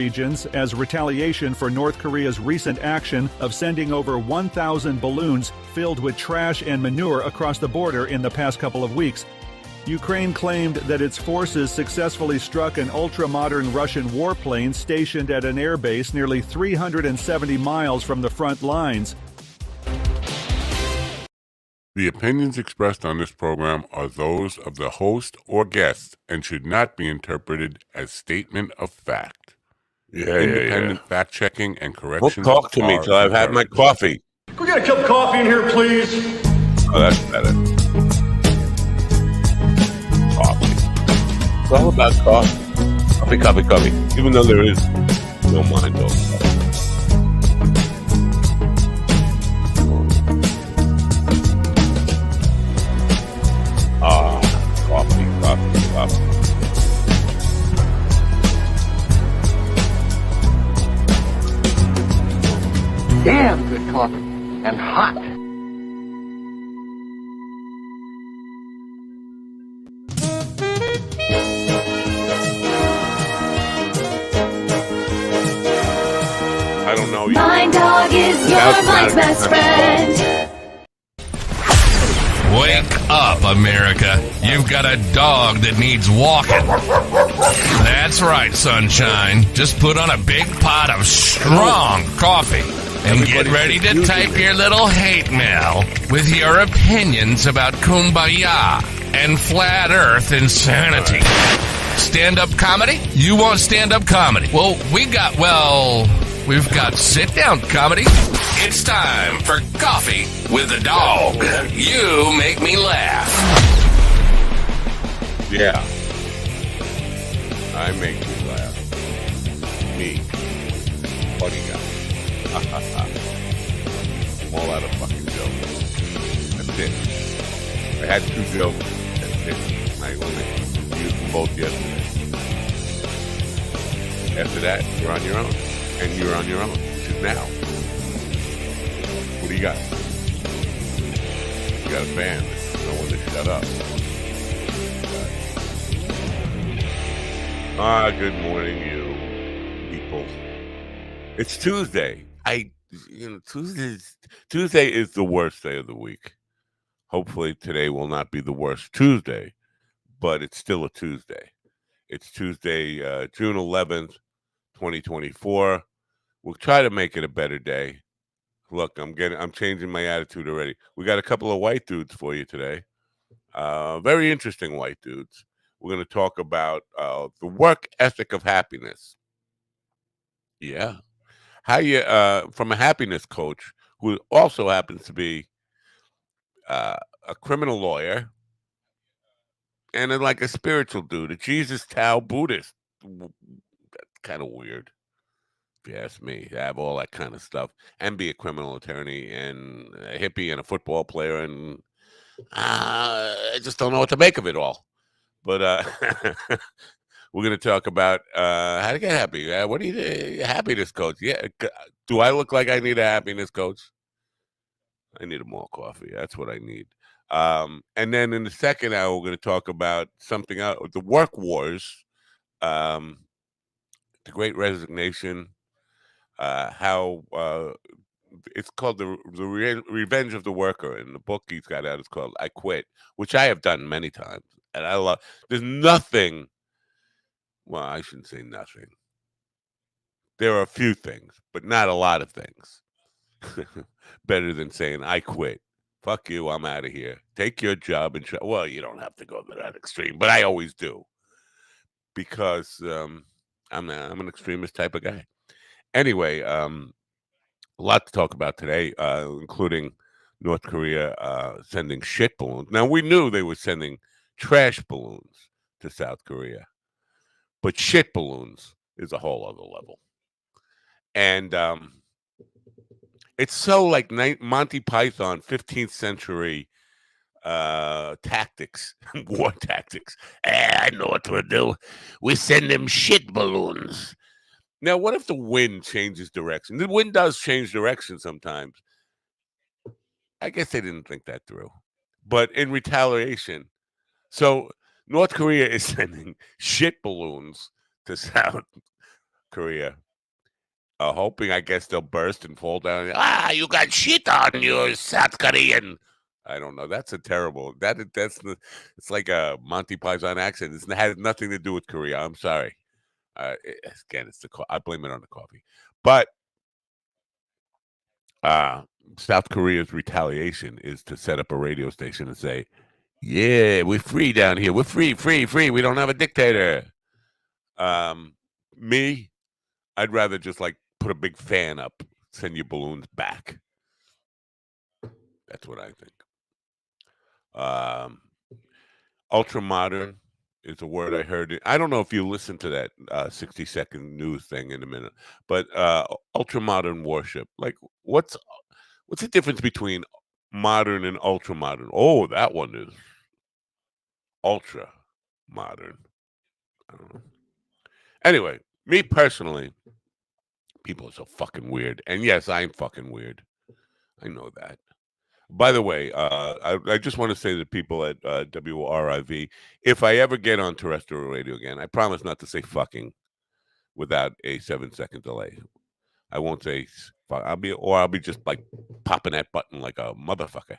regions as retaliation for North Korea's recent action of sending over 1,000 balloons filled with trash and manure across the border in the past couple of weeks. Ukraine claimed that its forces successfully struck an ultra-modern Russian warplane stationed at an airbase nearly 370 miles from the front lines. The opinions expressed on this program are those of the host or guest and should not be interpreted as statement of fact. Independent fact-checking and corrections. Don't talk to me till I've had my coffee. Can we get a cup of coffee in here, please? Oh, that's better. Coffee. It's all about coffee. Coffee. Even though there is no mind over coffee. Coffee. Damn good coffee. And hot. I don't know. My dog is your mind's best friend. Wake up, America. You've got a dog that needs walking. That's right, sunshine. Just put on a big pot of strong coffee and get ready to type your little hate mail with your opinions about kumbaya and flat earth insanity. Stand-up comedy? You want stand-up comedy? Well, we've got sit-down comedy. It's time for Coffee with the Dog. You make me laugh. Yeah. I make you laugh. Me. Funny guy. I'm all out of fucking jokes. That's it. I had 2 jokes. That's it. I only used them both yesterday. After that, you're on your own. And you're on your own, which is now. What do you got? You got a fan. No one to shut up. Good morning, you people. It's Tuesday. Tuesday is the worst day of the week. Hopefully today will not be the worst Tuesday, but it's still a Tuesday. It's Tuesday, June 11th, 2024. We'll try to make it a better day. Look, I'm changing my attitude already. We got a couple of white dudes for you today. Very interesting white dudes. We're going to talk about the work ethic of happiness. Yeah. How you, from a happiness coach who also happens to be a criminal lawyer and like a spiritual dude, a Jesus Tao Buddhist. That's kind of weird. If you ask me, to have all that kind of stuff and be a criminal attorney and a hippie and a football player, and I just don't know what to make of it all. But we're going to talk about how to get happy. What do you think? Happiness coach? Yeah. Do I look like I need a happiness coach? I need more coffee. That's what I need. And then in the second hour, we're going to talk about something else, the work wars, the Great Resignation. How it's called the Revenge of the Worker, and the book he's got out is called I Quit, which I have done many times, and I love. There's nothing. Well, I shouldn't say nothing. There are a few things, but not a lot of things. Better than saying I quit. Fuck you, I'm out of here. Take your job and well, you don't have to go to that extreme, but I always do because I'm an extremist type of guy. Anyway, a lot to talk about today, including North Korea sending shit balloons. Now, we knew they were sending trash balloons to South Korea, but shit balloons is a whole other level. And it's so like Monty Python, 15th century tactics, war tactics. I know what we'll do. We send them shit balloons. Now, what if the wind changes direction? The wind does change direction sometimes. I guess they didn't think that through. But in retaliation, so North Korea is sending shit balloons to South Korea, hoping, I guess, they'll burst and fall down. You got shit on you, South Korean. I don't know. That's a terrible. It's like a Monty Python accent. It has nothing to do with Korea. I'm sorry. Again, it's I blame it on the coffee. But South Korea's retaliation is to set up a radio station and say, "Yeah, we're free down here. We're free, free, free. We don't have a dictator." Me, I'd rather just like put a big fan up, send your balloons back. That's what I think. Ultra modern is a word I heard. I don't know if you listened to that 60-second news thing in a minute, but ultra modern worship. Like, what's the difference between modern and ultra modern? Oh, that one is ultra modern. I don't know. Anyway, me personally, people are so fucking weird. And yes, I'm fucking weird. I know that. By the way, I just want to say to people at WRIV, if I ever get on terrestrial radio again, I promise not to say fucking without a 7-second delay. I won't say fuck. I'll be just like popping that button like a motherfucker.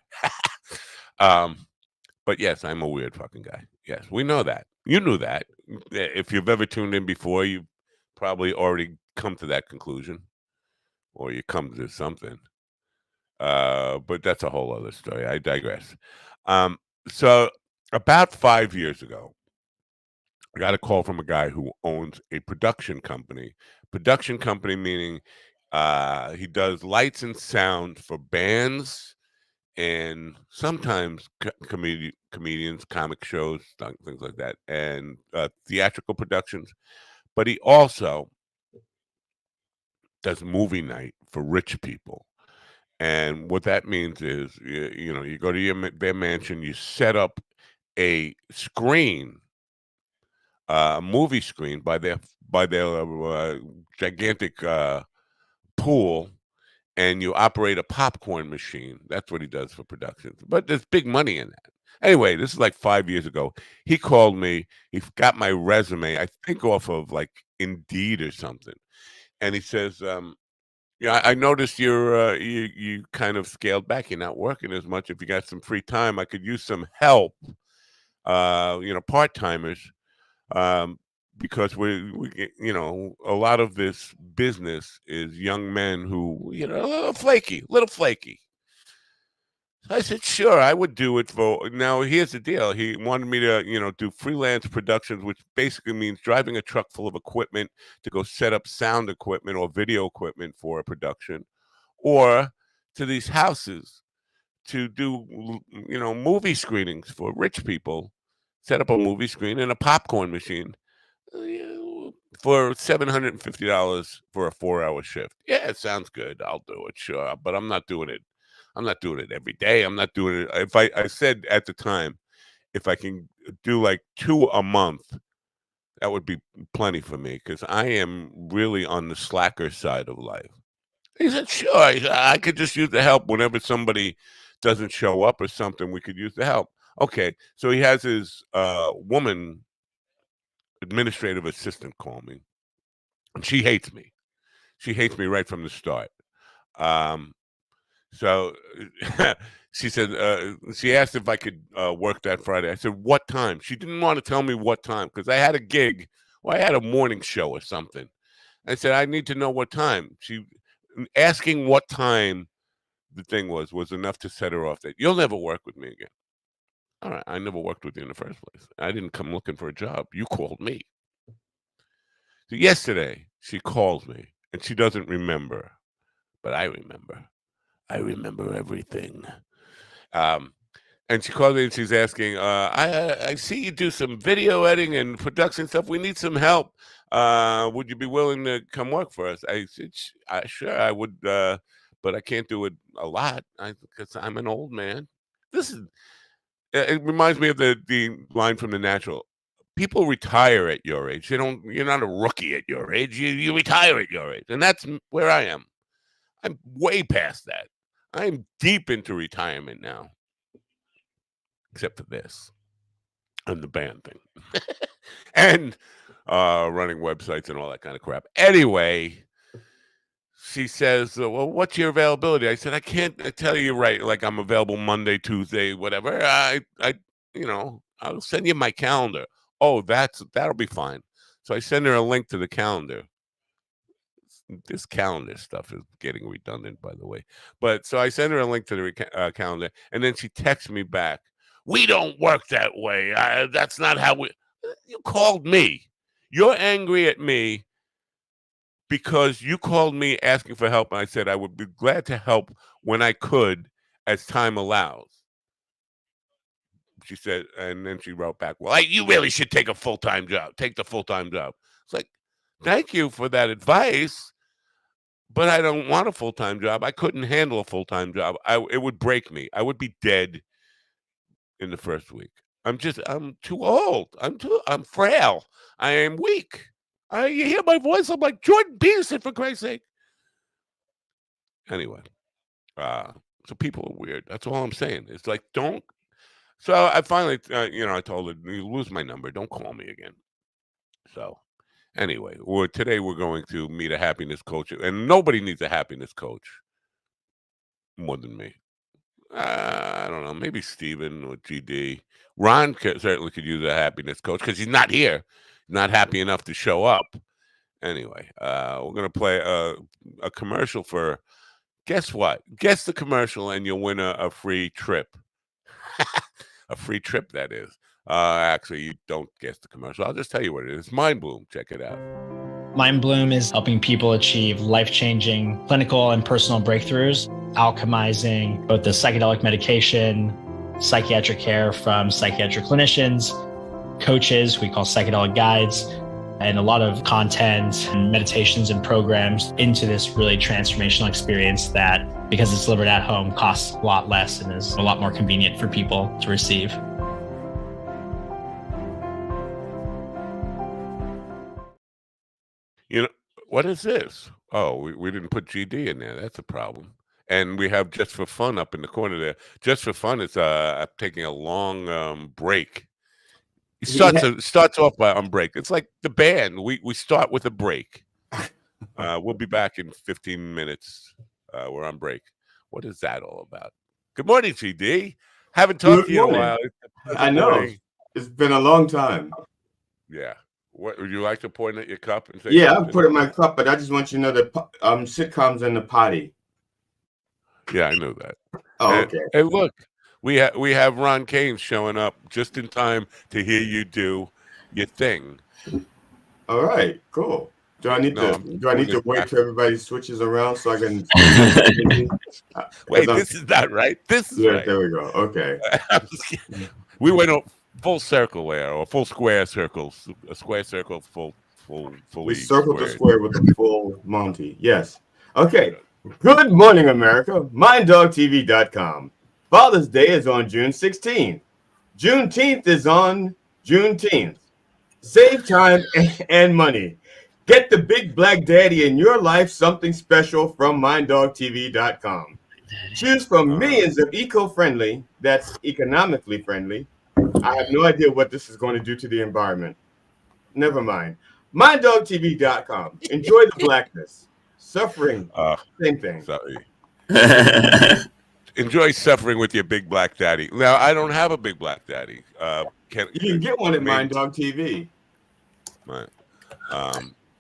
But yes, I'm a weird fucking guy. Yes, we know that. You knew that. If you've ever tuned in before, you've probably already come to that conclusion, or you come to something. But that's a whole other story. I digress. So about 5 years ago, I got a call from a guy who owns a production company. Production company meaning he does lights and sound for bands and sometimes comedians, comic shows, things like that, and theatrical productions. But he also does movie night for rich people. And what that means is, you go to their mansion, you set up a screen, a movie screen by their gigantic pool, and you operate a popcorn machine. That's what he does for productions. But there's big money in that. Anyway, this is like 5 years ago. He called me. He got my resume, I think off of like Indeed or something. And he says, yeah, I noticed you kind of scaled back. You're not working as much. If you got some free time, I could use some help. Part-timers, because we a lot of this business is young men who a little flaky. I said, sure, I would do it for. Now, here's the deal. He wanted me to, do freelance productions, which basically means driving a truck full of equipment to go set up sound equipment or video equipment for a production, or to these houses to do, movie screenings for rich people, set up a movie screen and a popcorn machine for $750 for a 4-hour shift. Yeah, it sounds good. I'll do it, sure, but I'm not doing it. I'm not doing it every day. I'm not doing it. If I said at the time, if I can do like 2 a month, that would be plenty for me because I am really on the slacker side of life. He said, sure, I could just use the help whenever somebody doesn't show up or something. We could use the help. Okay, so he has his woman administrative assistant call me, and she hates me. She hates me right from the start. So she said, she asked if I could work that Friday. I said, what time? She didn't want to tell me what time because I had a gig or I had a morning show or something. I said, I need to know what time. She asking what time the thing was enough to set her off that you'll never work with me again. All right. I never worked with you in the first place. I didn't come looking for a job. You called me. So yesterday she calls me and she doesn't remember, but I remember. I remember everything. And she called me and she's asking, I see you do some video editing and production stuff. We need some help. Would you be willing to come work for us? I said, sure, I would, but I can't do it a lot because I'm an old man. It reminds me of the line from The Natural. People retire at your age. You're not a rookie at your age. You retire at your age. And that's where I am. I'm way past that. I'm deep into retirement now, except for this and the band thing. And running websites and all that kind of crap. Anyway, she says, well, what's your availability? I said, I can't tell you right. Like I'm available Monday, Tuesday, whatever. I'll send you my calendar. Oh, that'll be fine. So I send her a link to the calendar. This calendar stuff is getting redundant, by the way. But so I send her a link to the calendar, and then she texts me back. We don't work that way. That's not how we. You called me. You're angry at me because you called me asking for help, and I said I would be glad to help when I could, as time allows. She said, and then she wrote back, well, you really should take a full-time job. Take the full-time job. It's like, thank you for that advice, but I don't want a full-time job. I couldn't handle a full-time job. It would break me. I would be dead in the first week. I'm too old. I'm frail. I am weak. You hear my voice? I'm like Jordan Peterson, for Christ's sake. Anyway, so people are weird. That's all I'm saying. It's like, don't. So I finally, I told her, you lose my number. Don't call me again. So anyway, today we're going to meet a happiness coach, and nobody needs a happiness coach more than me. I don't know, maybe Steven or GD. Ron certainly could use a happiness coach because he's not here, not happy enough to show up. Anyway, we're going to play a commercial for, guess what? Guess the commercial and you'll win a free trip. A free trip, that is. Actually, you don't guess the commercial. I'll just tell you what it is. It's Mind Bloom. Check it out. Mind Bloom is helping people achieve life-changing clinical and personal breakthroughs, alchemizing both the psychedelic medication, psychiatric care from psychiatric clinicians, coaches, we call psychedelic guides, and a lot of content and meditations and programs into this really transformational experience that, because it's delivered at home, costs a lot less and is a lot more convenient for people to receive. You know, what is this? Oh, we didn't put GD in there. That's a problem. And we have Just for Fun up in the corner there. Just for Fun is taking a long break. It starts off on break. It's like the band. We start with a break. We'll be back in 15 minutes. We're on break. What is that all about? Good morning, GD. Haven't talked to you in a while. I know. It's been a long time. Yeah. What would you like to point at your cup and say? Yeah, I'll put it in my cup, but I just want you to know that sitcoms in the potty. Yeah, I know that. Oh, okay. Hey, look, we have Ron Kane showing up just in time to hear you do your thing. All right, cool. Do I need to wait till everybody switches around so I can? Wait, this is not right. This is right. There we go. Okay. We went a full circle there, or full square circles. A square circle, fully. We circled the square with a full Monty. Yes. Okay. Good morning, America. MindDogTV.com. Father's Day is on June 16th. Juneteenth is on Juneteenth. Save time and money. Get the big black daddy in your life something special from MindDogTV.com. Choose from millions of eco-friendly, that's economically friendly. I have no idea what this is going to do to the environment. Never mind. MindDogTV.com. Enjoy the blackness. Suffering, same thing. Sorry. Enjoy suffering with your big black daddy. Now, I don't have a big black daddy. You can get one at Mind Dog TV. Right.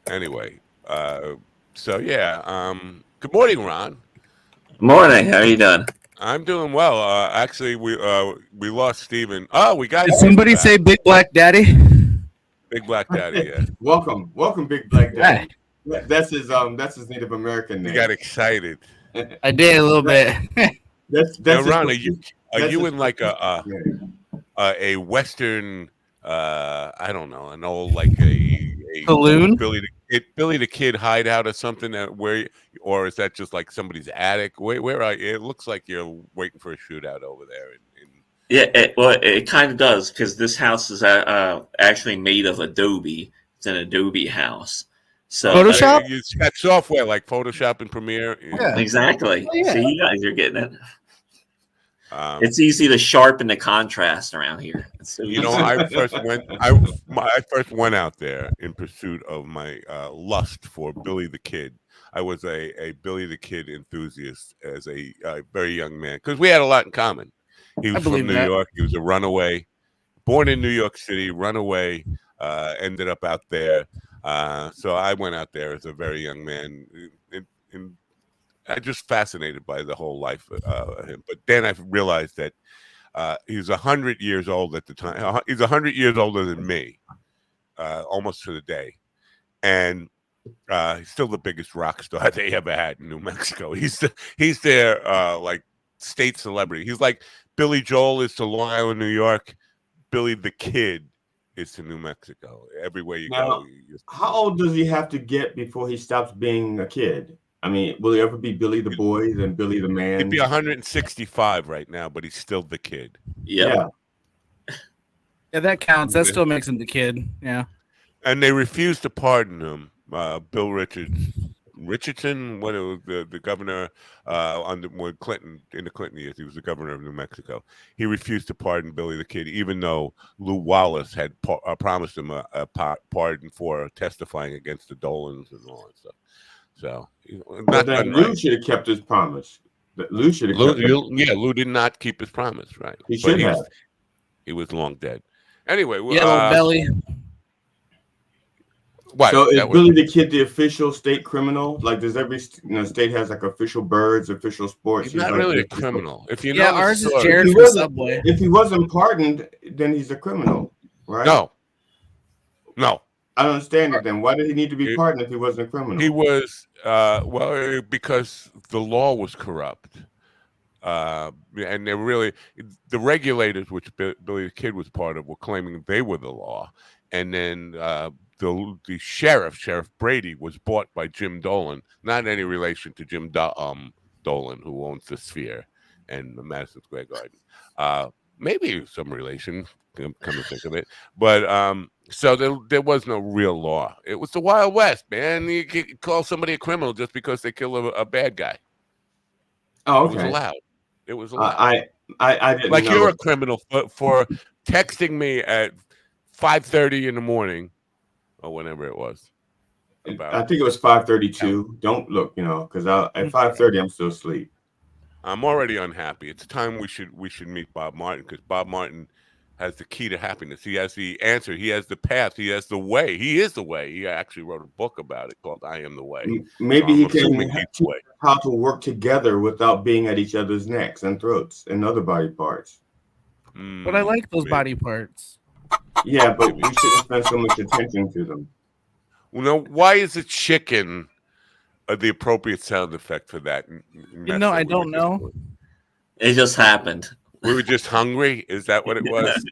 Anyway, so yeah. Good morning, Ron. Morning. How are you doing? I'm doing well. Actually, we lost Steven. Oh, we got. Did somebody say Big Black Daddy? Big Black Daddy. Yeah. Welcome, Big Black Daddy. That's his Native American name. You got excited. I did a little bit. That's now, Ron, are you in like a Western? I don't know, an old like a saloon, Billy the Kid hideout or something or is that just like somebody's attic? Where are you? It looks like you're waiting for a shootout over there. Yeah, it kind of does, because this house is actually made of Adobe. It's an Adobe house. So Photoshop? You got software like Photoshop and Premiere. Yeah, exactly. Oh, yeah. See, you guys are getting it. It's easy to sharpen the contrast around here. So you know, I first went out there in pursuit of my lust for Billy the Kid. I was a Billy the Kid enthusiast as a very young man because we had a lot in common. He was from New York. He was a runaway, born in New York City, runaway, ended up out there. So I went out there as a very young man. I just fascinated by the whole life of him. But then I realized that he was 100 years old at the time. He's 100 years older than me, almost to the day. And he's still the biggest rock star they ever had in New Mexico. He's their like state celebrity. He's like Billy Joel is to Long Island, New York. Billy the Kid is to New Mexico. Everywhere you go. How old does he have to get before he stops being a kid? I mean, will he ever be Billy the Boy, then Billy the Man? He'd be 165 right now, but he's still the kid. Yeah. Yeah, that counts. That still makes him the kid. Yeah. And they refused to pardon him. Bill Richardson, when it was the governor when Clinton, in the Clinton years, he was the governor of New Mexico. He refused to pardon Billy the Kid, even though Lew Wallace had promised him a pardon for testifying against the Dolans and all that stuff. So, Lew should have kept his promise. Lew should have kept Lew did not keep his promise, right? He should have. He was long dead. Anyway, Yellow belly. What? So is Billy the Kid the official state criminal? Like, does every state has like official birds, official sports? He's not really a criminal. If you know, ours is Jared from Subway. If he wasn't pardoned, then he's a criminal, right? No. I don't understand it. Then why did he need to be pardoned if he wasn't a criminal? He was because the law was corrupt, and they really the regulators, which Billy the Kid was part of, were claiming they were the law, and then the Sheriff Brady was bought by Jim Dolan, not any relation to Jim Dolan, who owns the Sphere and the Madison Square Garden. Maybe some relation, come to think of it, but so there was no real law. It was the Wild West, man. You could call somebody a criminal just because they kill a bad guy. Oh, okay. It was allowed. It was allowed. I didn't like know. You're a criminal for texting me at 5:30 in the morning or whenever it was. I think it was 5:32. Don't look, because at 5:30 I'm still asleep. I'm already unhappy. It's time we should meet Bob Martin, because Bob Martin has the key to happiness. He has the answer. He has the path. He has the way. He is the way. He actually wrote a book about it called "I Am the Way." Maybe he can teach how to work together without being at each other's necks and throats and other body parts. But I like those body parts. Yeah, but we shouldn't spend so much attention to them. Why is a chicken the appropriate sound effect for that? I don't know. It just happened. We were just hungry. Is that what it was?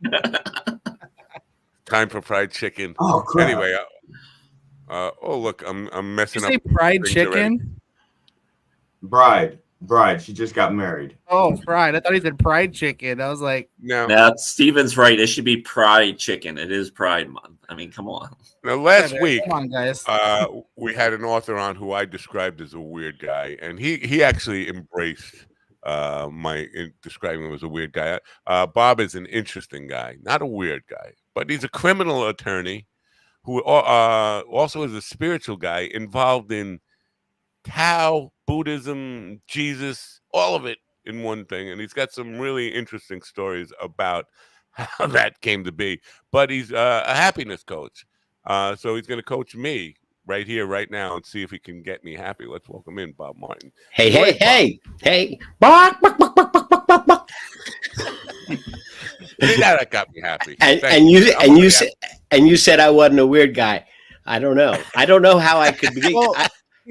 Time for fried chicken. Oh, crap. Anyway, look, I'm messing up. Did you say fried chicken? Bride. She just got married. Oh, fried. I thought he said pride chicken. I was like, no. Now, Steven's right. It should be Pride Chicken. It is Pride Month. I mean, come on. Now, last week, come on, guys. we had an author on who I described as a weird guy, and he actually embraced describing him as a weird guy. Bob is an interesting guy, not a weird guy, but he's a criminal attorney who also is a spiritual guy involved in Tao, Buddhism, Jesus, all of it in one thing. And he's got some really interesting stories about how that came to be. But he's a happiness coach. So he's going to coach me right here, right now, and see if he can get me happy. Let's welcome in Bob Martin. Hey. Bark, bark, bark, bark, bark, bark, bark. See, that got me happy. And you said I wasn't a weird guy. I don't know how I could be.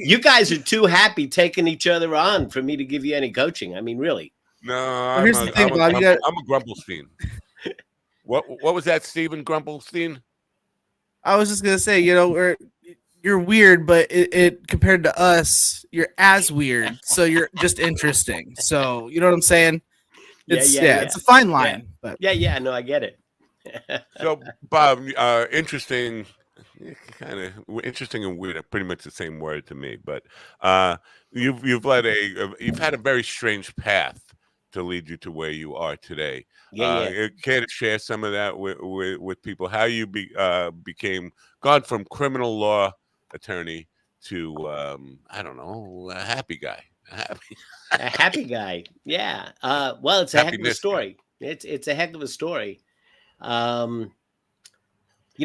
You guys are too happy taking each other on for me to give you any coaching. I mean, really. No, I'm a Grumblestein. What was that, Stephen Grumblestein? I was just gonna say, you're weird, but it compared to us, you're as weird. So you're just interesting. So you know what I'm saying? It's it's a fine line. But no, I get it. So Bob, interesting. Kind of interesting and weird are pretty much the same word to me, but you've had a very strange path to lead you to where you are today. Yeah. Care to share some of that with people? How you became gone from criminal law attorney to I don't know, a happy guy. A happy guy. Yeah. Well, it's a heck of a Happiness story. It's a heck of a story. You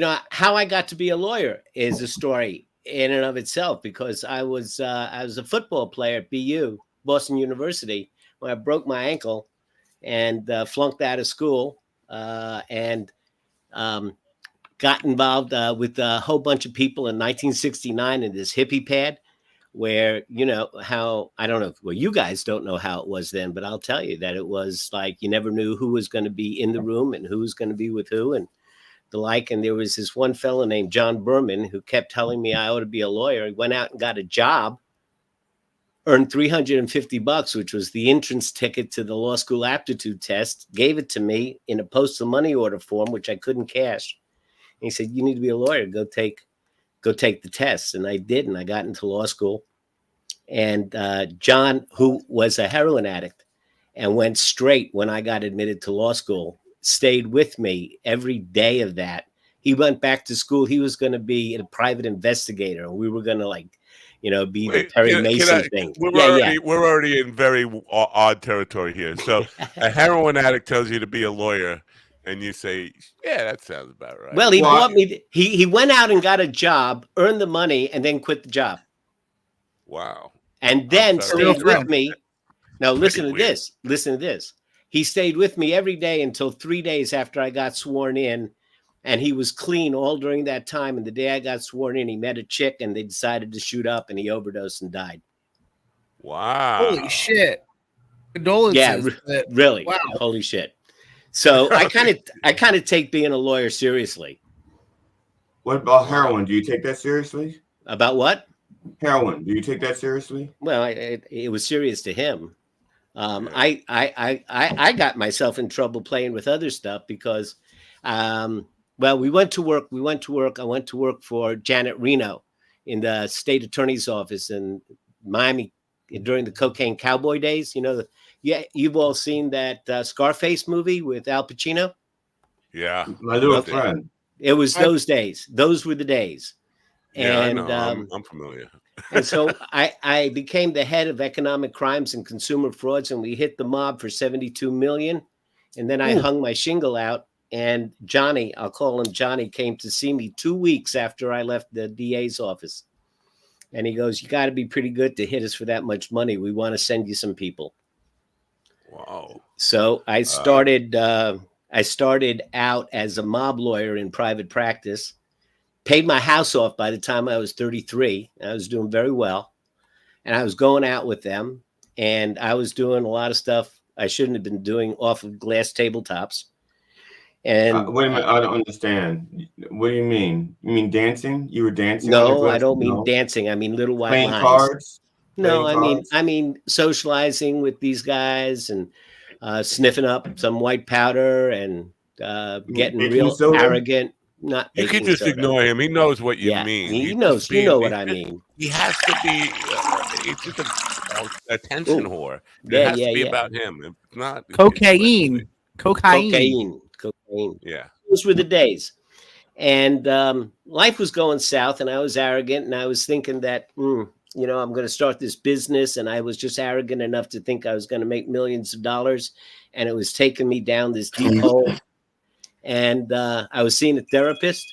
know, how I got to be a lawyer is a story in and of itself, because I was a football player at BU, Boston University, when I broke my ankle and flunked out of school, and got involved with a whole bunch of people in 1969 in this hippie pad, where, you know, how, I don't know, well, you guys don't know how it was then, but I'll tell you that it was like you never knew who was going to be in the room and who was going to be with who and the like. And there was this one fellow named John Berman who kept telling me I ought to be a lawyer. He went out and got a job, earned $350, which was the entrance ticket to the law school aptitude test, gave it to me in a postal money order form, which I couldn't cash. And he said, "You need to be a lawyer. Go take the test." And I did, and I got into law school. And John, who was a heroin addict and went straight when I got admitted to law school, stayed with me every day of that. He went back to school. He was going to be a private investigator, and we were going to, like, you know, be the Perry Mason thing. We're already in very odd territory here. So a heroin addict tells you to be a lawyer, and you say, "Yeah, that sounds about right." Well, he bought me. He went out and got a job, earned the money, and then quit the job. Wow. And then stayed with me. Now, listen to this. Listen to this. He stayed with me every day until 3 days after I got sworn in. And he was clean all during that time. And the day I got sworn in, he met a chick and they decided to shoot up, and he overdosed and died. Wow. Holy shit. Condolences. Yeah, really. Wow. Holy shit. So I kind of take being a lawyer seriously. What about heroin? Do you take that seriously? About what? Heroin. Do you take that seriously? Well, it was serious to him. I got myself in trouble playing with other stuff because, well, we went to work. I went to work for Janet Reno in the state attorney's office in Miami during the cocaine cowboy days. You know, you've all seen that Scarface movie with Al Pacino. Yeah, my little friend. It was those days. Those were the days. Yeah, and I know. I'm familiar. And so I became the head of economic crimes and consumer frauds, and we hit the mob for $72 million. And then I hung my shingle out, and Johnny, I'll call him Johnny, came to see me 2 weeks after I left the DA's office. And he goes, "You got to be pretty good to hit us for that much money. We want to send you some people." Wow. So I started out as a mob lawyer in private practice. Paid my house off by the time I was 33. I was doing very well. And I was going out with them. And I was doing a lot of stuff I shouldn't have been doing off of glass tabletops. And wait a minute, I don't understand. What do you mean? You mean dancing? You were dancing? No, I don't mean dancing. I mean little white playing lines. Cards? No, Playing I mean socializing with these guys and sniffing up some white powder and getting real arrogant. Not you can just ignore him. He knows what you mean. He knows. You know what I mean. He has to be. It's just a attention whore. It has to be about him. If not cocaine. Yeah, those were the days. And life was going south, and I was arrogant, and I was thinking that you know, I'm going to start this business, and I was just arrogant enough to think I was going to make millions of dollars, and it was taking me down this deep hole. And I was seeing a therapist,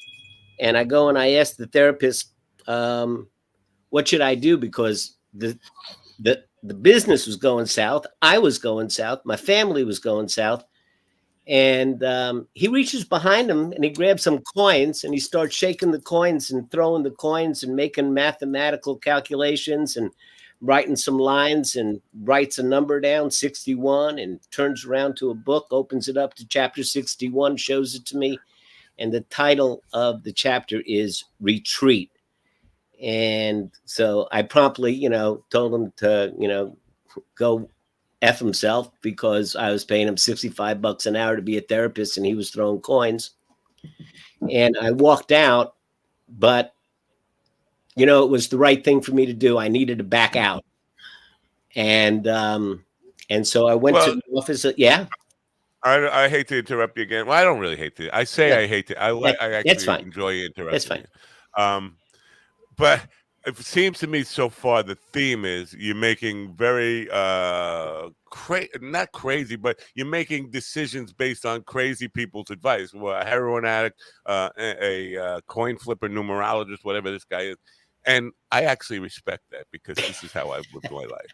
and I go and I asked the therapist, what should I do? Because the business was going south. I was going south. My family was going south. And he reaches behind him and he grabs some coins and he starts shaking the coins and throwing the coins and making mathematical calculations and writing some lines and writes a number down, 61, and turns around to a book, opens it up to chapter 61, shows it to me. And the title of the chapter is Retreat. And so I promptly, you know, told him to, you know, go F himself, because I was paying him $65 an hour to be a therapist and he was throwing coins. And I walked out, but you know, it was the right thing for me to do. I needed to back out. And And so I went to the office. Yeah. I hate to interrupt you again. Well, I don't really hate to. I say I hate to. I actually enjoy interrupting you. But it seems to me so far the theme is you're making very not crazy, but you're making decisions based on crazy people's advice. Well, a heroin addict, a coin flipper, numerologist, whatever this guy is. And I actually respect that because this is how I've lived my life.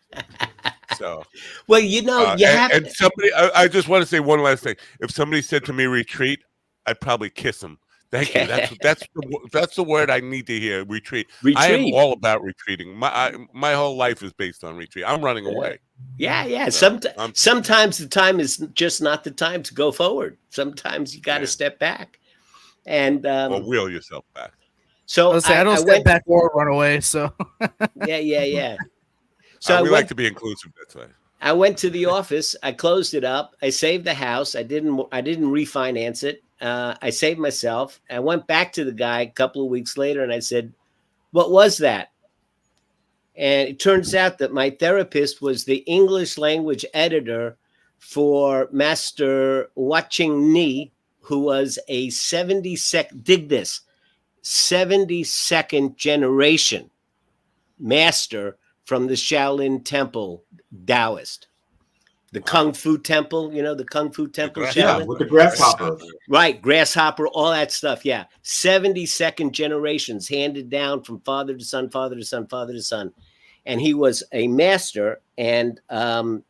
So, well, you know, and somebody, I just want to say one last thing. If somebody said to me retreat, I'd probably kiss them. Thank you. That's the word I need to hear. Retreat. I am all about retreating. My whole life is based on retreat. I'm running away. Yeah. So, sometimes the time is just not the time to go forward. Sometimes you got to step back, and or wheel yourself back. So I don't step back or run away. So yeah. So we like to be inclusive. That's why. I went to the office. I closed it up. I saved the house. I didn't refinance it. I saved myself. I went back to the guy a couple of weeks later and I said, "What was that?" And it turns out that my therapist was the English language editor for Master Watching Ni, who was a 72nd generation master from the Shaolin Temple Taoist. The Kung Fu Temple, the Kung Fu Temple. Yeah, with the grasshopper. Right, grasshopper, all that stuff, yeah. 72nd generations handed down from father to son, father to son, father to son. And he was a master, and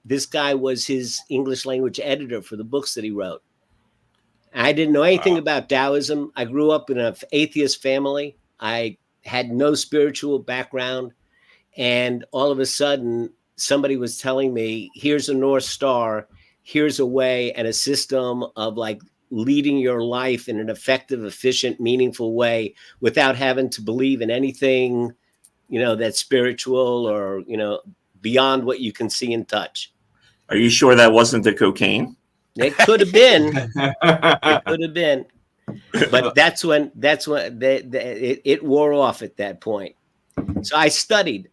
this guy was his English language editor for the books that he wrote. I didn't know anything about Taoism. I grew up in an atheist family. I had no spiritual background. And all of a sudden, somebody was telling me, here's a North Star, here's a way and a system of like leading your life in an effective, efficient, meaningful way without having to believe in anything, that's spiritual or, beyond what you can see and touch. Are you sure that wasn't the cocaine? It could have been. It could have been. But that's when it wore off at that point. So I studied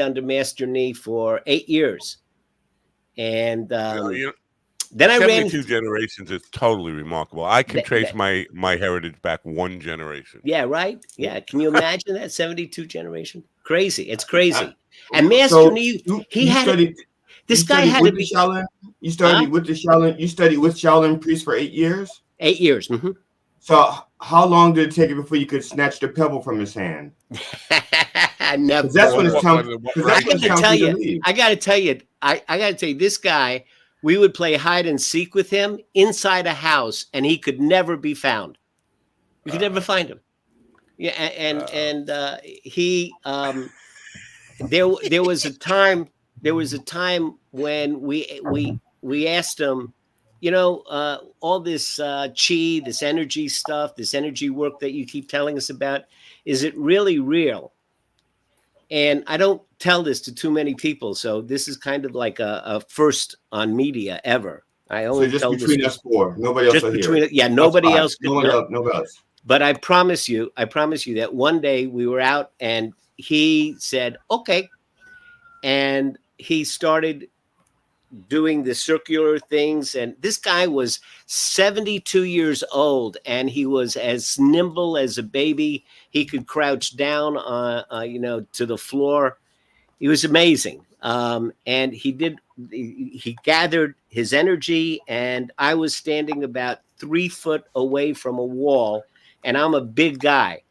under Master Ni for 8 years. And then I ran 72 generations is totally remarkable. I can trace my heritage back one generation. Yeah, right? Yeah. Can you imagine that 72 generation? Crazy. It's crazy. And Master Ni, he had this guy had to be Shaolin. You studied with the Shaolin. You studied with Shaolin priests for 8 years. 8 years. Mm-hmm. So how long did it take you before you could snatch the pebble from his hand? Never. That's when it's time. I got to tell you, this guy, we would play hide and seek with him inside a house, and he could never be found. We could never find him. Yeah, and he there was a time when we asked him, all this chi, this energy stuff, this energy work that you keep telling us about, is it really real? And I don't tell this to too many people, so this is kind of like a first on media ever. I only just tell between us four. Nobody else will hear it. Yeah, nobody else. Nobody else. But I promise you that one day we were out and he said, "Okay," and he started doing the circular things. And this guy was 72 years old and he was as nimble as a baby. He could crouch down to the floor. He was amazing. And he gathered his energy, and I was standing about 3 foot away from a wall, and I'm a big guy.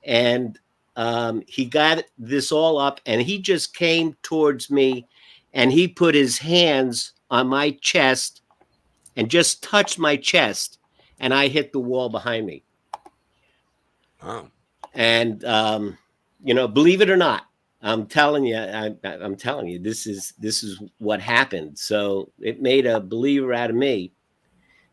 And he got this all up, and he just came towards me, and he put his hands on my chest and just touched my chest, and I hit the wall behind me. Wow. And believe it or not, I'm telling you, this is what happened. So it made a believer out of me.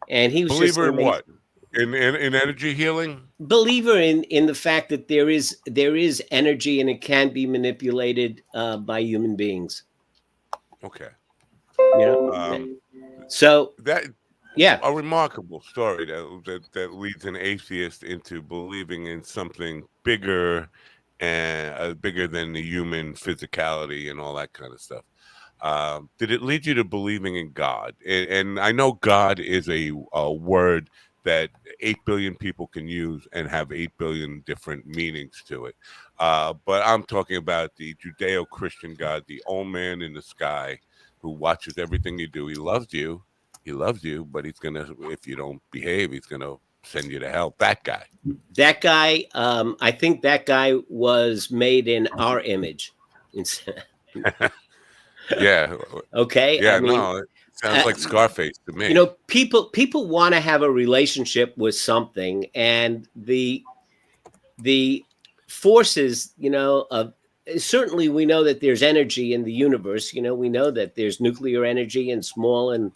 And he was believer in what? In energy healing? Believer in the fact that there is energy and it can be manipulated by human beings. Okay. So that yeah, a remarkable story that leads an atheist into believing in something bigger and bigger than the human physicality and all that kind of stuff. did it lead you to believing in God? And I know God is a word that 8 billion people can use and have 8 billion different meanings to it. But I'm talking about the Judeo-Christian God, the old man in the sky who watches everything you do. He loves you. He loves you, but he's going to, if you don't behave, he's going to send you to hell. That guy. That guy, I think that guy was made in our image. Yeah. Okay. Yeah, I mean, no, it sounds like Scarface to me. You know, people want to have a relationship with something, and the forces, you know, of certainly we know that there's energy in the universe. You know, we know that there's nuclear energy and small and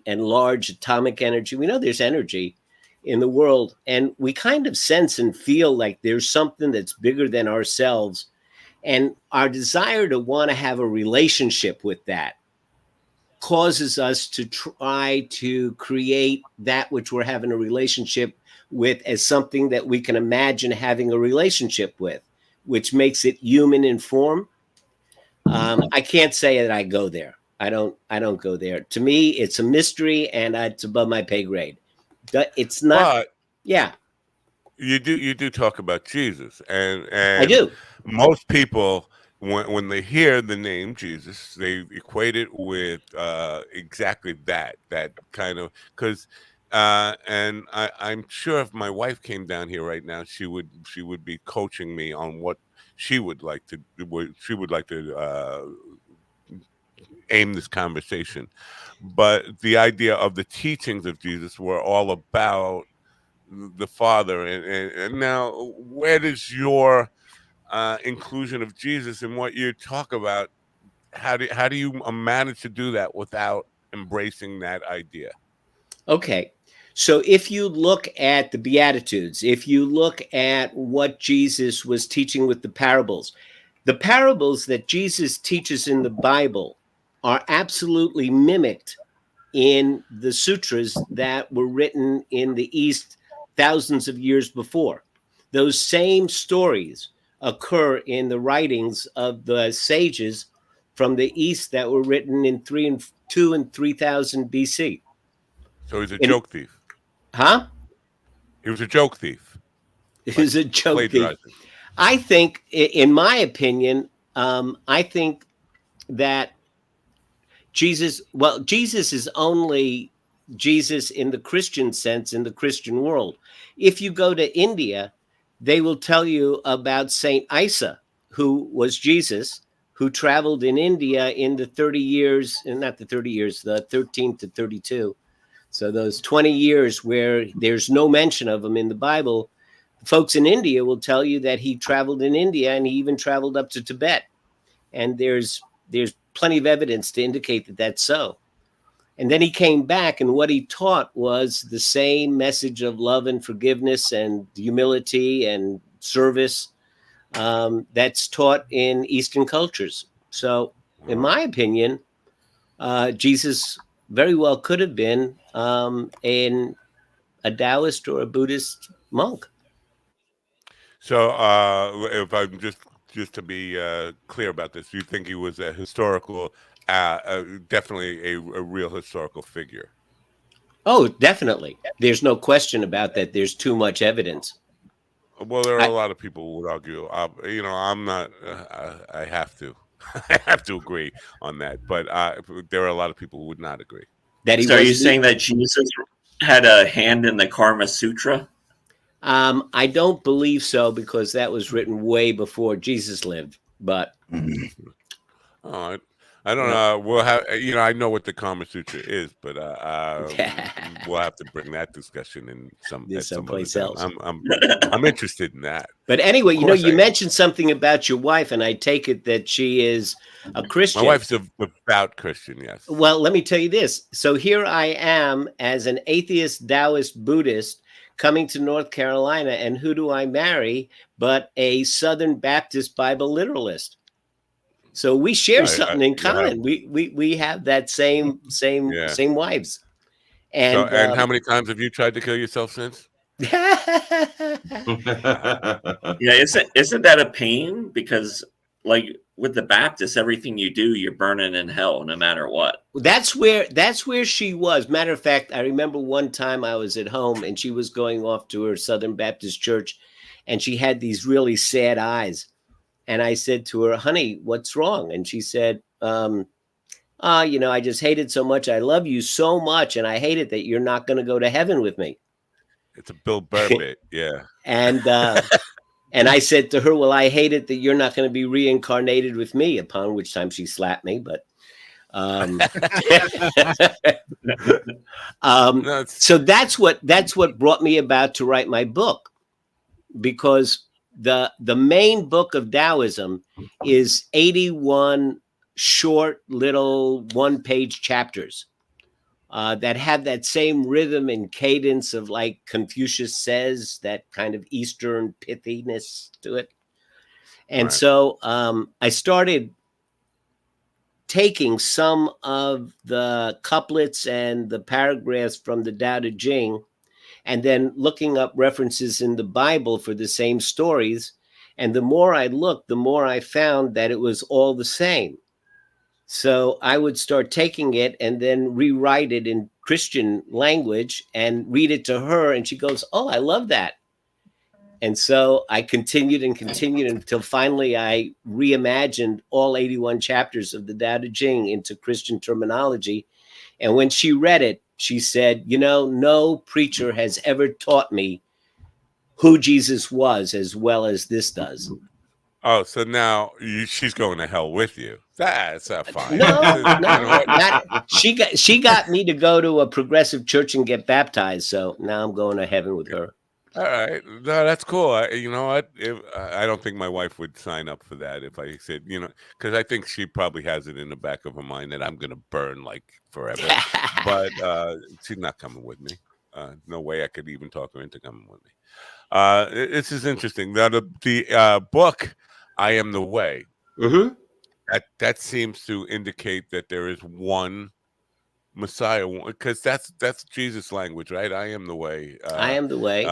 large atomic energy. We know there's energy in the world, and we kind of sense and feel like there's something that's bigger than ourselves, and our desire to want to have a relationship with that causes us to try to create that which we're having a relationship with as something that we can imagine having a relationship with, which makes it human in form. I can't say that I go there. I don't go there. To me, it's a mystery, and it's above my pay grade. It's not. But yeah, you do talk about Jesus, and I do. Most people, when they hear the name Jesus, they equate it with exactly that kind of, because and I'm sure if my wife came down here right now, she would be coaching me on what she would like to aim this conversation. But the idea of the teachings of Jesus were all about the Father, and now where does your inclusion of Jesus in what you talk about, how do you manage to do that without embracing that idea? Okay. So if you look at the Beatitudes, if you look at what Jesus was teaching with the parables that Jesus teaches in the Bible are absolutely mimicked in the sutras that were written in the East thousands of years before. Those same stories occur in the writings of the sages from the East that were written in 2 and 3000 BC. So he's a joke thief. Huh? He was a joke thief. He was a joke thief. Plagiarizing. I think, in my opinion, I think that Jesus is only Jesus in the Christian sense, in the Christian world. If you go to India, they will tell you about Saint Isa, who was Jesus, who traveled in India in the 30 years, not the 30 years, the 13 to 32. So those 20 years where there's no mention of him in the Bible, folks in India will tell you that he traveled in India, and he even traveled up to Tibet. And there's plenty of evidence to indicate that that's so. And then he came back, and what he taught was the same message of love and forgiveness and humility and service that's taught in Eastern cultures. So, in my opinion, Jesus very well could have been a Taoist or a Buddhist monk. So, if I'm just to be clear about this, you think he was a historical, definitely a real historical figure? Oh, definitely. There's no question about that. There's too much evidence. Well, there are a lot of people who would argue. I'm not. I have to. I have to agree on that. But there are a lot of people who would not agree. So, are you saying that Jesus had a hand in the Karma Sutra? I don't believe so, because that was written way before Jesus lived. But I don't know. We'll have, I know what the Kama Sutra is, but we'll have to bring that discussion in someplace else. I'm interested in that. But anyway, you mentioned something about your wife, and I take it that she is a Christian. My wife's a devout Christian, yes. Well, let me tell you this. So here I am as an atheist, Taoist, Buddhist, coming to North Carolina, and who do I marry but a Southern Baptist Bible literalist? So we share something in common. We have that same wives. And how many times have you tried to kill yourself since? Yeah, isn't that a pain? Because like with the Baptists, everything you do, you're burning in hell no matter what. That's where she was. Matter of fact, I remember one time I was at home and she was going off to her Southern Baptist church, and she had these really sad eyes. And I said to her, "Honey, what's wrong?" And she said, I just hate it so much. I love you so much, and I hate it that you're not going to go to heaven with me." It's a Bill Burr bit, yeah. And I said to her, "Well, I hate it that you're not going to be reincarnated with me," upon which time she slapped me. But so that's what brought me about to write my book, because the main book of Taoism is 81 short little one-page chapters that have that same rhythm and cadence of, like Confucius says, that kind of Eastern pithiness to it. And so I started taking some of the couplets and the paragraphs from the Tao Te Ching, and then looking up references in the Bible for the same stories. And the more I looked, the more I found that it was all the same. So I would start taking it and then rewrite it in Christian language and read it to her. And she goes, "Oh, I love that." And so I continued until finally I reimagined all 81 chapters of the Tao Te Ching into Christian terminology. And when she read it, she said, "No preacher has ever taught me who Jesus was as well as this does." Oh, so now she's going to hell with you. That's fine. She got me to go to a progressive church and get baptized. So now I'm going to heaven with her. All right, no, that's cool. You know what? I don't think my wife would sign up for that if I said, because I think she probably has it in the back of her mind that I'm going to burn like forever. But she's not coming with me. No way I could even talk her into coming with me. This is interesting. Now the book, "I Am the Way," that seems to indicate that there is one Messiah, because that's Jesus' language, right? I am the way. I am the way.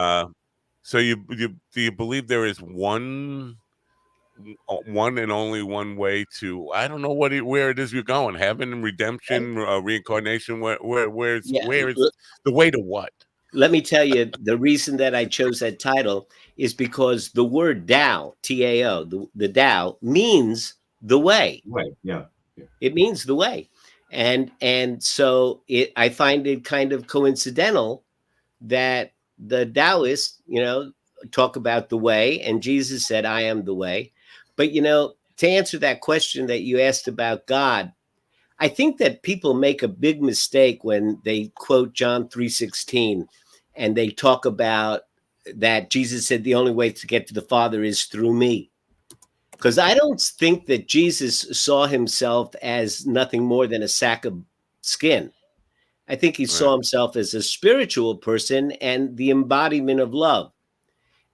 So do you believe there is one and only one way to? I don't know where it is you're going. Heaven, redemption, reincarnation. Where is the way to what? Let me tell you, the reason that I chose that title is because the word Tao, T-A-O, the Tao means the way. Right. Yeah. It means the way. And so I find it kind of coincidental that the Taoists, talk about the way, and Jesus said, "I am the way." But, to answer that question that you asked about God, I think that people make a big mistake when they quote John 3:16 and they talk about that Jesus said the only way to get to the Father is through me. Because I don't think that Jesus saw himself as nothing more than a sack of skin. I think he saw himself as a spiritual person and the embodiment of love.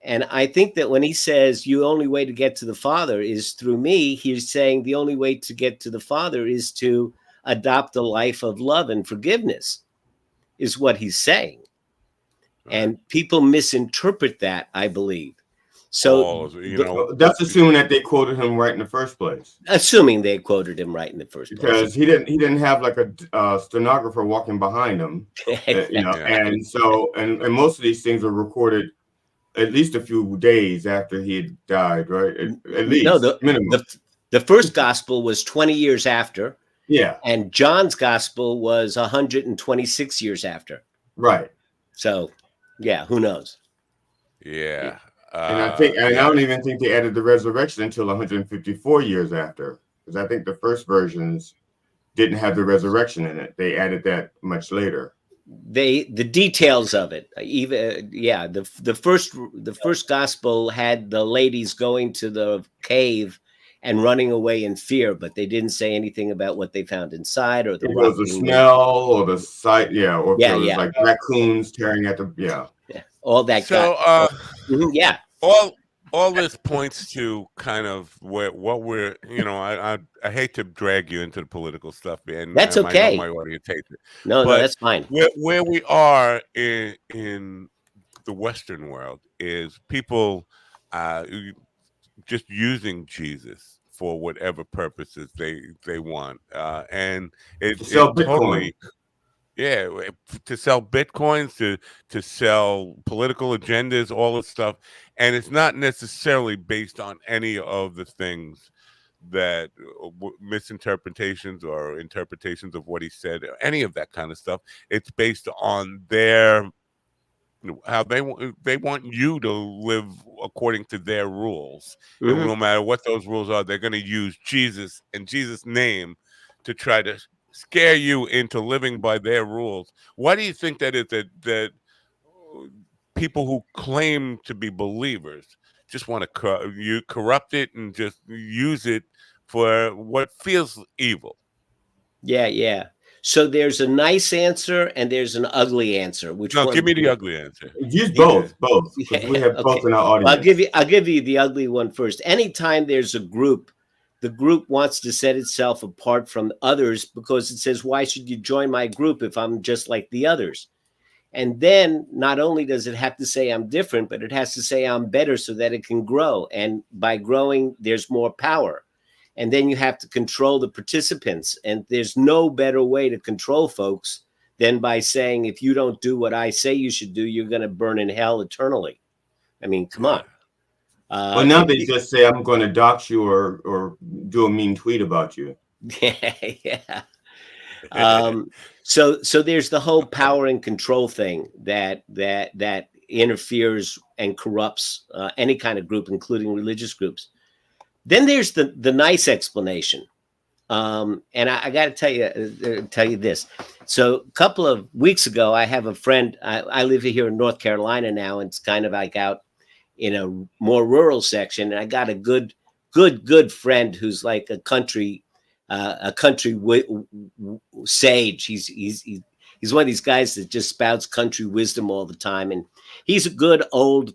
And I think that when he says the only way to get to the Father is through me, he's saying the only way to get to the Father is to adopt a life of love and forgiveness, is what he's saying. And people misinterpret that, I believe. So that's assuming that they quoted him right in the first place. Assuming they quoted him right in the first place, because he didn't have like a stenographer walking behind him, and so and most of these things were recorded at least a few days after he had died, right? At least minimum. The first gospel was 20 years after, and John's gospel was 126 years after, right? So, who knows? Yeah. And I don't even think they added the resurrection until 154 years after, because I think the first versions didn't have the resurrection in it. They added that much later. The details of it, even the first gospel had the ladies going to the cave and running away in fear, but they didn't say anything about what they found inside or the was the smell or the sight, or if it was like raccoons tearing at the all that. So all this points to kind of what we're, I hate to drag you into the political stuff, and that's okay. I know my audience hates it. No, that's fine. Where we are in the Western world is people just using Jesus for whatever purposes they want, and To sell it totally. Bitcoin. Yeah, to sell bitcoins, to sell political agendas, all this stuff, and it's not necessarily based on any of the things that misinterpretations or interpretations of what he said, or any of that kind of stuff. It's based on their how they want you to live according to their rules, and no matter what those rules are, they're going to use Jesus and Jesus' name to try to scare you into living by their rules. Why do you think that is, that people who claim to be believers just want to corrupt it and just use it for what feels evil? Yeah. So there's a nice answer and there's an ugly answer. Which No, one? give me the ugly answer. Use both, because we have both in our audience. I'll give you the ugly one first. Anytime there's a group, the group wants to set itself apart from others because it says, why should you join my group if I'm just like the others? And then not only does it have to say I'm different, but it has to say I'm better so that it can grow. And by growing, there's more power. And then you have to control the participants. And there's no better way to control folks than by saying, if you don't do what I say you should do, you're going to burn in hell eternally. I mean, come on. Well, now they just say, I'm going to dox you or do a mean tweet about you. Yeah. So there's the whole power and control thing that interferes and corrupts any kind of group, including religious groups. Then there's the nice explanation. And I got to tell you this. So a couple of weeks ago, I have a friend. I live here in North Carolina now, and it's kind of like out in a more rural section. And I got a good friend who's like a country sage. He's one of these guys that just spouts country wisdom all the time, and he's a good old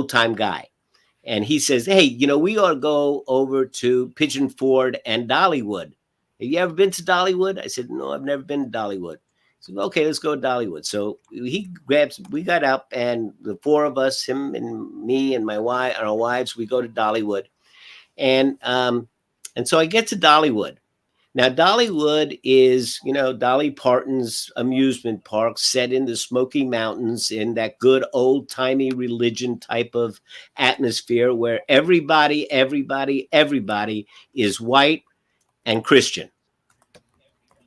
time guy. And he says, hey, we ought to go over to Pigeon Ford and Dollywood. Have you ever been to Dollywood? I said, no, I've never been to Dollywood. He said, okay, let's go to Dollywood. So we got up, and the four of us, him and me and my wife and our wives, we go to Dollywood. And so I get to Dollywood. Now, Dollywood is, Dolly Parton's amusement park set in the Smoky Mountains in that good old-timey religion type of atmosphere where everybody is white and Christian.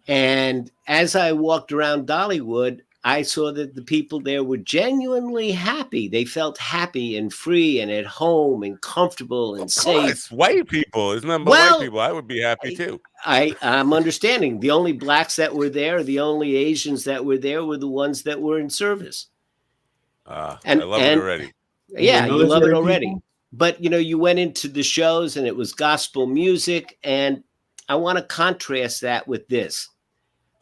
And as I walked around Dollywood, I saw that the people there were genuinely happy. They felt happy and free and at home and comfortable and safe. White people, isn't that white people? I would be happy too. I'm understanding. The only blacks that were there, the only Asians that were there were the ones that were in service. I love it already. Yeah, you love it already. People? But, you went into the shows and it was gospel music. And I want to contrast that with this.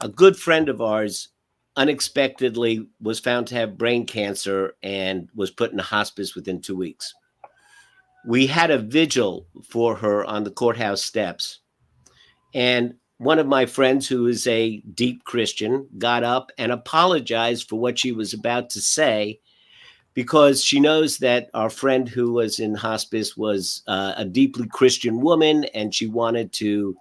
A good friend of ours unexpectedly was found to have brain cancer and was put in a hospice within 2 weeks. We had a vigil for her on the courthouse steps. And one of my friends, who is a deep Christian, got up and apologized for what she was about to say, because she knows that our friend who was in hospice was a deeply Christian woman, and she wanted to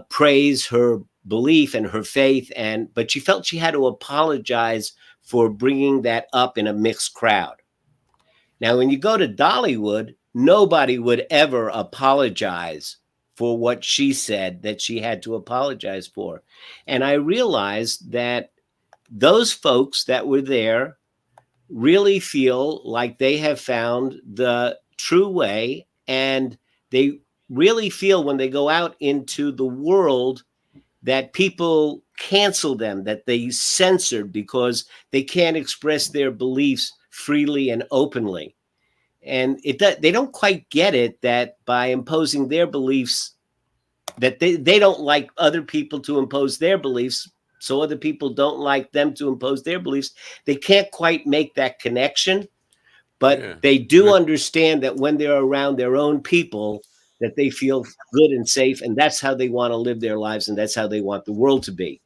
praise her belief and her faith, but she felt she had to apologize for bringing that up in a mixed crowd. Now, when you go to Dollywood, nobody would ever apologize for what she said that she had to apologize for. And I realized that those folks that were there really feel like they have found the true way, and they really feel when they go out into the world that people cancel them, that they censored because they can't express their beliefs freely and openly. And they don't quite get it, that by imposing their beliefs, that they don't like other people to impose their beliefs, so other people don't like them to impose their beliefs. They can't quite make that connection, but they do understand that when they're around their own people, that they feel good and safe, and that's how they want to live their lives, and that's how they want the world to be.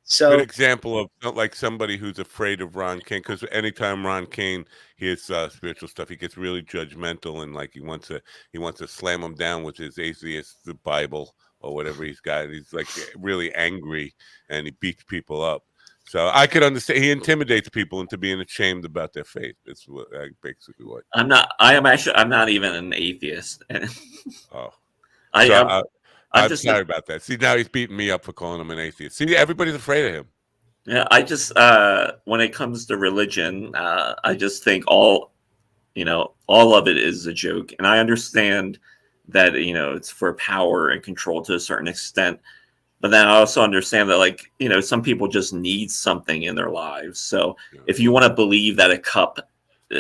Good So example of not like somebody who's afraid of Ron Kane, because anytime Ron Kane hears spiritual stuff, he gets really judgmental and like he wants to slam him down with his atheist the Bible or whatever he's got. He's like really angry and he beats people up. So I could understand he intimidates people into being ashamed about their faith. That's what basically what. I'm not even an atheist. Oh, I'm I'm just sorry about that. See, now he's beating me up for calling him an atheist. See, everybody's afraid of him. Yeah, I just when it comes to religion, I just think all of it is a joke, and I understand that it's for power and control to a certain extent, but then I also understand that some people just need something in their lives. So if you want to believe that a cup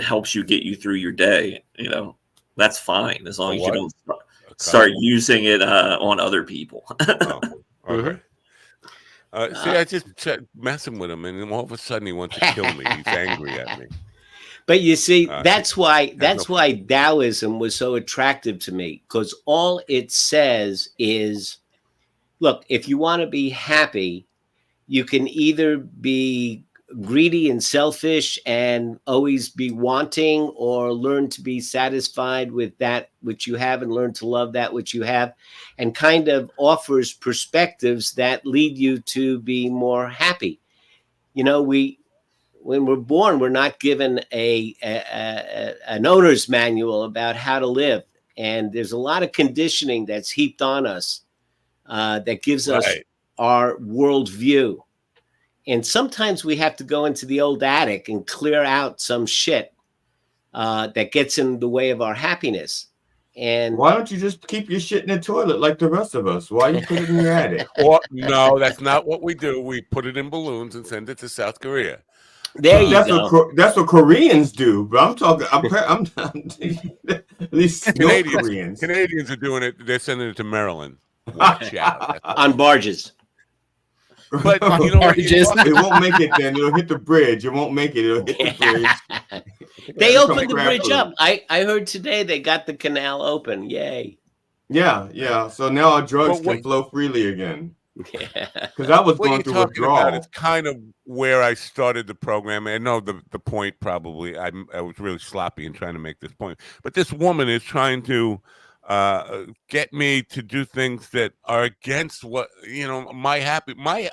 helps you get you through your day, that's fine as long as you don't start using it on other people. Oh, okay. See, I just messing with him, and then all of a sudden he wants to kill me. He's angry at me. But you see, that's why Taoism was so attractive to me, because all it says is, look, if you want to be happy, you can either be greedy and selfish and always be wanting, or learn to be satisfied with that which you have and learn to love that which you have, and kind of offers perspectives that lead you to be more happy. When we're born, we're not given an owner's manual about how to live, and there's a lot of conditioning that's heaped on us that gives us our worldview. And sometimes we have to go into the old attic and clear out some shit that gets in the way of our happiness. And why don't you just keep your shit in the toilet like the rest of us? Why you put it in your attic? No, that's not what we do. We put it in balloons and send it to South Korea. There go. That's what Koreans do. But I'm talking. I'm at least Koreans. Canadians are doing it. They're sending it to Maryland. Watch out on barges. But you know what? It won't make it. Then it'll hit the bridge. It won't make it. It'll hit the bridge. They opened the bridge up. I heard today they got the canal open. Yay! Yeah. So now our drugs can flow freely again. Because I was going through withdrawal. It's kind of where I started the program. I know the point probably. I was really sloppy in trying to make this point. But this woman is trying to get me to do things that are against what I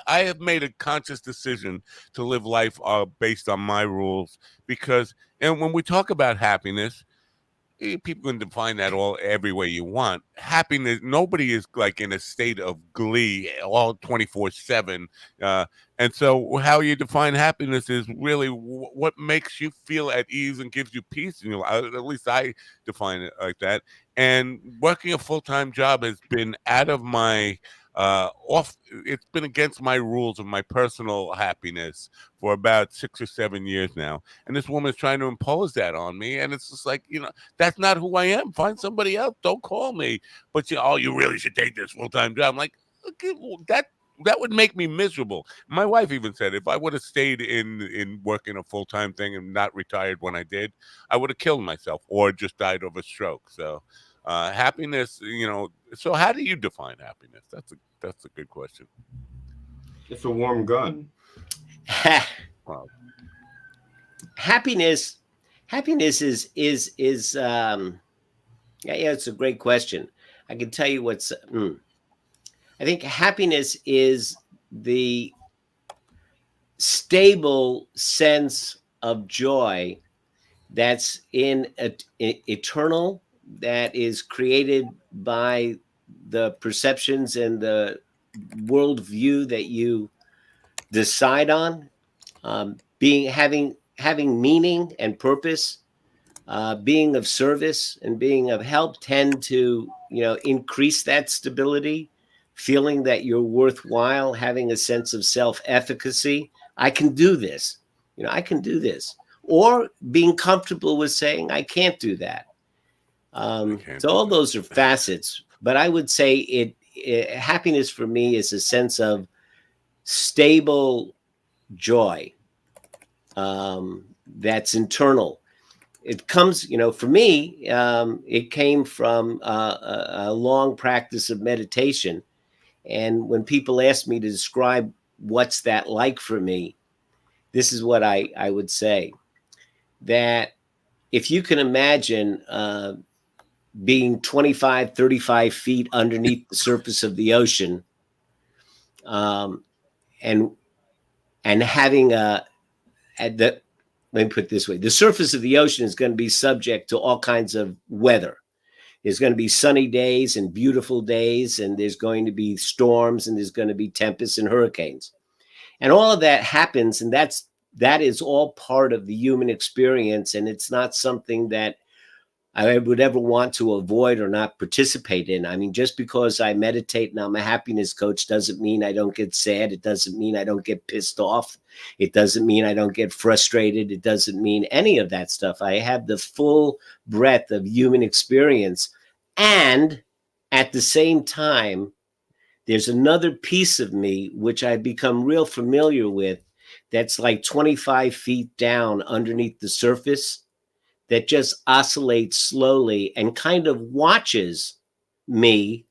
have made a conscious decision to live life based on my rules, because when we talk about happiness, people can define that every way you want. Happiness, nobody is like in a state of glee all 24/7. And so how you define happiness is really what makes you feel at ease and gives you peace. At least I define it like that. And working a full-time job has been out of my it's been against my rules of my personal happiness for about 6 or 7 years now, and this woman is trying to impose that on me, and it's just like, that's not who I am. Find somebody else. Don't call me. But you really should take this full-time job. I'm like, okay, well, that would make me miserable. My wife even said if I would have stayed in working a full-time thing and not retired when I did, I would have killed myself or just died of a stroke. So happiness, so how do you define happiness? That's a good question. It's a warm gun. Wow. Happiness is it's a great question. I can tell you what's I think happiness is the stable sense of joy that's eternal, that is created by the perceptions and the worldview that you decide on, having meaning and purpose, being of service and being of help tend to increase that stability, feeling that you're worthwhile, having a sense of self-efficacy. I can do this. I can do this. Or being comfortable with saying I can't do that. So all those are facets, but I would say happiness for me is a sense of stable joy that's internal. It comes, for me, it came from a long practice of meditation. And when people ask me to describe what's that like for me, this is what I would say, that if you can imagine being 25, 35 feet underneath the surface of the ocean, and having let me put it this way, the surface of the ocean is going to be subject to all kinds of weather. There's going to be sunny days and beautiful days, and there's going to be storms, and there's going to be tempests and hurricanes. And all of that happens, and that is all part of the human experience, and it's not something that I would ever want to avoid or not participate in. I mean, just because I meditate and I'm a happiness coach doesn't mean I don't get sad. It doesn't mean I don't get pissed off. It doesn't mean I don't get frustrated. It doesn't mean any of that stuff. I have the full breadth of human experience. And at the same time, there's another piece of me, which I've become real familiar with, that's like 25 feet down underneath the surface, that just oscillates slowly and kind of watches me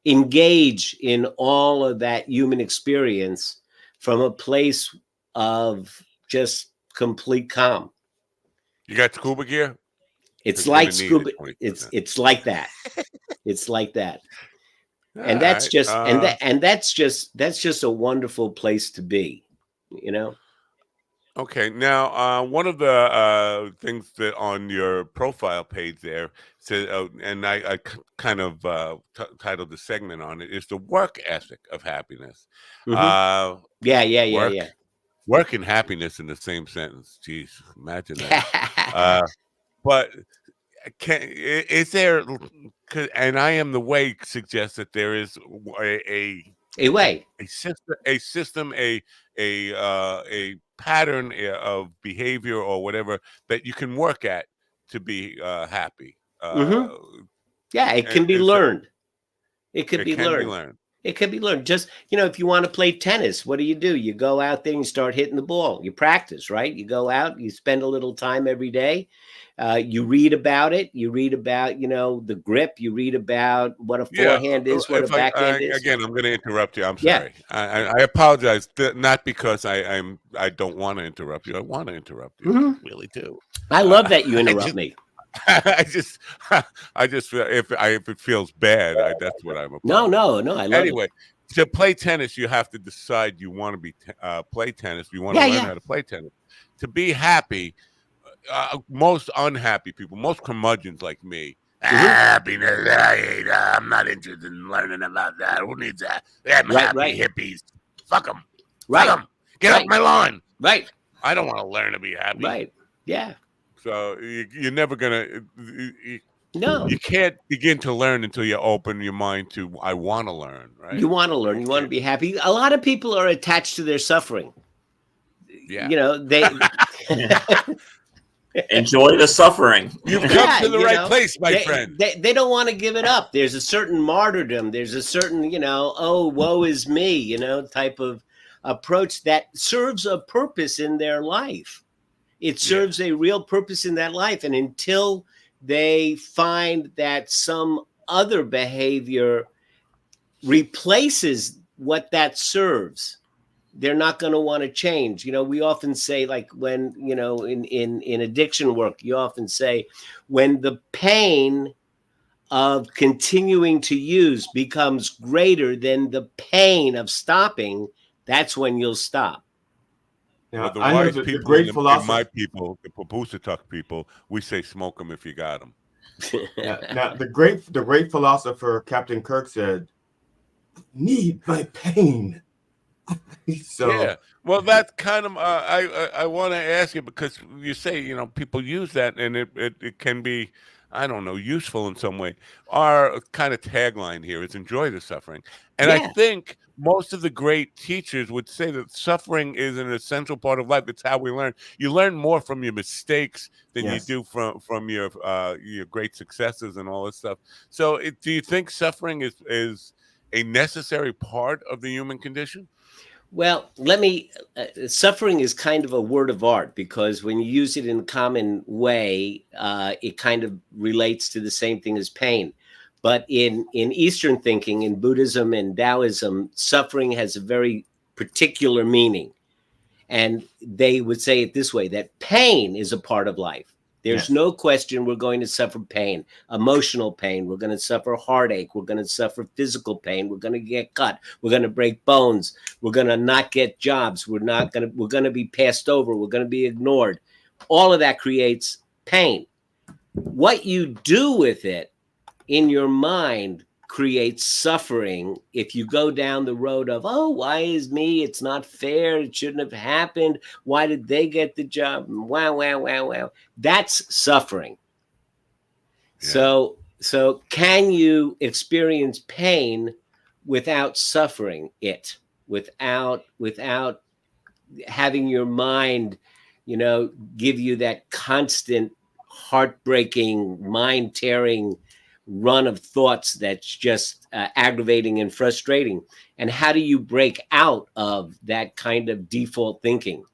engage in all of that human experience from a place of just complete calm. You got scuba gear? It's like scuba. It's like that. It's like that. And that's just that's just a wonderful place to be, you know. Okay, now one of the things that on your profile page there says, and I kind of titled the segment on it, is the work ethic of happiness. Mm-hmm. Yeah. Work and happiness in the same sentence. Jeez, imagine that. But is there? And I am the way suggests that there is a way, a system, a pattern of behavior or whatever that you can work at to be happy. Yeah, it can be learned. It can be learned. It can be learned. Just, if you want to play tennis, what do? You go out there and you start hitting the ball. You practice, right? You go out, you spend a little time every day. You read about it. You read about, the grip. You read about what a forehand is, what a backhand is. Again, I'm going to interrupt you. I'm sorry. Yeah. I apologize. Not because I don't want to interrupt you. I want to interrupt you. I really do. I love that you interrupt me. I just feel if it feels bad, that's what I'm about. No. I love it. To play tennis, you have to decide you want to play tennis. You want to learn how to play tennis. To be happy, most unhappy people, most curmudgeons like me, happiness. I'm not interested in learning about that. Who needs that? Them happy hippies. Fuck them. Right. Fuck them. Get off my lawn. Right. I don't want to learn to be happy. Right. Yeah. So you're never gonna. No, you can't begin to learn until you open your mind to I want to learn. Right? You want to learn. You want to be happy. A lot of people are attached to their suffering. Yeah. They enjoy the suffering. You've come to the right place, my friend. They don't want to give it up. There's a certain martyrdom. There's a certain, oh, woe is me, type of approach that serves a purpose in their life. It serves a real purpose in that life. And until they find that some other behavior replaces what that serves, they're not going to want to change. We often say, like when, in addiction work, you often say when the pain of continuing to use becomes greater than the pain of stopping, that's when you'll stop. Well, the wise people, the great philosopher, my people, the Papoosatuck people, we say smoke them if you got them. Now, the great philosopher Captain Kirk said, "Need my pain." So well, that's kind of I want to ask you, because you say people use that and it can be, I don't know, useful in some way. Our kind of tagline here is enjoy the suffering, and I think most of the great teachers would say that suffering is an essential part of life. It's how we learn. You learn more from your mistakes than you do from your great successes and all this stuff. So do you think suffering is a necessary part of the human condition? Well, suffering is kind of a word of art, because when you use it in a common way, it kind of relates to the same thing as pain. But in Eastern thinking, in Buddhism and Taoism, suffering has a very particular meaning. And they would say it this way, that pain is a part of life. There's no question we're going to suffer pain, emotional pain. We're going to suffer heartache. We're going to suffer physical pain. We're going to get cut. We're going to break bones. We're going to not get jobs. We're going to be passed over. We're going to be ignored. All of that creates pain. What you do with it in your mind creates suffering. If you go down the road of, oh, why is me? It's not fair. It shouldn't have happened. Why did they get the job? Wow. That's suffering. Yeah. So can you experience pain without suffering it, without having your mind, give you that constant heartbreaking, mind-tearing run of thoughts that's just aggravating and frustrating? And how do you break out of that kind of default thinking?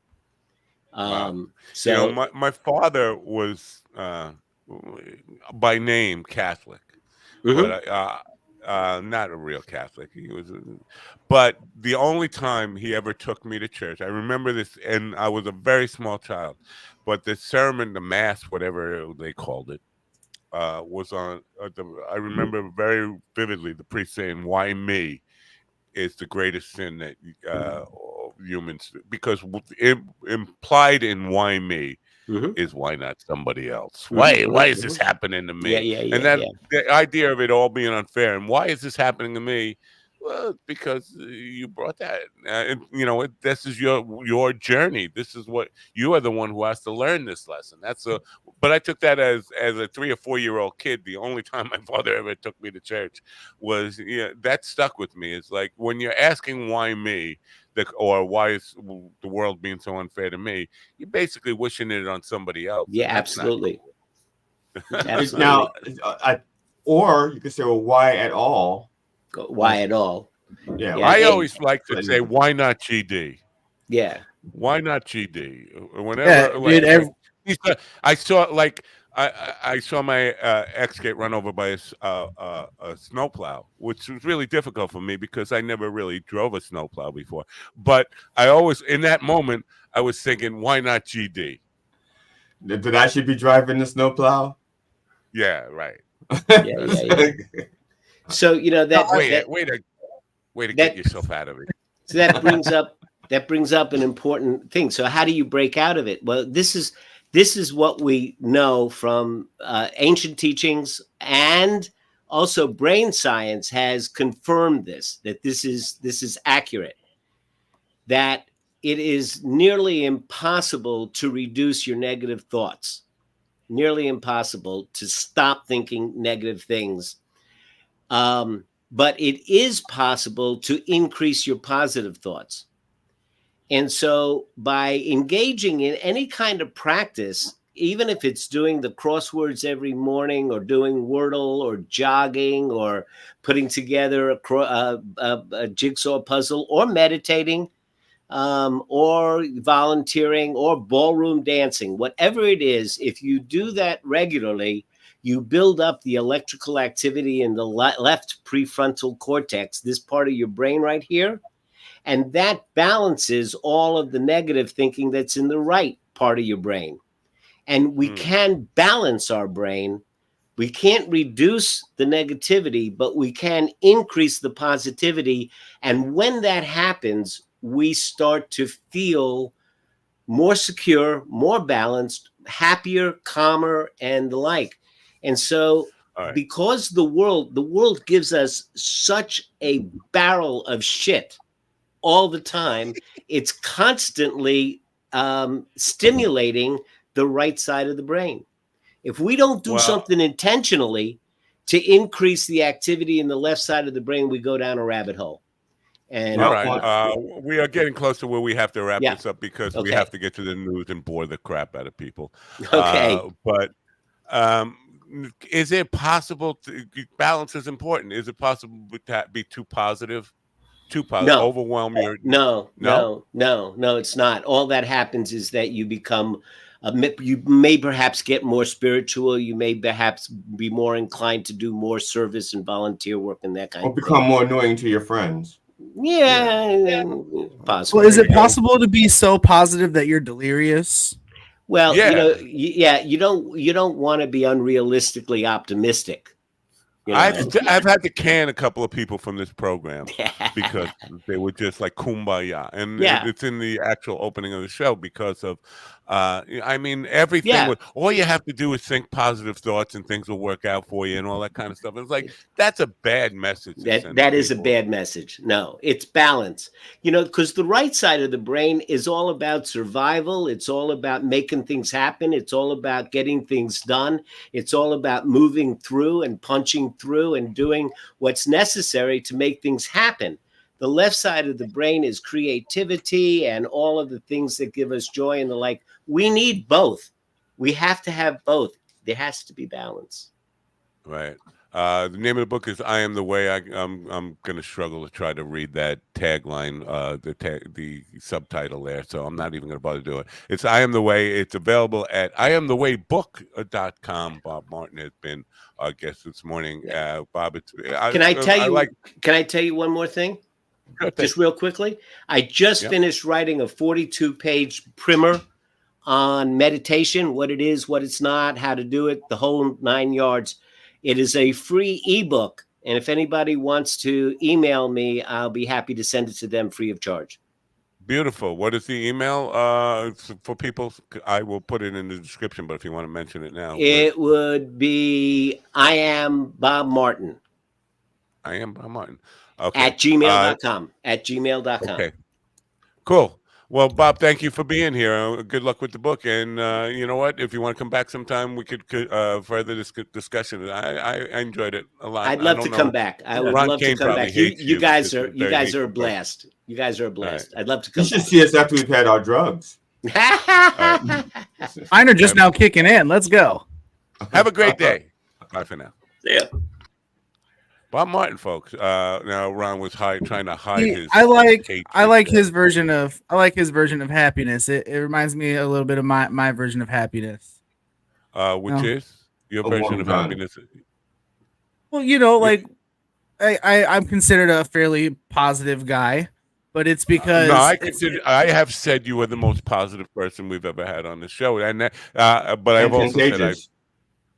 So my father was by name Catholic, but not a real Catholic. He was, but the only time he ever took me to church, I remember this, and I was a very small child, but the sermon, the mass, whatever they called it, was on. I remember very vividly the priest saying, "Why me?" is the greatest sin that humans, because implied in "why me" is why not somebody else? Why is this happening to me? And the idea of it all being unfair, and why is this happening to me? Well, because you brought that, this is your journey. This is what you are the one who has to learn this lesson. But I took that as a 3 or 4 year old kid. The only time my father ever took me to church was, that stuck with me. It's like when you're asking why me, or why is the world being so unfair to me, you're basically wishing it on somebody else. Yeah, absolutely. Absolutely. Now, or you could say, well, why at all? Why at all? Yeah, I always like to say, why not GD? Yeah, why not GD? Whenever, I saw my ex get run over by a snowplow, which was really difficult for me because I never really drove a snowplow before. But I always, in that moment, I was thinking, why not GD? Did I should be driving the snowplow? Yeah, right. Yeah. So way to get yourself out of it. So that brings up an important thing. So how do you break out of it? Well, this is what we know from ancient teachings, and also brain science has confirmed that this is accurate. That it is nearly impossible to reduce your negative thoughts. Nearly impossible to stop thinking negative things. But it is possible to increase your positive thoughts. And so by engaging in any kind of practice, even if it's doing the crosswords every morning or doing Wordle or jogging or putting together a jigsaw puzzle or meditating or volunteering or ballroom dancing, whatever it is, if you do that regularly, you build up the electrical activity in the left prefrontal cortex, this part of your brain right here. And that balances all of the negative thinking that's in the right part of your brain. And we can balance our brain. We can't reduce the negativity, but we can increase the positivity. And when that happens, we start to feel more secure, more balanced, happier, calmer, and the like. And so because the world gives us such a barrel of shit all the time, it's constantly stimulating the right side of the brain. If we don't do something intentionally to increase the activity in the left side of the brain, we go down a rabbit hole. And all right, we are getting close to where we have to wrap this up because we have to get to the news and bore the crap out of people. Okay. But is it possible balance is important? Is it possible to be too positive? Overwhelm your no, it's not. All that happens is that you become you may perhaps get more spiritual. You may perhaps be more inclined to do more service and volunteer work and that kind of thing. Or become more annoying to your friends. Yeah, possible. Well, is it possible to be so positive that you're delirious? Well, Yeah. you don't want to be unrealistically optimistic. I've had to can a couple of people from this program because they were just like kumbaya, and it's in the actual opening of the show because of, I mean, everything. All you have to do is think positive thoughts, and things will work out for you, and all that kind of stuff. It's like that's a bad message. That is a bad message. No, it's balance. Because the right side of the brain is all about survival. It's all about making things happen. It's all about getting things done. It's all about moving through and punching through and doing what's necessary to make things happen. The left side of the brain is creativity and all of the things that give us joy and the like. We need both. We have to have both. There has to be balance. Right. The name of the book is "I Am the Way." I'm going to struggle to try to read that tagline, the subtitle there, so I'm not even going to bother to do it. It's "I Am the Way." It's available at IamTheWayBook.com. Bob Martin has been our guest this morning. Bob, Can I tell you one more thing? Just real quickly. I just finished writing a 42-page primer on meditation, what it is, what it's not, how to do it, the whole 9 yards. It is a free ebook, and if anybody wants to email me, I'll be happy to send it to them free of charge. Beautiful. What is the email for people? I will put it in the description, but if you want to mention it now. It would be I am Bob Martin. I am Bob Martin. Okay. At gmail.com. Okay. Cool. Well, Bob, thank you for being here. Good luck with the book. And you know what? If you want to come back sometime, we could further this discussion. I enjoyed it a lot. I'd love to come back. I would love to come back. You guys are a blast. You guys are a blast. I'd love to come back. You should see us after we've had our drugs. Mine are just now kicking in. Let's go. Have a great day. Bye for now. Yeah. Bob Martin, folks. Now Ron was trying to hide his. I like his version of happiness. It reminds me a little bit of my version of happiness. Which is your version of happiness. Well, like I'm considered a fairly positive guy, but it's because I have said you are the most positive person we've ever had on the show, and but I've also said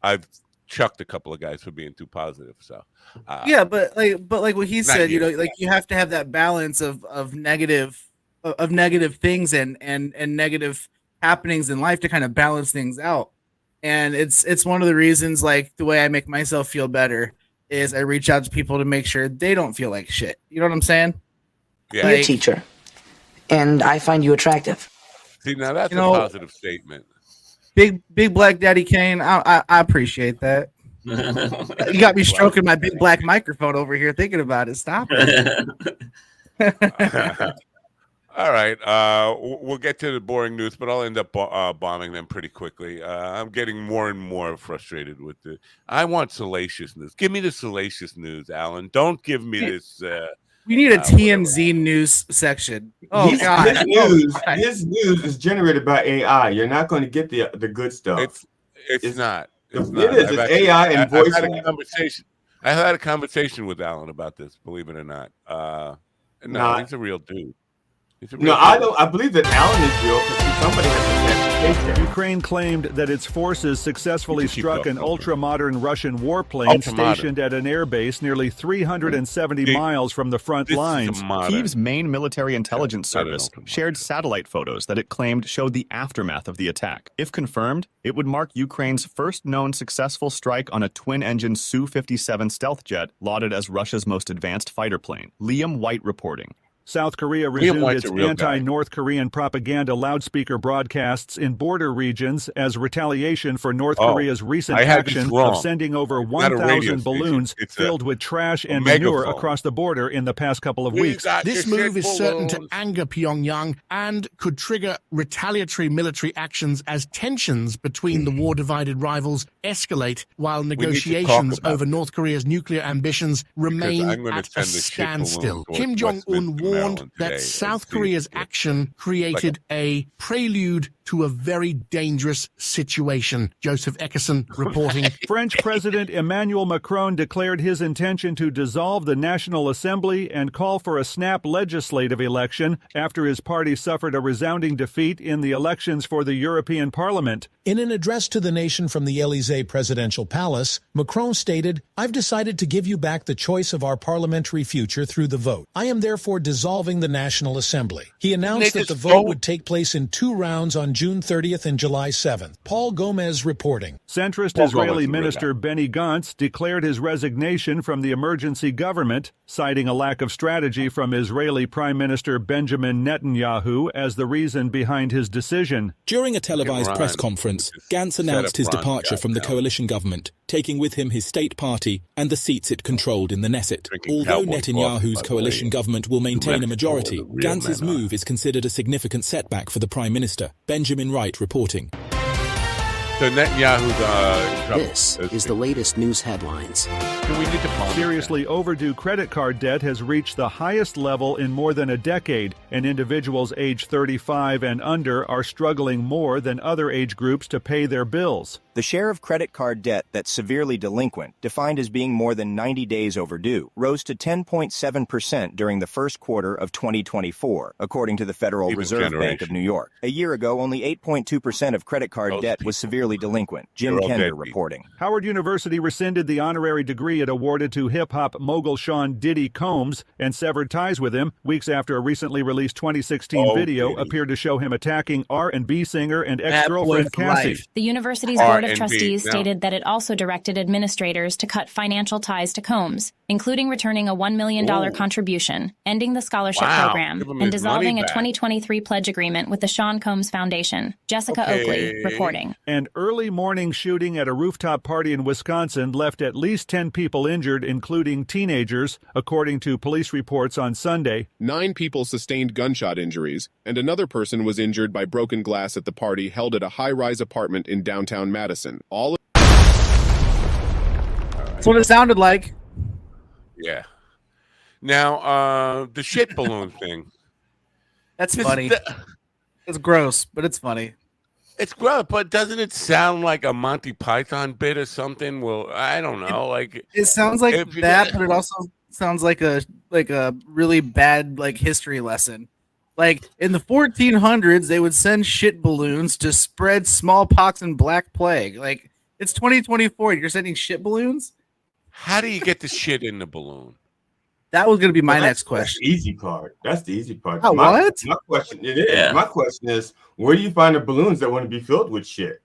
I've chucked a couple of guys for being too positive. So but like what he said, like you have to have that balance of negative things and negative happenings in life to kind of balance things out. And it's one of the reasons, like, the way I make myself feel better is I reach out to people to make sure they don't feel like shit. You know what I'm saying? Yeah. You're a teacher, and I find you attractive. See, now that's a positive statement. Big Black Daddy Kane, I appreciate that. You got me stroking my big black microphone over here thinking about it. Stop it. All right. We'll get to the boring news, but I'll end up bombing them pretty quickly. I'm getting more and more frustrated with it. I want salacious news. Give me the salacious news, Alan. Don't give me this. We need a TMZ news section. Oh, God. His news is generated by AI. You're not going to get the good stuff. It's not. It is. It's AI and voice. I had a conversation with Alan about this, believe it or not. No, he's a real dude. I believe that Alan is real because somebody has to. Ukraine claimed that its forces successfully struck an ultra-modern Russian warplane stationed at an airbase nearly 370 miles from the front lines. Kyiv's main military intelligence service shared satellite photos that it claimed showed the aftermath of the attack. If confirmed, it would mark Ukraine's first known successful strike on a twin-engine Su-57 stealth jet lauded as Russia's most advanced fighter plane. Liam White reporting. South Korea resumed its anti-North Korean propaganda loudspeaker broadcasts in border regions as retaliation for North Korea's recent action of sending over 1,000 balloons filled with trash and manure across the border in the past couple of weeks. This move is certain to anger Pyongyang and could trigger retaliatory military actions as tensions between the war-divided rivals escalate while negotiations over North Korea's nuclear ambitions remain at a standstill. Kim Jong-un warned that South Korea's action created a prelude to a very dangerous situation. Joseph Eckerson reporting. French President Emmanuel Macron declared his intention to dissolve the National Assembly and call for a snap legislative election after his party suffered a resounding defeat in the elections for the European Parliament. In an address to the nation from the Élysée presidential palace, Macron stated, "I've decided to give you back the choice of our parliamentary future through the vote. I am therefore dissolving the National Assembly." He announced that the vote would take place in 2 rounds on June 30th and July 7th. Paul Gomez reporting. Centrist Israeli Minister Benny Gantz declared his resignation from the emergency government, citing a lack of strategy from Israeli Prime Minister Benjamin Netanyahu as the reason behind his decision. During a televised press conference, Gantz announced his departure from the coalition government, taking with him his state party and the seats it controlled in the Knesset. Although Netanyahu's coalition government will maintain a majority, Gantz's move is considered a significant setback for the Prime Minister. Benjamin Wright reporting. So Netanyahu's This is the latest news headlines. Seriously overdue credit card debt has reached the highest level in more than a decade, and individuals age 35 and under are struggling more than other age groups to pay their bills. The share of credit card debt that's severely delinquent, defined as being more than 90 days overdue, rose to 10.7% during the first quarter of 2024, according to the Federal Reserve Bank of New York. A year ago, only 8.2% of credit card debt was severely delinquent. Jim Kender reporting. Howard University rescinded the honorary degree it awarded to hip-hop mogul Sean Diddy Combs and severed ties with him weeks after a recently released 2016 video appeared to show him attacking R&B singer and ex-girlfriend Cassie. The university's Board of Trustees stated that it also directed administrators to cut financial ties to Combs, including returning a $1 million contribution, ending the scholarship program, and dissolving a 2023 pledge agreement with the Sean Combs Foundation. Jessica Oakley reporting. An early morning shooting at a rooftop party in Wisconsin left at least 10 people injured, including teenagers, according to police reports on Sunday. 9 people sustained gunshot injuries, and another person was injured by broken glass at the party held at a high-rise apartment in downtown Madison. That's what it sounded like. Yeah. Now, the shit balloon thing. That's funny. It's gross, but it's funny. It's gross, but doesn't it sound like a Monty Python bit or something? Well, I don't know. It sounds like that, but it also sounds like a really bad history lesson. Like in the 1400s, they would send shit balloons to spread smallpox and black plague. Like it's 2024, you're sending shit balloons? How do you get the shit in the balloon? That was going to be my next question. That's the easy part. That's the easy part. Oh, what? My question, it is. Yeah. My question is, where do you find the balloons that want to be filled with shit?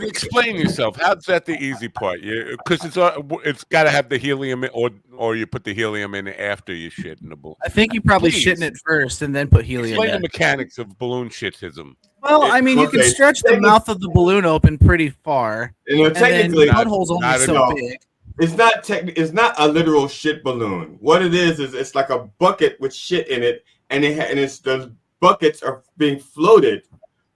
Explain yourself. How's that the easy part? Because it's got to have the helium in, or you put the helium in after you shit in the balloon. I think you probably shit in it first and then put helium Explain in. the mechanics of balloon shitism. Well, I mean, you can stretch the mouth of the balloon open pretty far. And technically, the butthole's only so big. It's not a literal shit balloon. What it is it's like a bucket with shit in it, and the buckets are being floated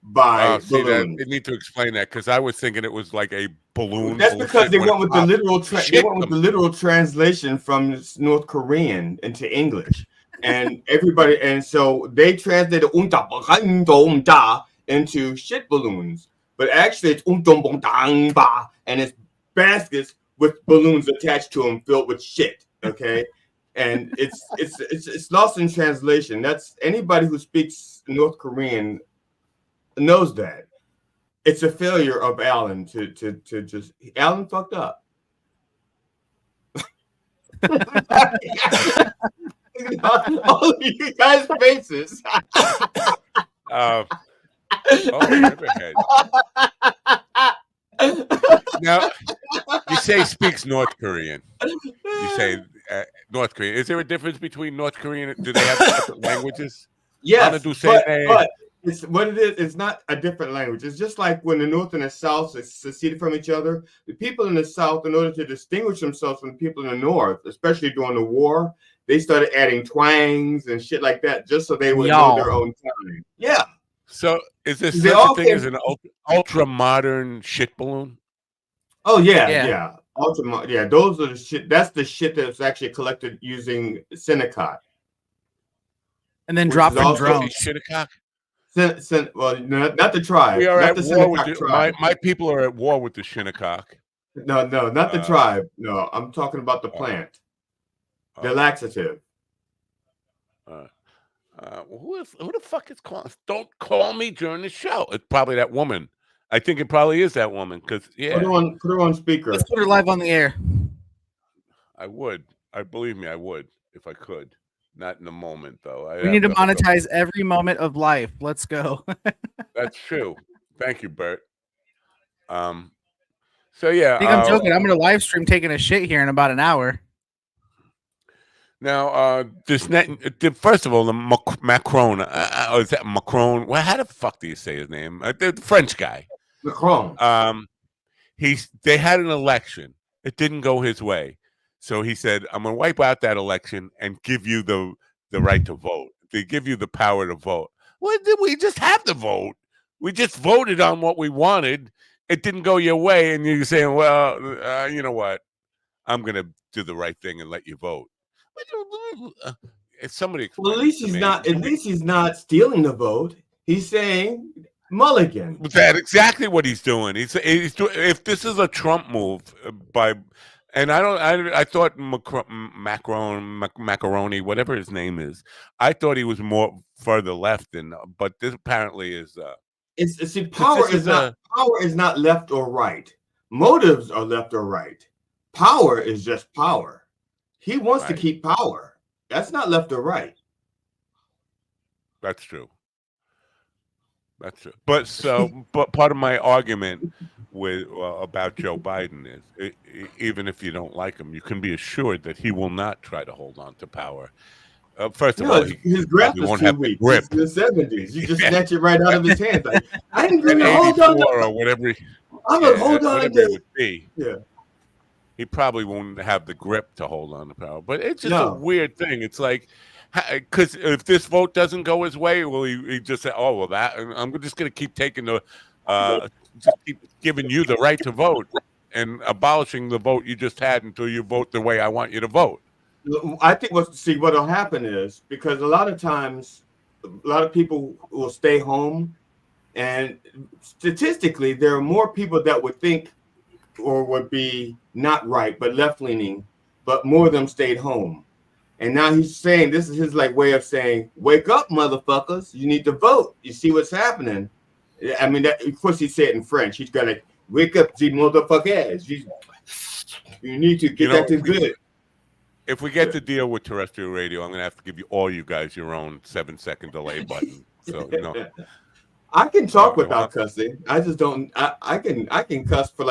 by balloons. You need to explain that because I was thinking it was like a balloon. That's because they went with the literal translation from North Korean into English, and so they translated into shit balloons, but actually it's and it's baskets with balloons attached to them filled with shit. Okay, and it's lost in translation. That's anybody who speaks North Korean knows that it's a failure of Alan to just Alan fucked up. All of you guys' faces. Now you say speaks North Korean. You say North Korean. Is there a difference between North Korean? Do they have separate languages? Yes, but it's what it is. It's not a different language. It's just like when the North and the South seceded from each other. The people in the South, in order to distinguish themselves from the people in the North, especially during the war, they started adding twangs and shit like that, just so they would know their own time. Yeah. So is this such a thing as an ultra modern shit balloon? Oh yeah. Ultra, yeah. Those are the shit. That's the shit that's actually collected using Senecot. And then dropped in drones. Well, not the tribe. We are not at the war with Shinnecock tribe. my people are at war with the Shinnecock. No, not the tribe. No, I'm talking about the plant. The laxative. Who the fuck is calling? Don't call me during the show. It's probably that woman. I think it probably is that woman because Put her on speaker. Let's put her live on the air. I would. Believe me, I would if I could. Not in the moment though. We need to monetize every moment of life. Let's go. That's true. Thank you, Bert. So yeah, I think I'm joking. I'm gonna live stream taking a shit here in about an hour. Now, first of all, the Macron, is that Macron? Well, how the fuck do you say his name? The French guy, Macron. They had an election. It didn't go his way, so he said, "I'm going to wipe out that election and give you the right to vote. They give you the power to vote." Well, we just have to vote. We just voted on what we wanted. It didn't go your way, and you're saying, "Well, you know what? I'm going to do the right thing and let you vote." If somebody, well, at least he's not stealing the vote. He's saying mulligan. That's exactly what he's doing. He's if this is a Trump move I thought Macaroni, whatever his name is, I thought he was more further left but this apparently is. Power is not left or right. Motives are left or right. Power is just power. He wants to keep power. That's not left or right. That's true. But part of my argument about Joe Biden is, even if you don't like him, you can be assured that he will not try to hold on to power. First of all, his grasp is too weak. It's in the 70s. You just snatch it right out of his hands. Like, I didn't bring hold on or whatever. I'm gonna hold on to it would be. Yeah. He probably won't have the grip to hold on to power, but it's just a weird thing. It's like, because if this vote doesn't go his way, will he just say, "Oh, well, I'm just going to keep taking just keep giving you the right to vote and abolishing the vote you just had until you vote the way I want you to vote." I think what'll happen is, because a lot of times, a lot of people will stay home, and statistically, there are more people that would think or would be not right, but left-leaning, but more of them stayed home. And now he's saying, this is his way of saying, wake up, motherfuckers. You need to vote. You see what's happening. I mean, of course he said it in French. He's going to wake up, the motherfuckers. You need to get that to good. If we get to deal with terrestrial radio, I'm going to have to give you all you guys your own 7-second delay button. So, I can talk without cussing. I just don't. I can cuss for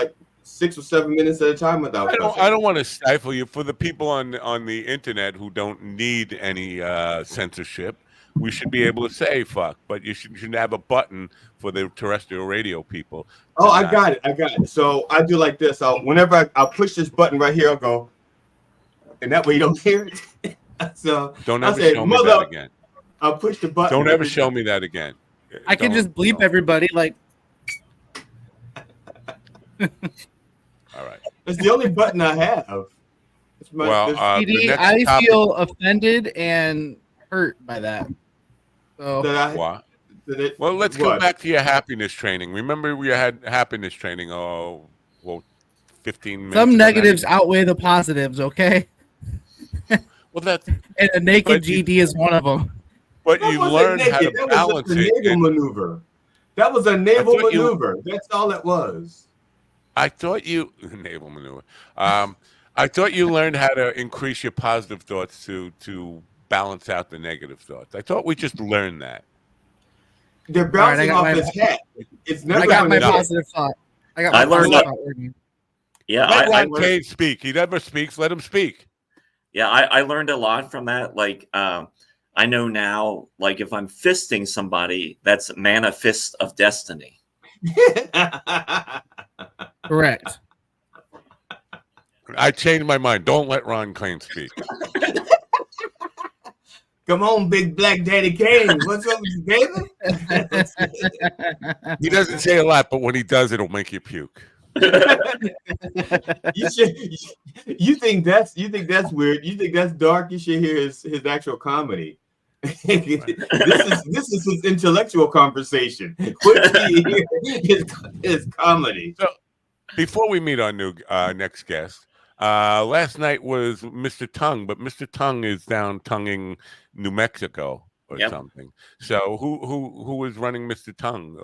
6 or 7 minutes at a time without cussing. I don't want to stifle you. For the people on the internet who don't need any censorship, we should be able to say fuck, but you should have a button for the terrestrial radio people. Oh, I got it. So I do like this. Whenever I'll push this button right here, I'll go, and that way you don't hear it. So don't ever show me that again. I'll push the button. Don't ever show me that again. I can just bleep everybody All right. It's the only button I have. I feel offended and hurt by that. So what? Well, let's go back to your happiness training. Remember, we had happiness training. 15 minutes. Some negatives outweigh the positives. Okay. Well, that's and a naked GD is one of them. But you learn how to balance it. Naval maneuver. That was a naval maneuver. That's all it was. I thought you naval maneuver. I thought you learned how to increase your positive thoughts to balance out the negative thoughts. I thought we just learned that. They're bouncing off his head. It's never. I got my positive thought. I learned that. Yeah, let Kane speak. He never speaks. Let him speak. Yeah, I learned a lot from that. I know now, if I'm fisting somebody, that's mana fist of destiny. Correct. I changed my mind. Don't let Ron Kane speak. Come on, big black daddy Kane. What's up with you, David? He doesn't say a lot, but when he does, it'll make you puke. You think that's weird? You think that's dark? You should hear his actual comedy. This is his intellectual conversation. What is comedy. So before we meet our new next guest, last night was Mr. Tongue, but Mr. Tongue is down tonguing New Mexico or something. So who was running Mr. Tongue?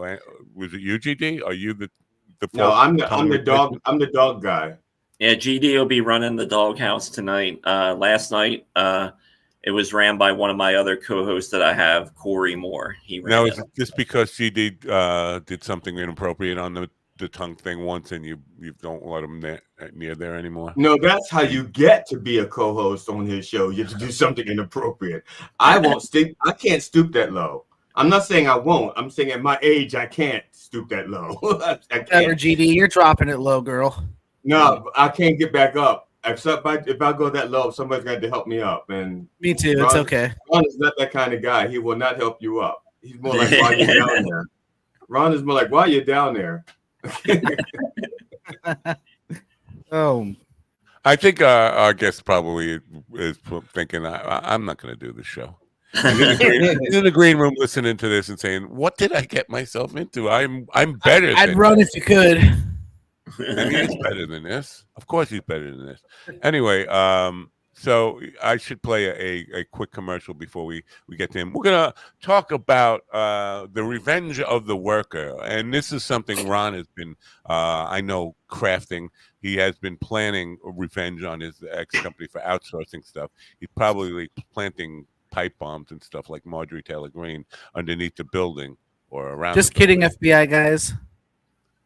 Was it you, GD? Are you the No, I'm the dog guy. Yeah, GD will be running the doghouse tonight. Last night, it was ran by one of my other co-hosts that I have, Corey Moore. He ran now it. is it just because GD did something inappropriate on the tongue thing once, and you don't let him near there anymore? No, that's how you get to be a co-host on his show. You have to do something inappropriate. I can't stoop that low. I'm not saying I won't. I'm saying at my age, I can't stoop that low. I can't. Never, GD. You're dropping it low, girl. No, I can't get back up. If I go that low, somebody's going to help me up. And me too. It's okay. Ron is not that kind of guy. He will not help you up. He's more like, why you're down there. Ron is more like, why you're down there. Oh, I think our guest probably is thinking, I'm not going to do this show. He's in the green room listening to this and saying, "What did I get myself into? I'm better." I'd run if you could. I mean, he's better than this. Of course, he's better than this. Anyway, so I should play a quick commercial before we get to him. We're gonna talk about the revenge of the worker, and this is something Ron has been, I know, crafting. He has been planning revenge on his ex-company for outsourcing stuff. He's probably planting pipe bombs and stuff like Marjorie Taylor Greene underneath the building or around. Just kidding, FBI guys.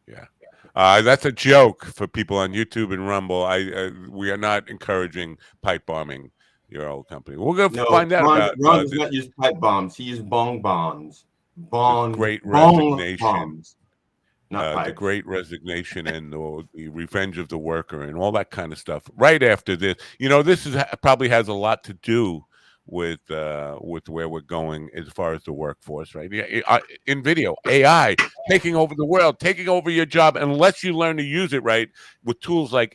Yeah. That's a joke for people on YouTube and Rumble. We are not encouraging pipe bombing your old company. We're going to find out about. Ron does not use pipe bombs. He used bong bombs. Great resignation. Bombs. The Great Resignation and the Revenge of the Worker and all that kind of stuff. Right after this, this probably has a lot to do with where we're going as far as the workforce, right? In video, AI taking over the world, taking over your job, unless you learn to use it right with tools like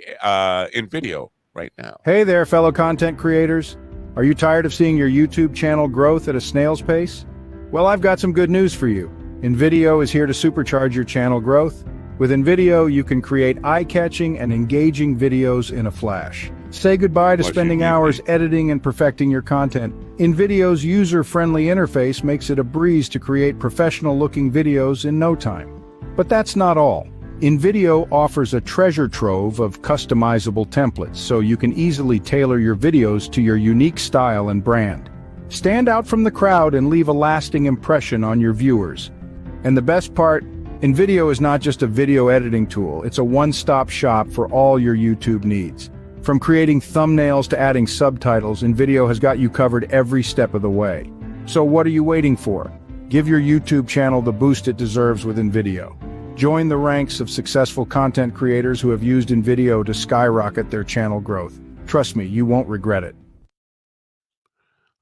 in video right now. Hey there, fellow content creators. Are you tired of seeing your YouTube channel growth at a snail's pace? Well, I've got some good news for you. InVideo is here to supercharge your channel growth. With InVideo, you can create eye-catching and engaging videos in a flash. Say goodbye to spending hours editing and perfecting your content. InVideo's user-friendly interface makes it a breeze to create professional-looking videos in no time. But that's not all. InVideo offers a treasure trove of customizable templates, so you can easily tailor your videos to your unique style and brand. Stand out from the crowd and leave a lasting impression on your viewers. And the best part, InVideo is not just a video editing tool, it's a one-stop shop for all your YouTube needs. From creating thumbnails to adding subtitles, InVideo has got you covered every step of the way. So what are you waiting for? Give your YouTube channel the boost it deserves with InVideo. Join the ranks of successful content creators who have used InVideo to skyrocket their channel growth. Trust me, you won't regret it.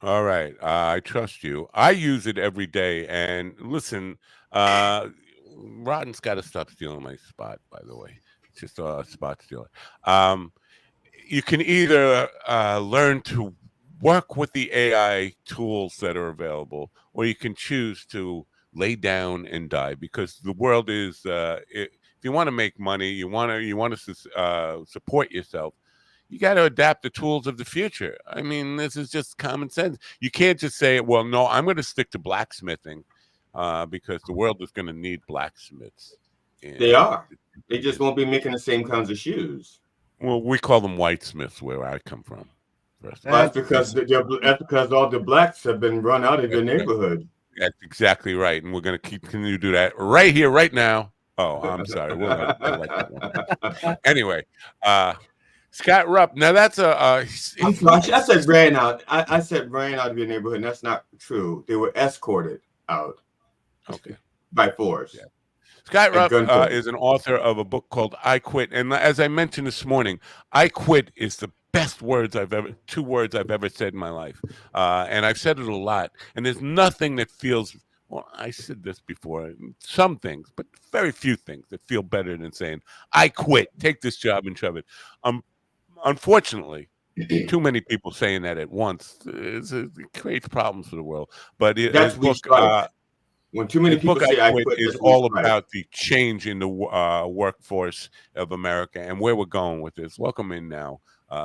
All right. I trust you. I use it every day. And listen, Rodden's got to stop stealing my spot, by the way. It's just a spot stealer. You can either learn to work with the AI tools that are available, or you can choose to lay down and die, because the world is, if you want to make money, you want to support yourself, you got to adapt the tools of the future. I mean, this is just common sense. You can't just say, well, no, I'm going to stick to blacksmithing because the world is going to need blacksmiths. And they are. They just won't be making the same kinds of shoes. Well, we call them whitesmiths where I come from. That's because all the blacks have been run out of the neighborhood. That's exactly right. And we're going to continue to do that right here, right now. Oh, I'm sorry. I like that one. Anyway, Scott Rupp. Now that's I said ran out. I said ran out of your neighborhood. And that's not true. They were escorted out. Okay. By force. Yeah. Scott Rupp is an author of a book called I Quit. And as I mentioned this morning, I quit is the best two words I've ever said in my life. And I've said it a lot. And there's nothing that feels, well, I said this before, some things, but very few things that feel better than saying, I quit, take this job and shove it. Unfortunately, too many people saying that at once it creates problems for the world. But That's his book, when too many his people book, I say I Quit, quit, is that's we all strike. about the change in the workforce of America and where we're going with this. Welcome in now,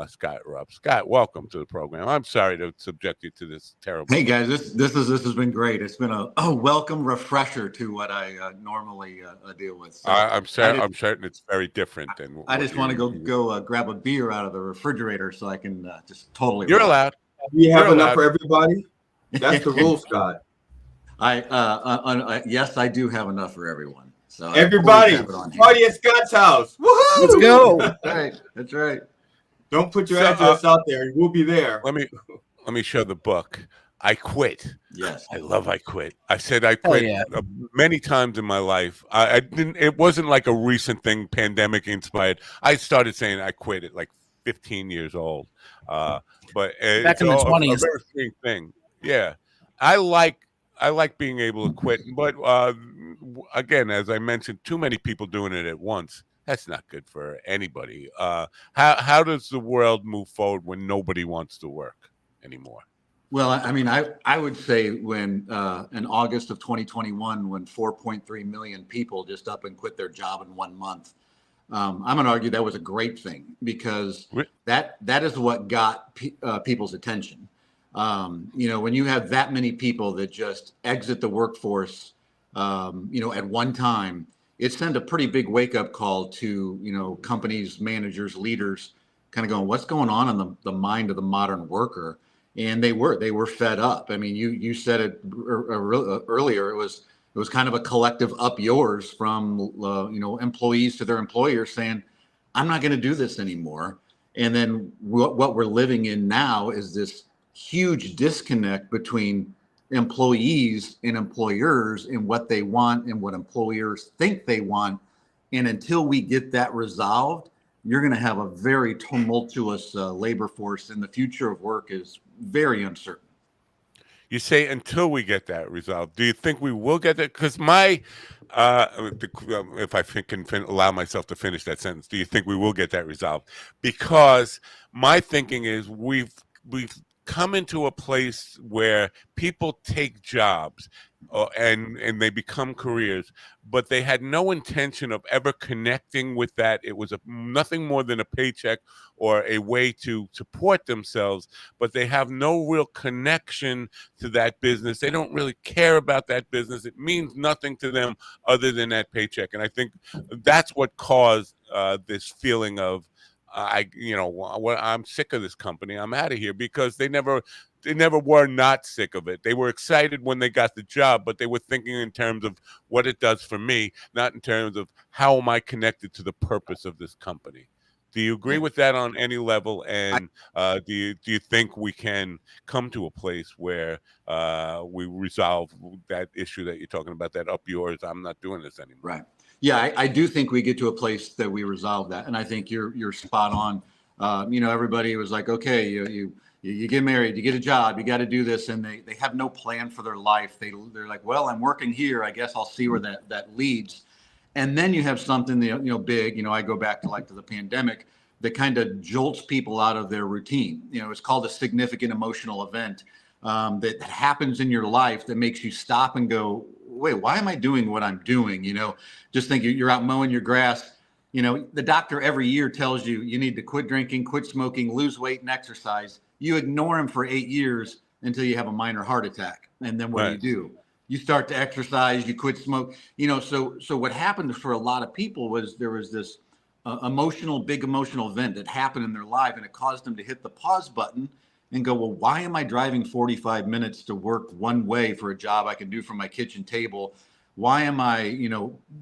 Scott Rupp. Scott, welcome to the program. I'm sorry to subject you to this terrible. Hey guys, this has been great. It's been a welcome refresher to what I normally deal with. So I'm certain it's very different than. I just want to go grab a beer out of the refrigerator so I can just totally. You're allowed. Do you have enough for everybody? That's the rule, Scott. Yes, I do have enough for everyone. So everybody, party at Scott's house. Woohoo! Let's go. That's right. Don't put your address out there. We'll be there. Let me show the book. I Quit. Yes, I love I Quit. I said I quit many times in my life. I didn't. It wasn't like a recent thing, pandemic inspired. I started saying I quit at like 15 years old. But back in the 20s, a very strange thing. Yeah, I like being able to quit, but again, as I mentioned, too many people doing it at once. That's not good for anybody. How does the world move forward when nobody wants to work anymore? Well, I mean, I would say when in August of 2021, when 4.3 million people just up and quit their job in 1 month, I'm going to argue that was a great thing because that is what got people's attention. When you have that many people that just exit the workforce, at one time, it sent a pretty big wake up call to, companies, managers, leaders kind of going, what's going on in the mind of the modern worker? And they were fed up. I mean, you said it earlier. It was kind of a collective up yours from, employees to their employers saying, I'm not going to do this anymore. And then what we're living in now is this huge disconnect between employees and employers and what they want and what employers think they want. And until we get that resolved, you're going to have a very tumultuous labor force, and the future of work is very uncertain. You say until we get that resolved. Do you think we will get that? Because if I can allow myself to finish that sentence, do you think we will get that resolved? Because my thinking is we've come into a place where people take jobs and they become careers, but they had no intention of ever connecting with that. It was nothing more than a paycheck or a way to support themselves, but they have no real connection to that business. They don't really care about that business. It means nothing to them other than that paycheck. And I think that's what caused this feeling of, I'm sick of this company. I'm out of here, because they never were not sick of it. They were excited when they got the job, but they were thinking in terms of what it does for me, not in terms of how am I connected to the purpose of this company. Do you agree with that on any level? And do you think we can come to a place where we resolve that issue that you're talking about, that up yours, I'm not doing this anymore? Right. Yeah, I do think we get to a place that we resolve that, and I think you're spot on. Everybody was like, okay, you get married, you get a job, you got to do this, and they have no plan for their life. They're like, well, I'm working here, I guess I'll see where that leads. And then you have something big. I go back to the pandemic that kind of jolts people out of their routine. It's called a significant emotional event that happens in your life that makes you stop and go, wait, why am I doing what I'm doing? Just think you're out mowing your grass. The doctor every year tells you need to quit drinking, quit smoking, lose weight, and exercise. You ignore him for 8 years until you have a minor heart attack. And then what do? You start to exercise, you quit smoke. So what happened for a lot of people was there was this big emotional event that happened in their life, and it caused them to hit the pause button and go, well, why am I driving 45 minutes to work one way for a job I can do from my kitchen table? Why am I,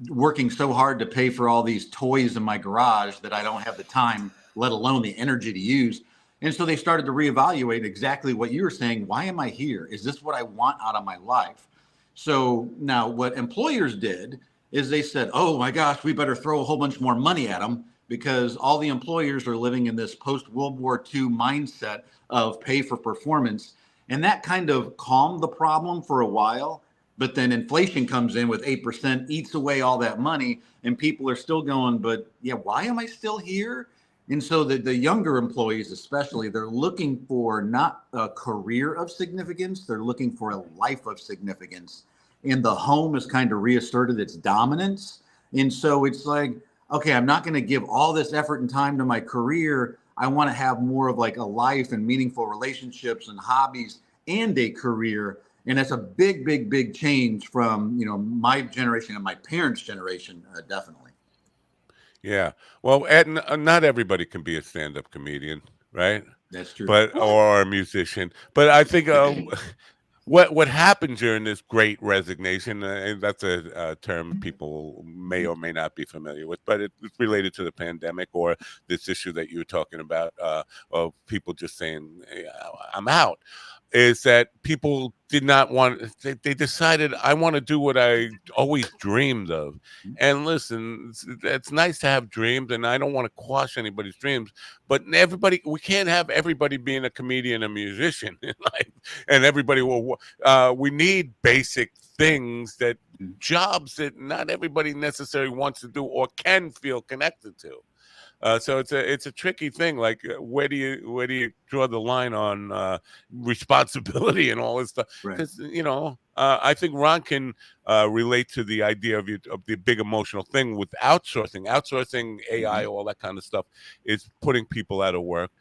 working so hard to pay for all these toys in my garage that I don't have the time, let alone the energy to use? And so they started to reevaluate exactly what you were saying. Why am I here? Is this what I want out of my life? So now what employers did is they said, oh my gosh, we better throw a whole bunch more money at them, because all the employers are living in this post-World War II mindset of pay for performance. And that kind of calmed the problem for a while. But then inflation comes in with 8%, eats away all that money, and people are still going, but yeah, why am I still here? And so the younger employees, especially, they're looking for not a career of significance, they're looking for a life of significance. And the home has kind of reasserted its dominance. And so it's like, okay, I'm not going to give all this effort and time to my career. I want to have more of like a life and meaningful relationships and hobbies and a career. And that's a big, big, big change from, my generation and my parents' generation, definitely. Yeah. Well, not everybody can be a stand-up comedian, right? That's true. Or a musician. But I think what happened during this great resignation, and that's a term people may or may not be familiar with, but it's related to the pandemic or this issue that you were talking about, of people just saying, hey, I'm out, is that people did not want, they decided, I want to do what I always dreamed of. And listen, it's nice to have dreams, and I don't want to quash anybody's dreams, but we can't have everybody being a comedian, a musician in life, and everybody will, we need basic things, that jobs that not everybody necessarily wants to do or can feel connected to. So it's a tricky thing. Like, where do you draw the line on responsibility and all this stuff? Because I think Ron can relate to the idea of the big emotional thing with outsourcing AI, all that kind of stuff is putting people out of work.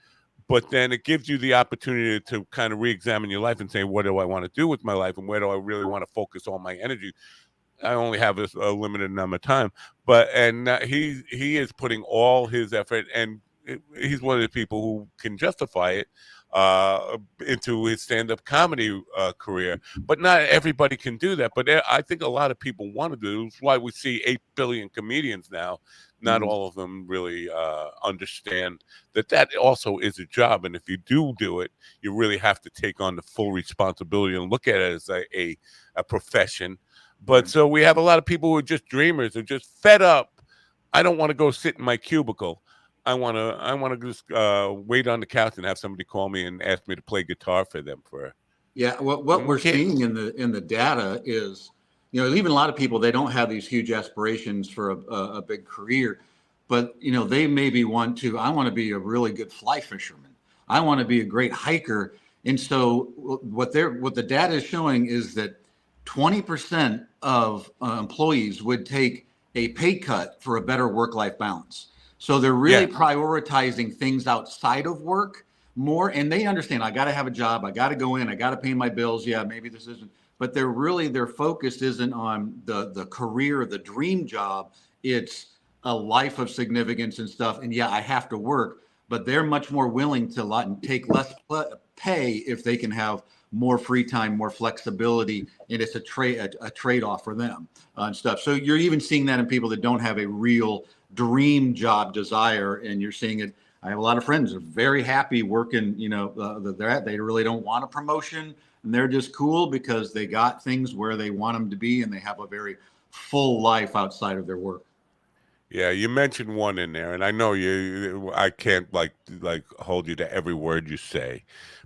But then it gives you the opportunity to kind of re-examine your life and say, what do I want to do with my life, and where do I really want to focus all my energy? I only have a limited number of time, and he is putting all his effort, and he's one of the people who can justify it into his stand-up comedy career. But not everybody can do that. But I think a lot of people want to do. That's why we see 8 billion comedians now. Not all of them really understand that also is a job, and if you do it, you really have to take on the full responsibility and look at it as a profession. But so we have a lot of people who are just dreamers, who are just fed up. I don't want to go sit in my cubicle. I want to just wait on the couch and have somebody call me and ask me to play guitar for them. What we're seeing in the data is, even a lot of people, they don't have these huge aspirations for a big career, but they maybe want to. I want to be a really good fly fisherman. I want to be a great hiker. And so what the data is showing is that 20% of employees would take a pay cut for a better work-life balance. So they're really prioritizing things outside of work more, and they understand, I got to have a job, I got to go in, I got to pay my bills. Yeah, maybe this isn't, but their focus isn't on the career, the dream job. It's a life of significance and stuff. And yeah, I have to work, but they're much more willing to take less pay if they can have more free time, more flexibility, and it's a trade-off for them and stuff. So you're even seeing that in people that don't have a real dream job desire, and you're seeing it. I have a lot of friends who are very happy working, they really don't want a promotion, and they're just cool because they got things where they want them to be, and they have a very full life outside of their work. Yeah, you mentioned one in there, and I know I can't like hold you to every word you say,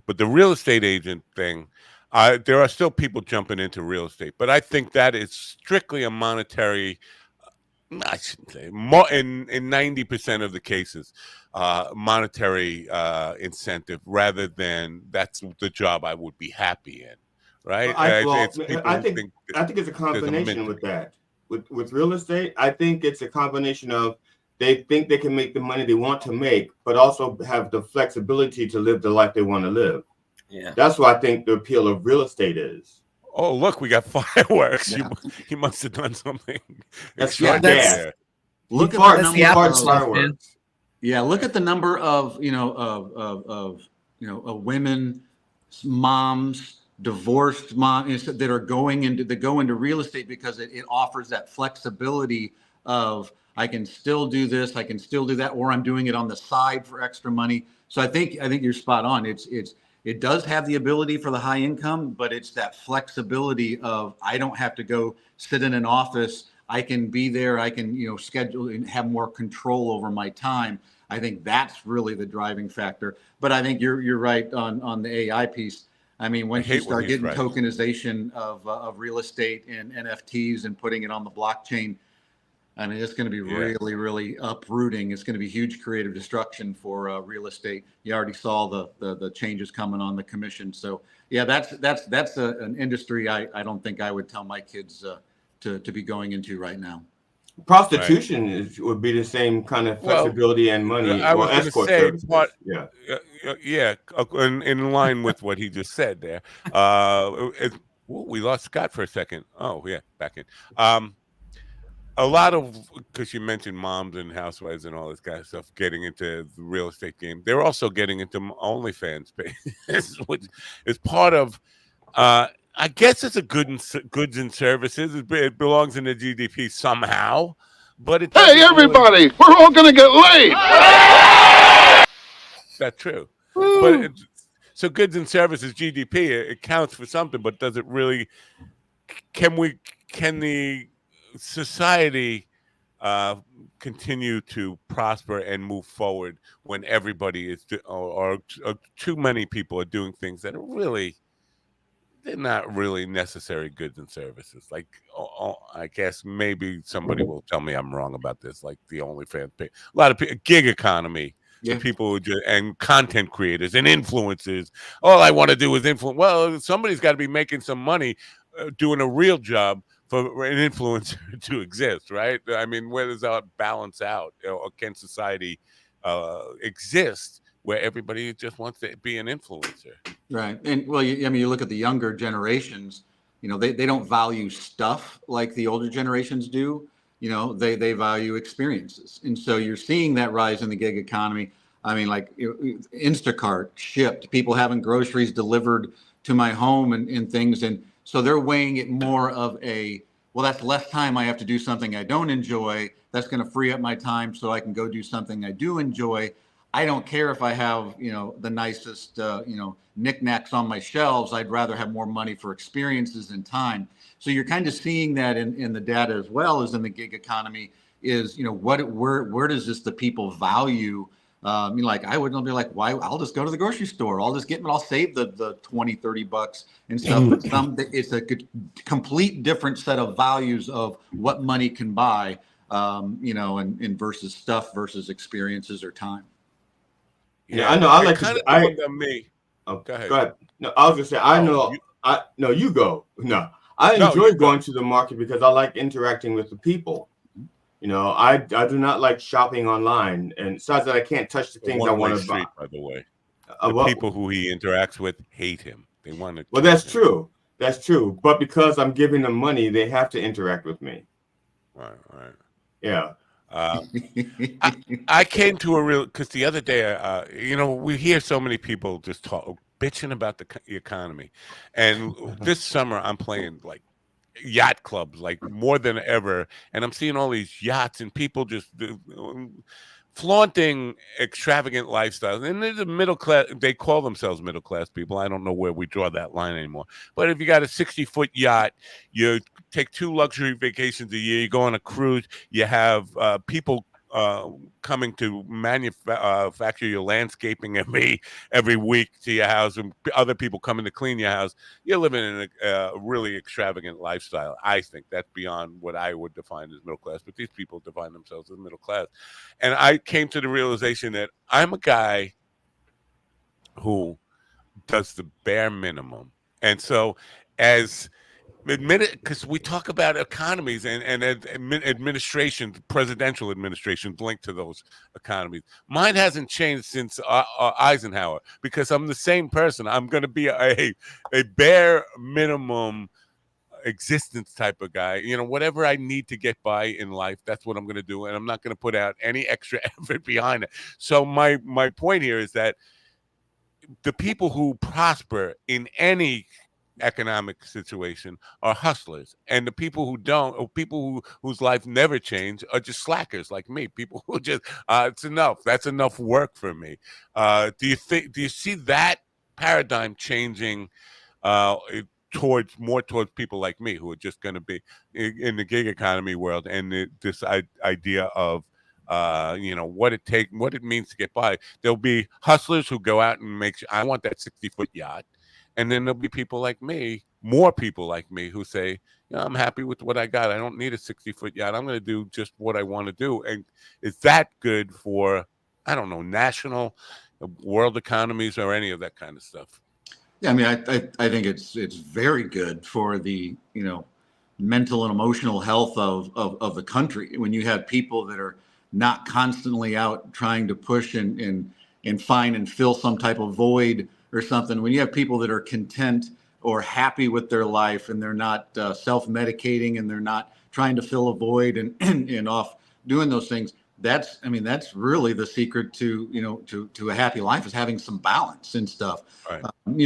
but the real estate agent thing, there are still people jumping into real estate, but I think that is strictly a monetary, I shouldn't say, more in 90% of the cases, monetary incentive, rather than that's the job I would be happy in, right? I think it's a combination with that. With real estate, I think it's a combination of they think they can make the money they want to make, but also have the flexibility to live the life they want to live. Yeah, that's what I think the appeal of real estate is. Oh, look, we got fireworks. Yeah. He must have done something. Look at the number of women, moms, divorced moms that are going into real estate because it offers that flexibility of, I can still do this, I can still do that, or I'm doing it on the side for extra money. So I think you're spot on. It does have the ability for the high income, but it's that flexibility of, I don't have to go sit in an office. I can be there. I can, schedule and have more control over my time. I think that's really the driving factor. But I think you're right on the AI piece. I mean, once you start getting tokenization of real estate and NFTs and putting it on the blockchain, I mean, it's going to be really, really uprooting. It's going to be huge creative destruction for real estate. You already saw the changes coming on the commission. So yeah, that's an industry I don't think I would tell my kids to be going into right now. Prostitution would be the same kind of flexibility and money. I was going to escort say, services. but yeah, in line with what he just said there. We lost Scott for a second. Oh yeah, back in. A lot of, because you mentioned moms and housewives and all this kind of stuff getting into the real estate game. They're also getting into OnlyFans, which is part of. I guess it's a goods and services. It belongs in the GDP somehow, but it. Hey, everybody! We're all gonna get laid. That's true, but so goods and services GDP it counts for something, but does it really? Can the society continue to prosper and move forward when everybody is or too many people are doing things that are really they're not really necessary goods and services? Like I guess maybe somebody will tell me I'm wrong about this, like the OnlyFans pay. A lot of people, gig economy. The people who and content creators and influencers. All I want to do is influence. Well, somebody's got to be making some money doing a real job for an influencer to exist, right? I mean, where does that balance out? Or can society exist where everybody just wants to be an influencer? Right. And well, I mean, you look at the younger generations, you know, they don't value stuff like the older generations do. You know, they value experiences. And so you're seeing that rise in the gig economy. I mean, like Instacart shipped, people having groceries delivered to my home and things. And so they're weighing it more of well, that's less time I have to do something I don't enjoy. That's going to free up my time so I can go do something I do enjoy. I don't care if I have, you know, the nicest, knickknacks on my shelves. I'd rather have more money for experiences and time. So you're kind of seeing that in the data as well as in the gig economy is, you know, where does the people value? Like I wouldn't be like, why? I'll just go to the grocery store. I'll save the 20, 30 bucks and stuff. But it's a complete different set of values of what money can buy, and versus stuff versus experiences or time. Yeah, I know. I like kind to. of dawned on me. Oh, go ahead. Go ahead. No, I was gonna say I know. You go. No, I enjoy going to the market because I like interacting with the people. You know, I do not like shopping online, and besides that, I can't touch the things I want to buy. By the way, the people who he interacts with hate him. They want to. Well, that's true. That's true. But because I'm giving them money, they have to interact with me. Right. Yeah. I came to a real because the other day, we hear so many people just bitching about the economy, and this summer I'm playing like yacht clubs like more than ever, and I'm seeing all these yachts and people just flaunting extravagant lifestyles. And there's a middle class, they call themselves middle class people. I don't know where we draw that line anymore. But if you got a 60-foot yacht, you take 2 luxury vacations a year, you go on a cruise, you have people coming to manufacture your landscaping every week to your house, and other people coming to clean your house. You're living in a really extravagant lifestyle. I think that's beyond what I would define as middle class, but these people define themselves as middle class. And I came to the realization that I'm a guy who does the bare minimum. And so as because we talk about economies and administrations, presidential administrations linked to those economies. Mine hasn't changed since Eisenhower because I'm the same person. I'm going to be a bare minimum existence type of guy. You know, whatever I need to get by in life, that's what I'm going to do. And I'm not going to put out any extra effort behind it. So my point here is that the people who prosper in any economic situation are hustlers, and the people who don't, or people whose life never change, are just slackers like me. People who just it's enough. That's enough work for me. Do you see that paradigm changing towards people like me who are just going to be in the gig economy world, and this idea of what it means to get by? There'll be hustlers who go out and I want that 60-foot yacht. And then there'll be people like me, more people like me, who say, I'm happy with what I got. I don't need a 60-foot yacht. I'm going to do just what I want to do. And is that good for, I don't know, national, world economies or any of that kind of stuff? Yeah, I mean, I think it's very good for the, mental and emotional health of the country when you have people that are not constantly out trying to push and find and fill some type of void or something. When you have people that are content or happy with their life and they're not self-medicating and they're not trying to fill a void and off doing those things, that's really the secret to to a happy life, is having some balance and stuff. Right.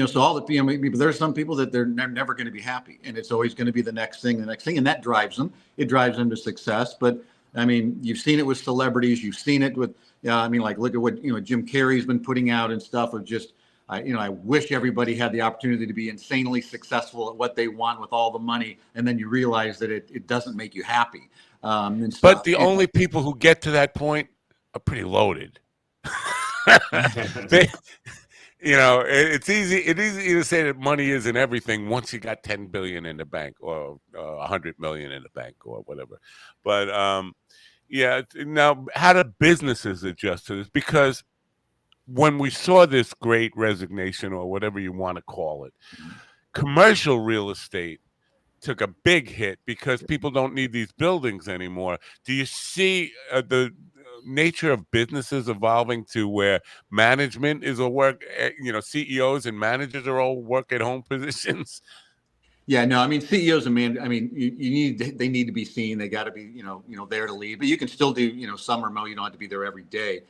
So all the there's some people that they're never going to be happy, and it's always going to be the next thing, and that drives them. It drives them to success. But I mean, you've seen it with celebrities. You've seen it with, like look at what Jim Carrey's been putting out and stuff of just. I wish everybody had the opportunity to be insanely successful at what they want with all the money, and then you realize that it doesn't make you happy. But the only people who get to that point are pretty loaded. It's easy to say that money isn't everything once you got 10 billion in the bank or 100 million in the bank or whatever. But now how do businesses adjust to this? Because when we saw this great resignation, or whatever you want to call it, commercial real estate took a big hit because people don't need these buildings anymore. Do you see the nature of businesses evolving to where management is a work, CEOs and managers are all work at home positions? Yeah, no, I mean, CEOs and they need to be seen. They got to be, there to lead, but you can still do, some remote. You don't have to be there every day.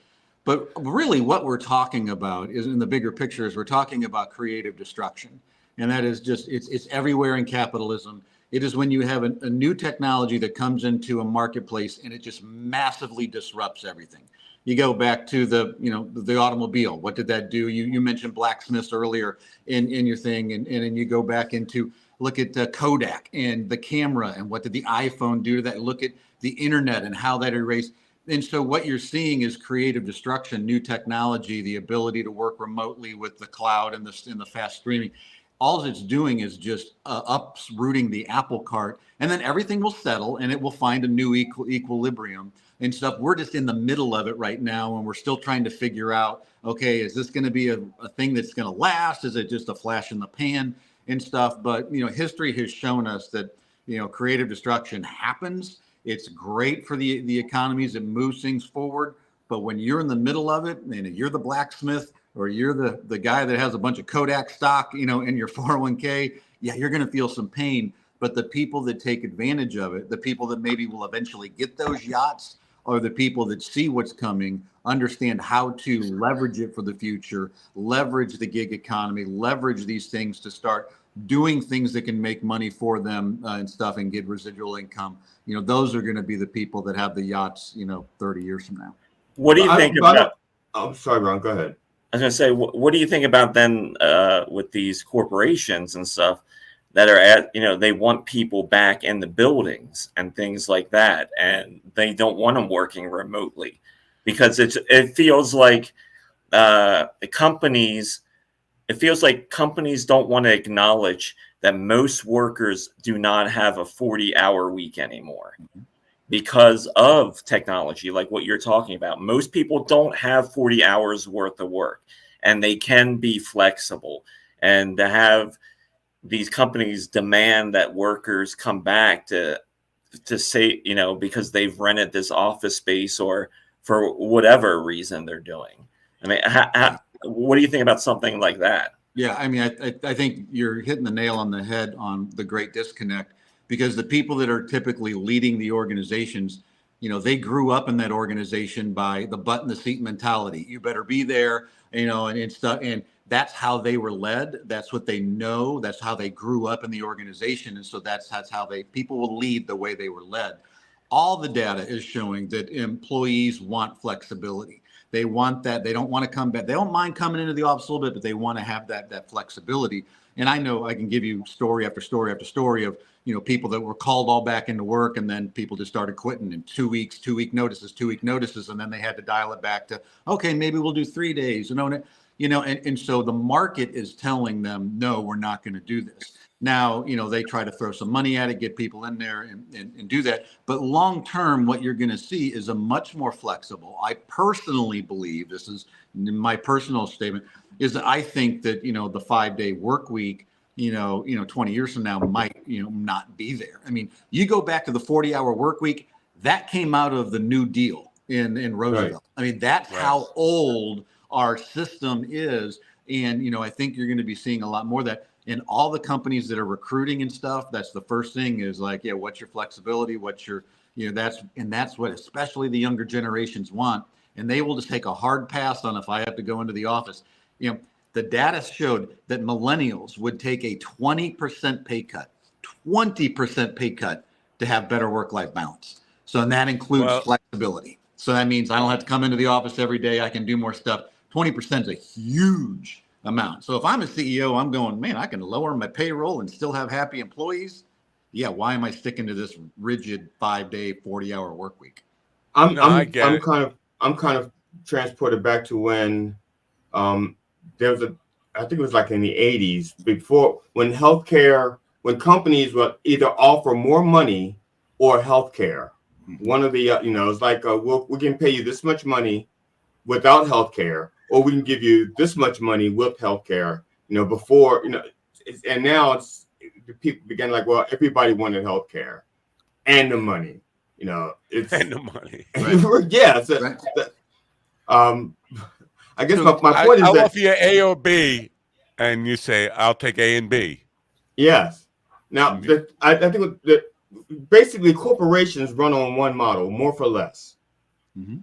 But really what we're talking about is, in the bigger picture, is we're talking about creative destruction. And that is just, it's everywhere in capitalism. It is when you have a new technology that comes into a marketplace and it just massively disrupts everything. You go back to the automobile. What did that do? You mentioned blacksmiths earlier in your thing, and then you go back into look at Kodak and the camera, and what did the iPhone do to that? Look at the internet and how that erased. And so what you're seeing is creative destruction, new technology, the ability to work remotely with the cloud and the fast streaming. All it's doing is just uprooting the apple cart, and then everything will settle and it will find a new equilibrium and stuff. We're just in the middle of it right now, and we're still trying to figure out, okay, is this going to be a thing that's going to last? Is it just a flash in the pan and stuff? But, history has shown us that, creative destruction happens. It's great for the economies. It moves things forward. But when you're in the middle of it, and you're the blacksmith, or you're the guy that has a bunch of Kodak stock, in your 401k, yeah, you're going to feel some pain. But the people that take advantage of it, the people that maybe will eventually get those yachts, or the people that see what's coming, understand how to leverage it for the future, leverage the gig economy, leverage these things to start doing things that can make money for them and stuff, and get residual income. Those are going to be the people that have the yachts, 30 years from now. What do you think about? I'm sorry, Ron, go ahead. I was going to say, what do you think about then with these corporations and stuff that are they want people back in the buildings and things like that, and they don't want them working remotely because it feels like companies don't want to acknowledge that most workers do not have a 40-hour week anymore. Because of technology, like what you're talking about. Most people don't have 40 hours worth of work, and they can be flexible. And to have these companies demand that workers come back to say, because they've rented this office space or for whatever reason they're doing. I mean, what do you think about something like that? Yeah, I mean, I think you're hitting the nail on the head on the great disconnect. Because the people that are typically leading the organizations, they grew up in that organization by the butt in the seat mentality. You better be there, and stuff. And that's how they were led. That's what they know. That's how they grew up in the organization. And so that's how people will lead the way they were led. All the data is showing that employees want flexibility. They want that. They don't want to come back. They don't mind coming into the office a little bit, but they want to have that flexibility. And I know I can give you story after story after story of, people that were called all back into work, and then people just started quitting in 2 weeks, 2 week notices. And then they had to dial it back to, okay, maybe we'll do 3 days. and so the market is telling them, no, we're not going to do this. Now, they try to throw some money at it, get people in there and do that. But long term, what you're going to see is a much more flexible. I personally believe, this is my personal statement, is that I think that, the 5-day work week, 20 years from now might, not be there. I mean, you go back to the 40-hour work week, that came out of the New Deal in Roosevelt. Right. I mean, that's how old our system is. And, I think you're going to be seeing a lot more of that. And all the companies that are recruiting and stuff, that's the first thing is like, yeah, what's your flexibility? What's your, that's what especially the younger generations want. And they will just take a hard pass on if I have to go into the office. The data showed that millennials would take a 20% pay cut, 20% pay cut to have better work-life balance. So, and that includes flexibility. So that means I don't have to come into the office every day. I can do more stuff. 20% is a huge amount. So if I'm a CEO, I'm going, man, I can lower my payroll and still have happy employees. Yeah, why am I sticking to this rigid 5-day, 40-hour work week? I'm kind of transported back to when there was I think it was like in the 80s, before when companies would either offer more money or healthcare. One of the it's like we can pay you this much money without healthcare, or we can give you this much money with healthcare. Before and now the people began like, well, everybody wanted healthcare and the money. It's and the money. Right. Yeah. I guess my point is I'll that offer you A or B, and you say I'll take A and B. Yes. Now I think that basically corporations run on one model, more for less. Mm-hmm.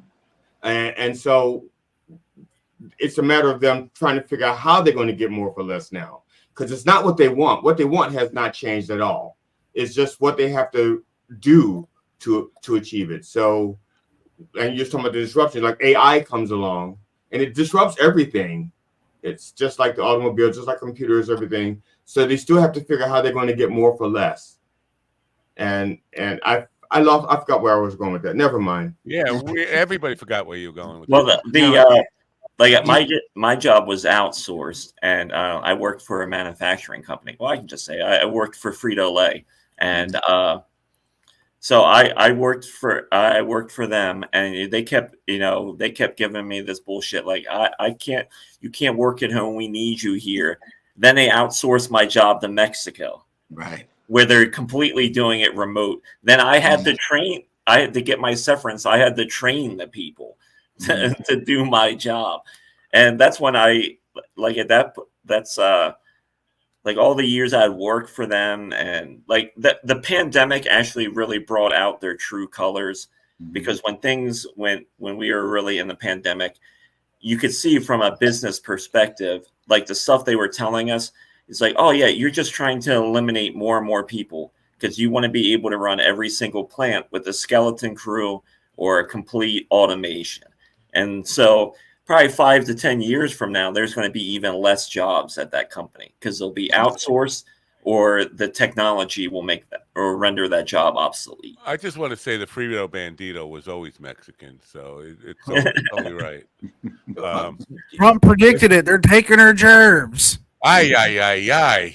And so it's a matter of them trying to figure out how they're going to get more for less now, because it's not what they want. What they want has not changed at all. It's just what they have to do to achieve it. So, and you're talking about the disruption, like AI comes along and it disrupts everything. It's just like the automobile, just like computers, everything. So they still have to figure out how they're going to get more for less. And I forgot where I was going with that. Never mind. Yeah, everybody forgot where you were going with that. My job was outsourced, and I worked for a manufacturing company. Well, I can just say I worked for Frito-Lay, and so I worked for them, and they kept giving me this bullshit like you can't work at home. We need you here. Then they outsourced my job to Mexico. Right. Where they're completely doing it remote. Then I had to train. I had to get my severance. I had to train the people to do my job, and that's when that's like all the years I worked for them, and like the pandemic actually really brought out their true colors, because when we were really in the pandemic, you could see from a business perspective, like the stuff they were telling us. It's like, oh, yeah, you're just trying to eliminate more and more people because you want to be able to run every single plant with a skeleton crew or a complete automation. And so probably 5 to 10 years from now, there's going to be even less jobs at that company because they'll be outsourced, or the technology will make that or render that job obsolete. I just want to say the Frito Bandito was always Mexican, so it's only right. Trump predicted it. They're taking our gerbs. Aye.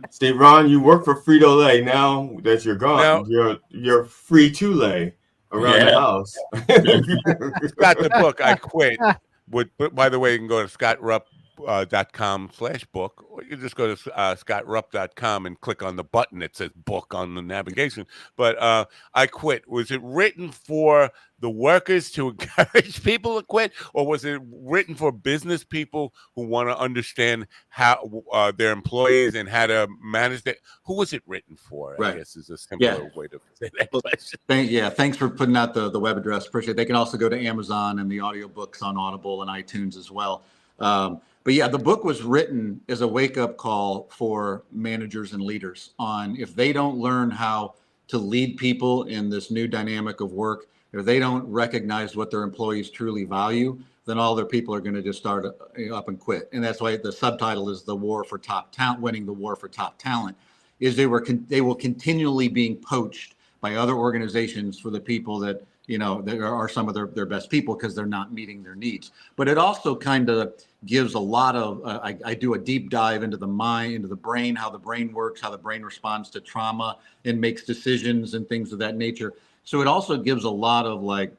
See, Ron, you work for Frito-Lay. Now that you're gone, you're free to lay around the house. Got the book. I quit. By the way, you can go to scottrupp.com/book, or you just go to scottrupp.com and click on the button that says book on the navigation. But I quit. Was it written for the workers to encourage people to quit, or was it written for business people who want to understand how their employees and how to manage that? Who was it written for? Right. I guess is a simpler way to say that question. Thanks for putting out the web address. Appreciate it. They can also go to Amazon and the audiobooks on Audible and iTunes as well. But yeah, the book was written as a wake-up call for managers and leaders on if they don't learn how to lead people in this new dynamic of work, if they don't recognize what their employees truly value, then all their people are going to just start up and quit. And that's why the subtitle is "The War for Top Talent," winning the war for top talent, is they will continually being poached by other organizations for the people that there are some of their best people because they're not meeting their needs. But it also kind of gives a lot of, I do a deep dive into the mind, into the brain, how the brain works, how the brain responds to trauma and makes decisions and things of that nature. So it also gives a lot of like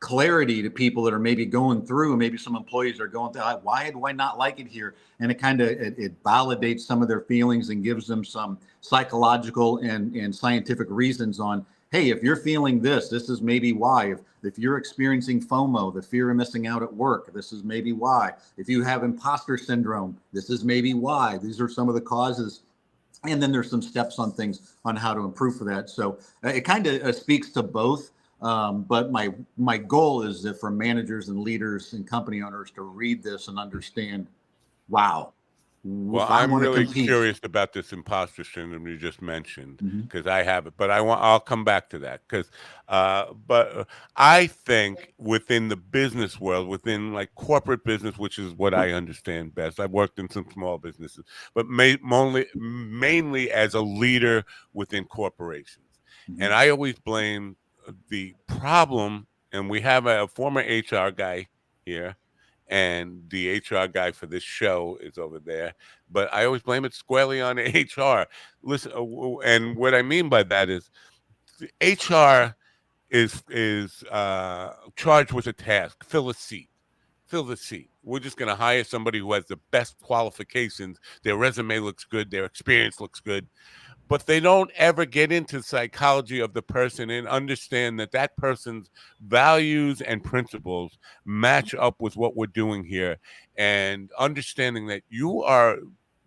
clarity to people that are maybe going through, and maybe some employees are going through, why do I not like it here? And it kind of, it validates some of their feelings and gives them some psychological and scientific reasons on, hey, if you're feeling this is maybe why. If you're experiencing FOMO, the fear of missing out at work, this is maybe why. If you have imposter syndrome, this is maybe why. These are some of the causes. And then there's some steps on things on how to improve for that. So it kind of speaks to both. But my goal is that for managers and leaders and company owners to read this and understand, wow. Well, I'm really curious about this imposter syndrome you just mentioned, because I have it, but I'll come back to that, because but I think within the business world, within like corporate business, which is what I understand best. I've worked in some small businesses, but mainly as a leader within corporations. And I always blame the problem, and we have a former HR guy here, and the HR guy for this show is over there, but I always blame it squarely on HR. Listen, and what I mean by that is HR is charged with a task: fill a seat. Fill the seat. We're just going to hire somebody who has the best qualifications. Their resume looks good. Their experience looks good. But they don't ever get into the psychology of the person and understand that that person's values and principles match up with what we're doing here, and understanding that you are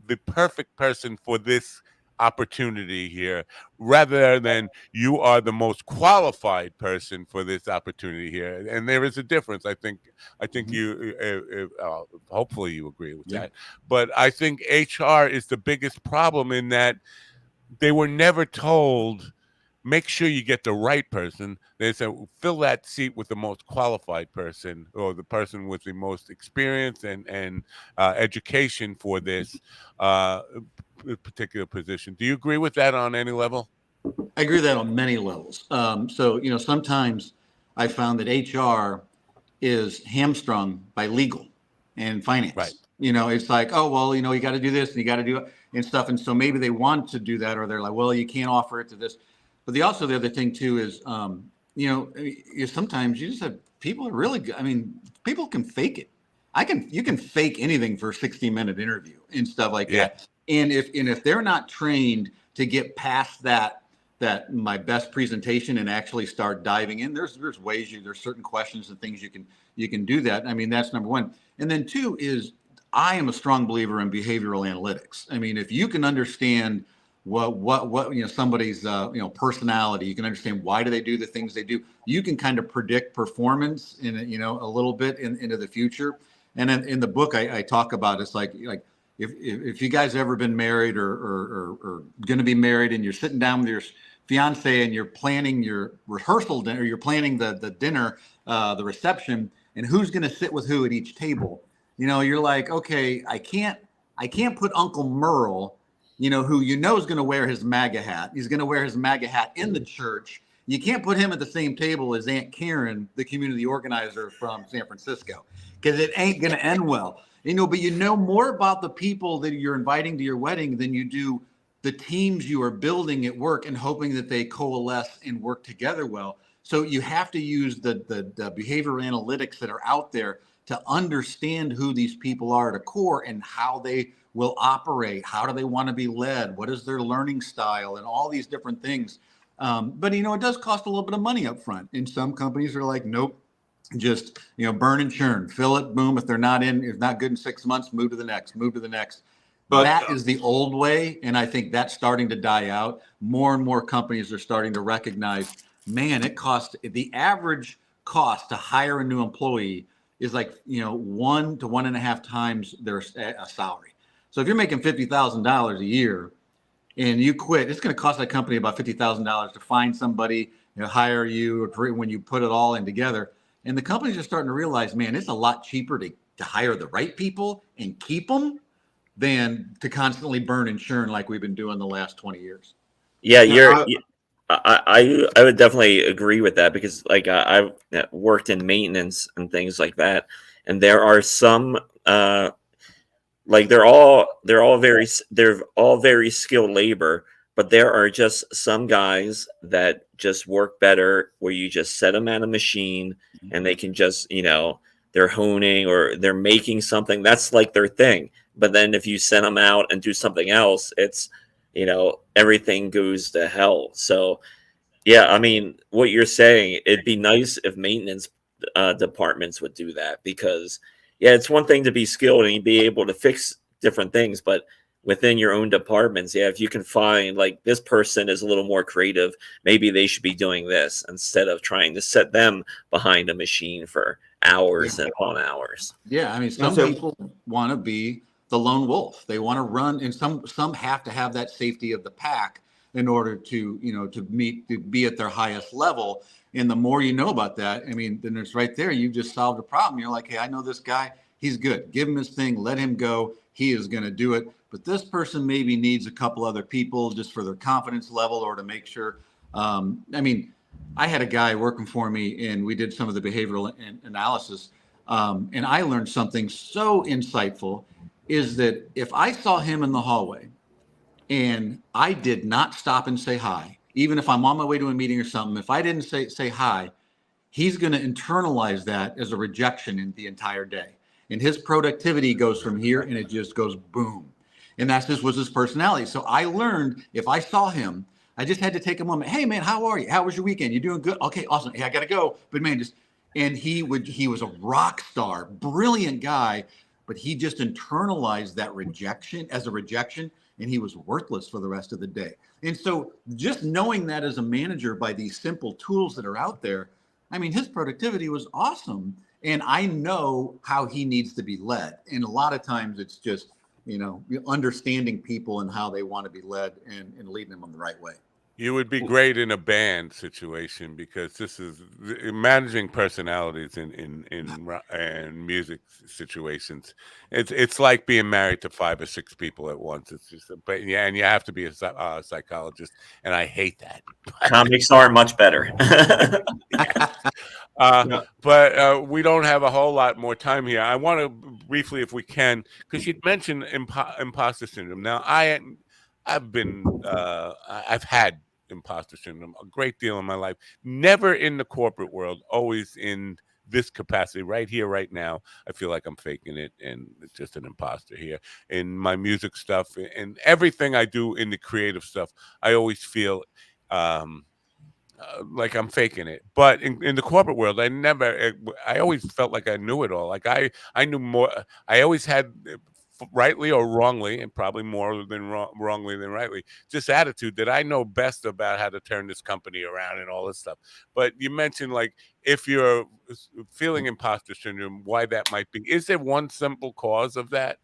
the perfect person for this opportunity here, rather than you are the most qualified person for this opportunity here. And there is a difference. I think you hopefully you agree with that. But I think HR is the biggest problem in that they were never told, make sure you get the right person. They said, fill that seat with the most qualified person, or the person with the most experience and education for this particular position. Do you agree with that on any level? I agree with that on many levels. So, sometimes I found that HR is hamstrung by legal and finance. Right. It's like, oh, well, you got to do this and you got to do it and stuff. And so maybe they want to do that, or they're like, well, you can't offer it to this. But the other thing too is, sometimes you just have people are really good. I mean, people can fake it. You can fake anything for a 60-minute interview and stuff like that. And if they're not trained to get past that my best presentation and actually start diving in, there's ways there's certain questions and things you can do that. I mean, that's number one. And then two is, I am a strong believer in behavioral analytics. I mean, if you can understand what somebody's personality, you can understand why do they do the things they do. You can kind of predict performance in a little bit into the future. And then in the book I talk about, it's like if you guys ever been married or going to be married, and you're sitting down with your fiance and you're planning your rehearsal dinner, you're planning the dinner, the reception, and who's going to sit with who at each table. You're like, okay, I can't put Uncle Merle, who is going to wear his MAGA hat. He's going to wear his MAGA hat in the church. You can't put him at the same table as Aunt Karen, the community organizer from San Francisco, because it ain't going to end well. But you know more about the people that you're inviting to your wedding than you do the teams you are building at work and hoping that they coalesce and work together well. So you have to use the behavioral analytics that are out there to understand who these people are at a core and how they will operate. How do they want to be led? What is their learning style, and all these different things. But it does cost a little bit of money up front. And some companies are like, nope, just burn and churn, fill it, boom. If not good in 6 months, move to the next. But that is the old way, and I think that's starting to die out. More and more companies are starting to recognize, man, the average cost to hire a new employee is like 1 to 1.5 times their salary. So if you're making $50,000 a year and you quit, it's going to cost that company about $50,000 to find somebody, hire you, or when you put it all in together. And the companies are starting to realize, man, it's a lot cheaper to hire the right people and keep them than to constantly burn and churn like we've been doing the last 20 years. Yeah, I would definitely agree with that, because like I've worked in maintenance and things like that, and there are some like they're all very skilled labor, but there are just some guys that just work better where you just set them at a machine and they can just, they're honing or they're making something that's like their thing. But then if you send them out and do something else, it's, everything goes to hell. So yeah, I mean, what you're saying, it'd be nice if maintenance departments would do that, because yeah, it's one thing to be skilled and be able to fix different things, but within your own departments, yeah, if you can find like this person is a little more creative, maybe they should be doing this instead of trying to set them behind a machine for hours and upon hours. Yeah, I mean, some people want to be the lone wolf. They want to run, and some have to have that safety of the pack in order to to be at their highest level. And the more you know about that, I mean, then it's right there. You've just solved a problem. You're like, hey, I know this guy. He's good. Give him his thing. Let him go. He is going to do it. But this person maybe needs a couple other people just for their confidence level or to make sure. I mean, I had a guy working for me, and we did some of the behavioral analysis. And I learned something so insightful, is that if I saw him in the hallway and I did not stop and say hi, even if I'm on my way to a meeting or something, if I didn't say hi, he's going to internalize that as a rejection in the entire day. And his productivity goes from here and it just goes boom. And that's just was his personality. So I learned if I saw him, I just had to take a moment. Hey man, how are you? How was your weekend? You doing good? Okay, awesome. Hey, I gotta go. But man, and he was a rock star, brilliant guy, but he just internalized that rejection as a rejection, and he was worthless for the rest of the day. And so just knowing that as a manager by these simple tools that are out there, I mean, his productivity was awesome. And I know how he needs to be led. And a lot of times it's just, understanding people and how they want to be led and leading them in the right way. You would be great in a band situation, because this is managing personalities in music situations. It's like being married to 5 or 6 people at once. It's just, but yeah, and you have to be a psychologist, and I hate that. Comics are much better. But we don't have a whole lot more time here. I want to briefly, if we can, because you mentioned imposter syndrome. Now, I've had imposter syndrome a great deal in my life. Never in the corporate world, always in this capacity right here, right now. I feel like I'm faking it and it's just an imposter here. In my music stuff and everything I do in the creative stuff, I always feel like I'm faking it. But in the corporate world, I always felt like I knew it all. Like I knew more. I always had, rightly or wrongly, and probably more than wrongly than rightly, this attitude that I know best about how to turn this company around and all this stuff. But you mentioned, like, if you're feeling imposter syndrome, why that might be. Is there one simple cause of that?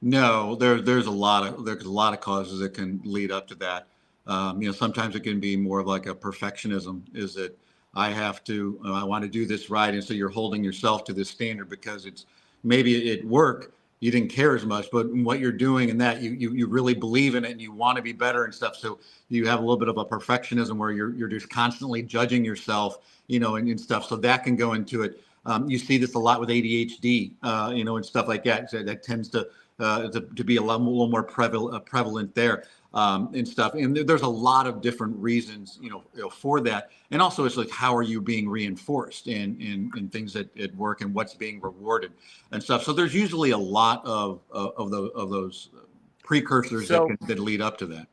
No, there's a lot of causes that can lead up to that. Sometimes it can be more of like a perfectionism. Is that I want to do this right, and so you're holding yourself to this standard because it's maybe at work you didn't care as much, but in what you're doing and that you really believe in it and you want to be better and stuff. So you have a little bit of a perfectionism where you're just constantly judging yourself, and stuff. So that can go into it. You see this a lot with ADHD, and stuff like that. So that tends to be a little more prevalent there, and stuff. And there's a lot of different reasons, for that. And also it's like, how are you being reinforced in things at work and what's being rewarded and stuff. So there's usually a lot of those precursors that lead up to that.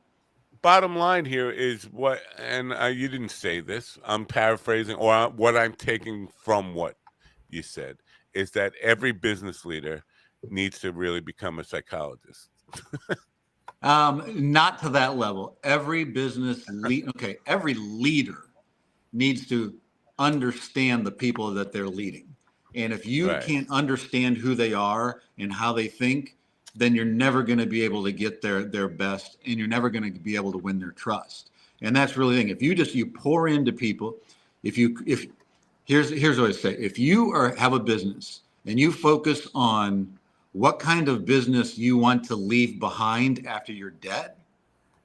Bottom line here is what, and you didn't say this, I'm paraphrasing, or what I'm taking from what you said, is that every business leader needs to really become a psychologist. Not to that level. Every every leader needs to understand the people that they're leading. And if you can't understand who they are and how they think, then you're never going to be able to get their best, and you're never going to be able to win their trust. And that's really the thing. If you pour into people, here's what I say. If you have a business and you focus on what kind of business you want to leave behind after you're dead,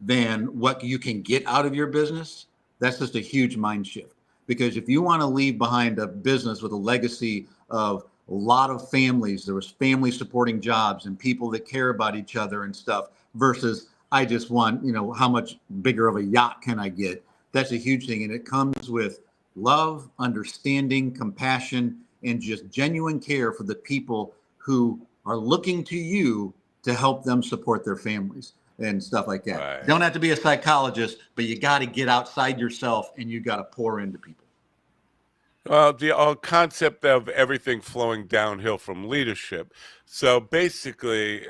than what you can get out of your business, that's just a huge mind shift. Because if you want to leave behind a business with a legacy of a lot of families, there was family supporting jobs and people that care about each other and stuff, versus I just want, how much bigger of a yacht can I get? That's a huge thing. And it comes with love, understanding, compassion, and just genuine care for the people who are looking to you to help them support their families and stuff like that. Right. Don't have to be a psychologist, but you got to get outside yourself and you got to pour into people. Well, the whole concept of everything flowing downhill from leadership. So basically,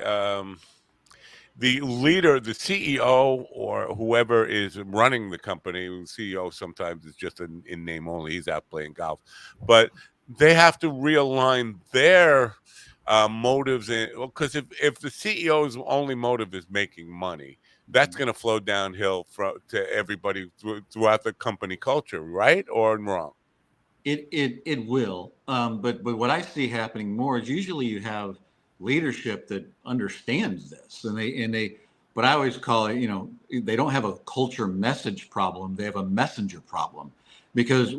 the leader, the CEO, or whoever is running the company, the CEO sometimes is just in name only, he's out playing golf, but they have to realign their motives, because if the CEO's only motive is making money, that's going to flow downhill to everybody throughout the company culture, right or wrong? It will, but what I see happening more is usually you have leadership that understands this, and they. But I always call it, they don't have a culture message problem; they have a messenger problem, because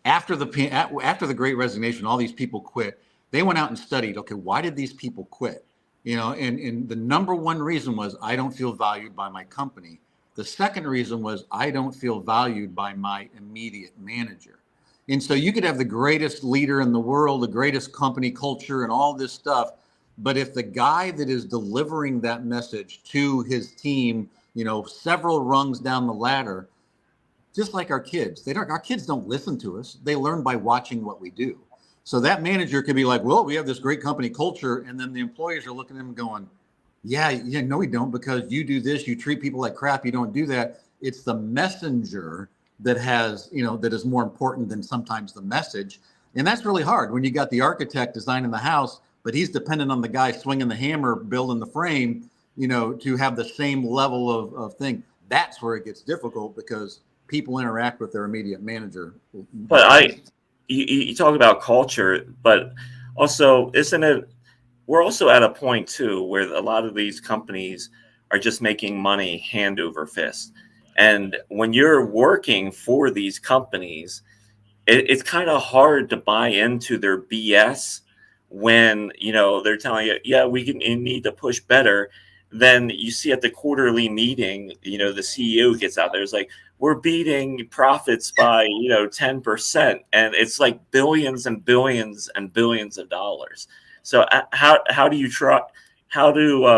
after the Great Resignation, all these people quit. They went out and studied. Okay, why did these people quit? And the number one reason was I don't feel valued by my company. The second reason was I don't feel valued by my immediate manager. And so you could have the greatest leader in the world, the greatest company culture and all this stuff. But if the guy that is delivering that message to his team, several rungs down the ladder, just like our kids, our kids don't listen to us. They learn by watching what we do. So that manager could be like, well, we have this great company culture. And then the employees are looking at him going, yeah, no, we don't, because you do this, you treat people like crap, you don't do that. It's the messenger that has, that is more important than sometimes the message. And that's really hard when you got the architect designing the house, but he's dependent on the guy swinging the hammer, building the frame, to have the same level of thing. That's where it gets difficult, because people interact with their immediate manager. But you talk about culture, but also we're also at a point too where a lot of these companies are just making money hand over fist. And when you're working for these companies, it's kind of hard to buy into their BS when, they're telling you, yeah, you need to push better. Then you see at the quarterly meeting, the CEO gets out there. It's like, we're beating profits by, 10%. And it's like billions and billions and billions of dollars. So how do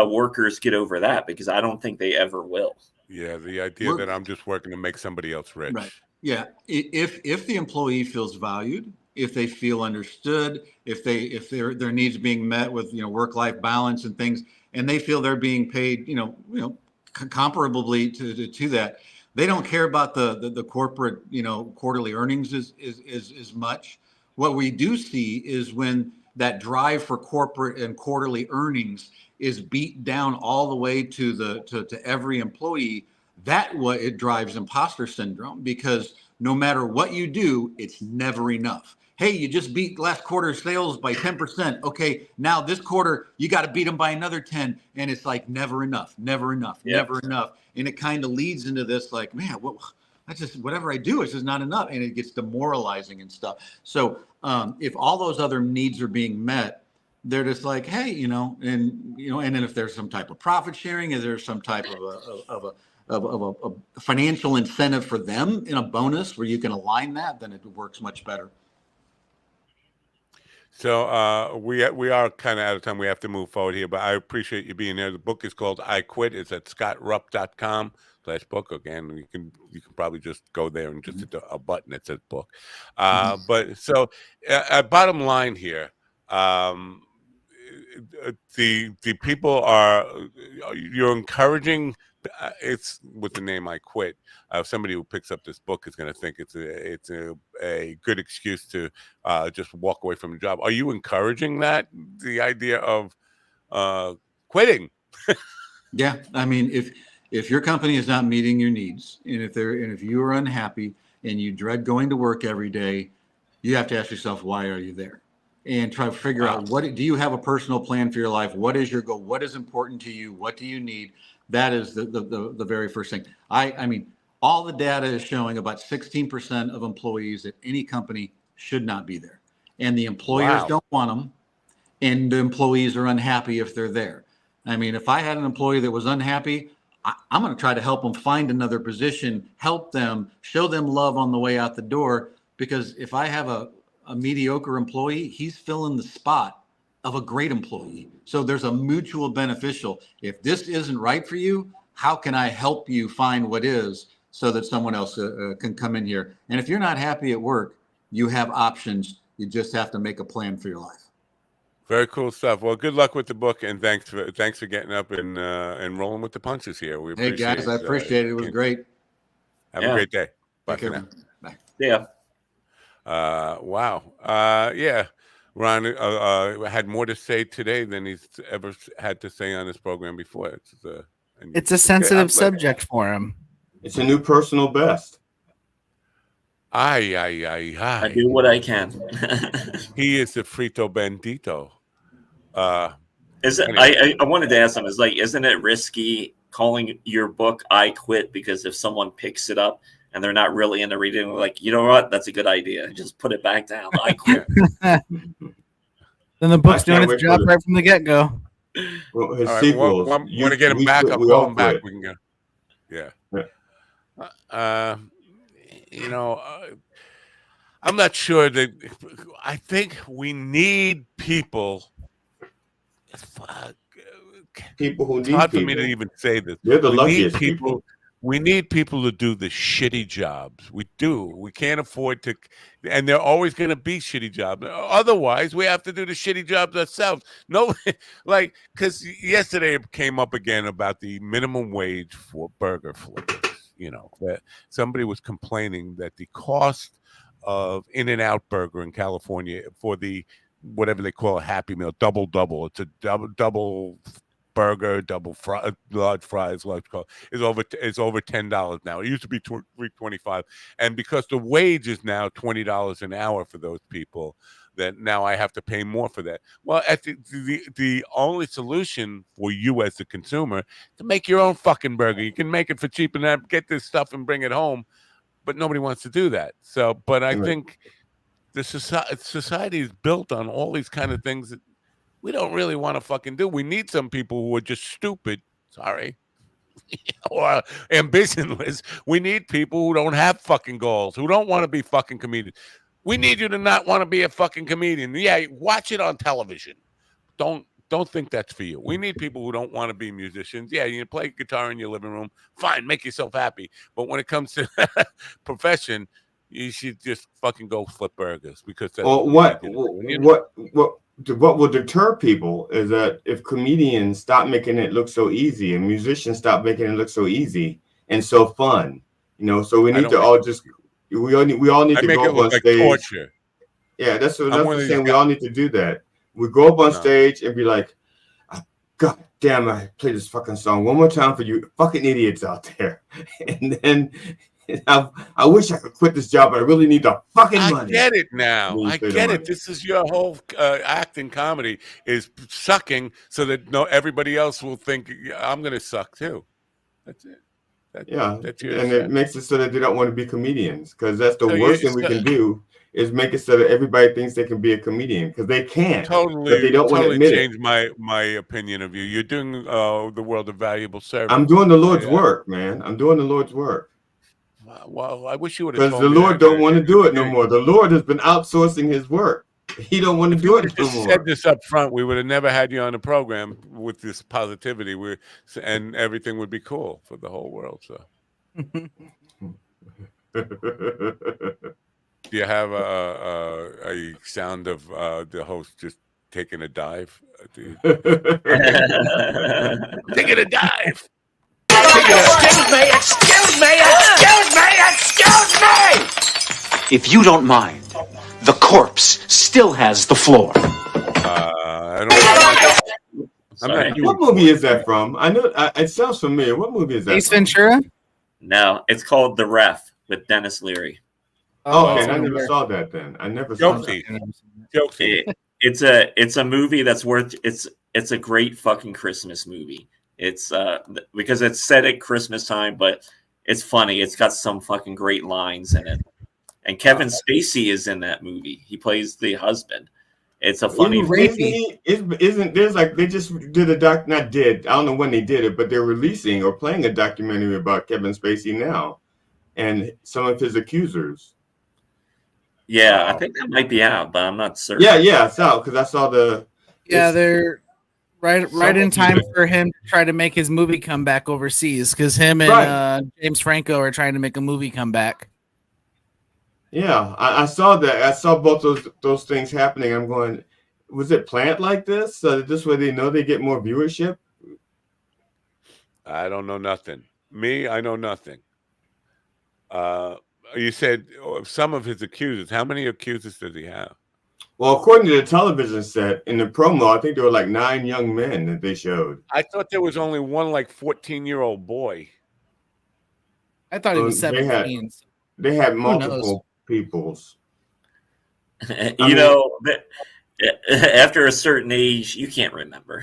workers get over that? Because I don't think they ever will. Yeah, the idea that I'm just working to make somebody else rich. Right. Yeah. If the employee feels valued, if they feel understood, if their needs being met with work-life balance and things, and they feel they're being paid comparably to that, they don't care about the corporate quarterly earnings as much. What we do see is when that drive for corporate and quarterly earnings is beat down all the way to every employee, it drives imposter syndrome, because no matter what you do, it's never enough. Hey, you just beat last quarter's sales by 10%. Okay, now this quarter you got to beat them by another 10, and it's like never enough, never enough, never enough, and it kind of leads into this like, man, whatever I do is just not enough, and it gets demoralizing and stuff. So if all those other needs are being met, they're just like, hey, and then if there's some type of profit sharing, is there some type of a financial incentive for them in a bonus where you can align that, then it works much better. So we are kind of out of time. We have to move forward here, but I appreciate you being there. The book is called I Quit. It's at scottrupp.com/book. Again, you can probably just go there and just hit a button that says book. But so bottom line here, the people you're encouraging. It's with the name I Quit. Somebody who picks up this book is going to think it's a good excuse to just walk away from the job. Are you encouraging that, the idea of quitting? Yeah, I mean, if your company is not meeting your needs, and if you are unhappy and you dread going to work every day, you have to ask yourself, why are you there? and try to figure out what do you have a personal plan for your life? What is your goal? What is important to you? What do you need? That is the very first thing. I mean, all the data is showing about 16% of employees at any company should not be there. And the employers don't want them, and the employees are unhappy if they're there. I mean, if I had an employee that was unhappy, I'm going to try to help them find another position, help them, show them love on the way out the door. Because if I have a mediocre employee, he's filling the spot of a great employee. So there's a mutual beneficial. If this isn't right for you, how can I help you find what is, so that someone else can come in here? And if you're not happy at work, you have options. You just have to make a plan for your life. Very cool stuff. Well, good luck with the book, and thanks for getting up and rolling with the punches here. We appreciate Hey guys, I appreciate it. It was great. Have a great day. Bye for now. Bye. Yeah. Wow. Yeah. Ron had more to say today than he's ever had to say on this program before. It's a sensitive subject for him. It's a new personal best. I do what I can. He is the Frito Bandito. Is it? Anyway. I wanted to ask him. Is isn't it risky calling your book "I Quit"? Because if someone picks it up and they're not really into reading, like, you know what, that's a good idea. Just put it back down. I quit. Then the book's doing its job right from the get-go. Well, his All right, sequels. want to get him back? I'll call him back. We can go. Yeah. You know, I'm not sure that. I think we need people. People who need it's hard people. for me to even say this. They're the we luckiest need people. We need people to do the shitty jobs. We do. We can't afford to, and they're always going to be shitty jobs. Otherwise, we have to do the shitty jobs ourselves. No, like, because yesterday it came up again about the minimum wage for burger flippers. You know, that somebody was complaining that the cost of In-N-Out Burger in California for the whatever they call a Happy Meal, double. It's a double burger, large fries, large coke, is over $10 now. It used to be $3.25, and because the wage is now $20 an hour for those people, that now I have to pay more for that. Well, the only solution for you as the consumer to make your own fucking burger. You can make it for cheap and get this stuff and bring it home, but nobody wants to do that. So, but I think the society is built on all these kind of things that we don't really want to fucking do. We need some people who are just stupid, or ambitionless. We need people who don't have fucking goals, who don't want to be fucking comedians. We need you to not want to be a fucking comedian. Yeah, watch it on television. Don't think that's for you. We need people who don't want to be musicians. Yeah, you play guitar in your living room. Fine, make yourself happy. But when it comes to profession, you should just fucking go flip burgers, because that's what will deter people is that if comedians stop making it look so easy and musicians stop making it look so easy and so fun, so we need to all just we all need to go up on stage. Torture. Yeah, that's what I'm saying. We all need to do that. We go up on stage and be like, oh, God damn, I play this fucking song one more time for you fucking idiots out there. And then I wish I could quit this job, but I really need the fucking money. I get it now. I get it. This is your whole act in comedy is sucking so that everybody else will think I'm going to suck too. That's it. It makes it so that they don't want to be comedians, because that's the worst thing we can do is make it so that everybody thinks they can be a comedian, because they can't. Totally, but they don't want to admit change my opinion of you. You're doing the world a valuable service. I'm doing the Lord's work, man. I'm doing the Lord's work. Well, I wish you would have. Because the Lord don't want to do it no more. The Lord has been outsourcing His work. He don't want to do it no more. Said this up front, we would have never had you on the program with this positivity. And everything would be cool for the whole world. So, do you have a sound of the host just taking a dive? Taking a dive. Excuse me! If you don't mind, the corpse still has the floor. What movie is that from? I know it sounds familiar. What movie is that? Ace Ventura? No, it's called The Ref with Dennis Leary. Oh, okay. I never saw that then. I never saw that. It's a movie that's worth it's a great fucking Christmas movie. It's because it's set at Christmas time, but it's funny. It's got some fucking great lines in it. And Kevin Spacey is in that movie. He plays the husband. It's a funny Isn't there's like they just did a not did, I don't know when they did it, but they're releasing or playing a documentary about Kevin Spacey now and some of his accusers. Yeah, I think that might be out, but I'm not certain. Yeah, it's out because I saw the. Yeah, they're right in time for him to try to make his movie comeback overseas because him and James Franco are trying to make a movie comeback. Yeah, I saw that. I saw both those things happening. I'm going, was it planned like this? So this way they know they get more viewership? I don't know nothing. I know nothing. You said some of his accusers. How many accusers does he have? Well, according to the television set, in the promo, I think there were like 9 young men that they showed. I thought there was only one like 14-year-old boy. I thought he was 17. They had multiple peoples. After a certain age, you can't remember.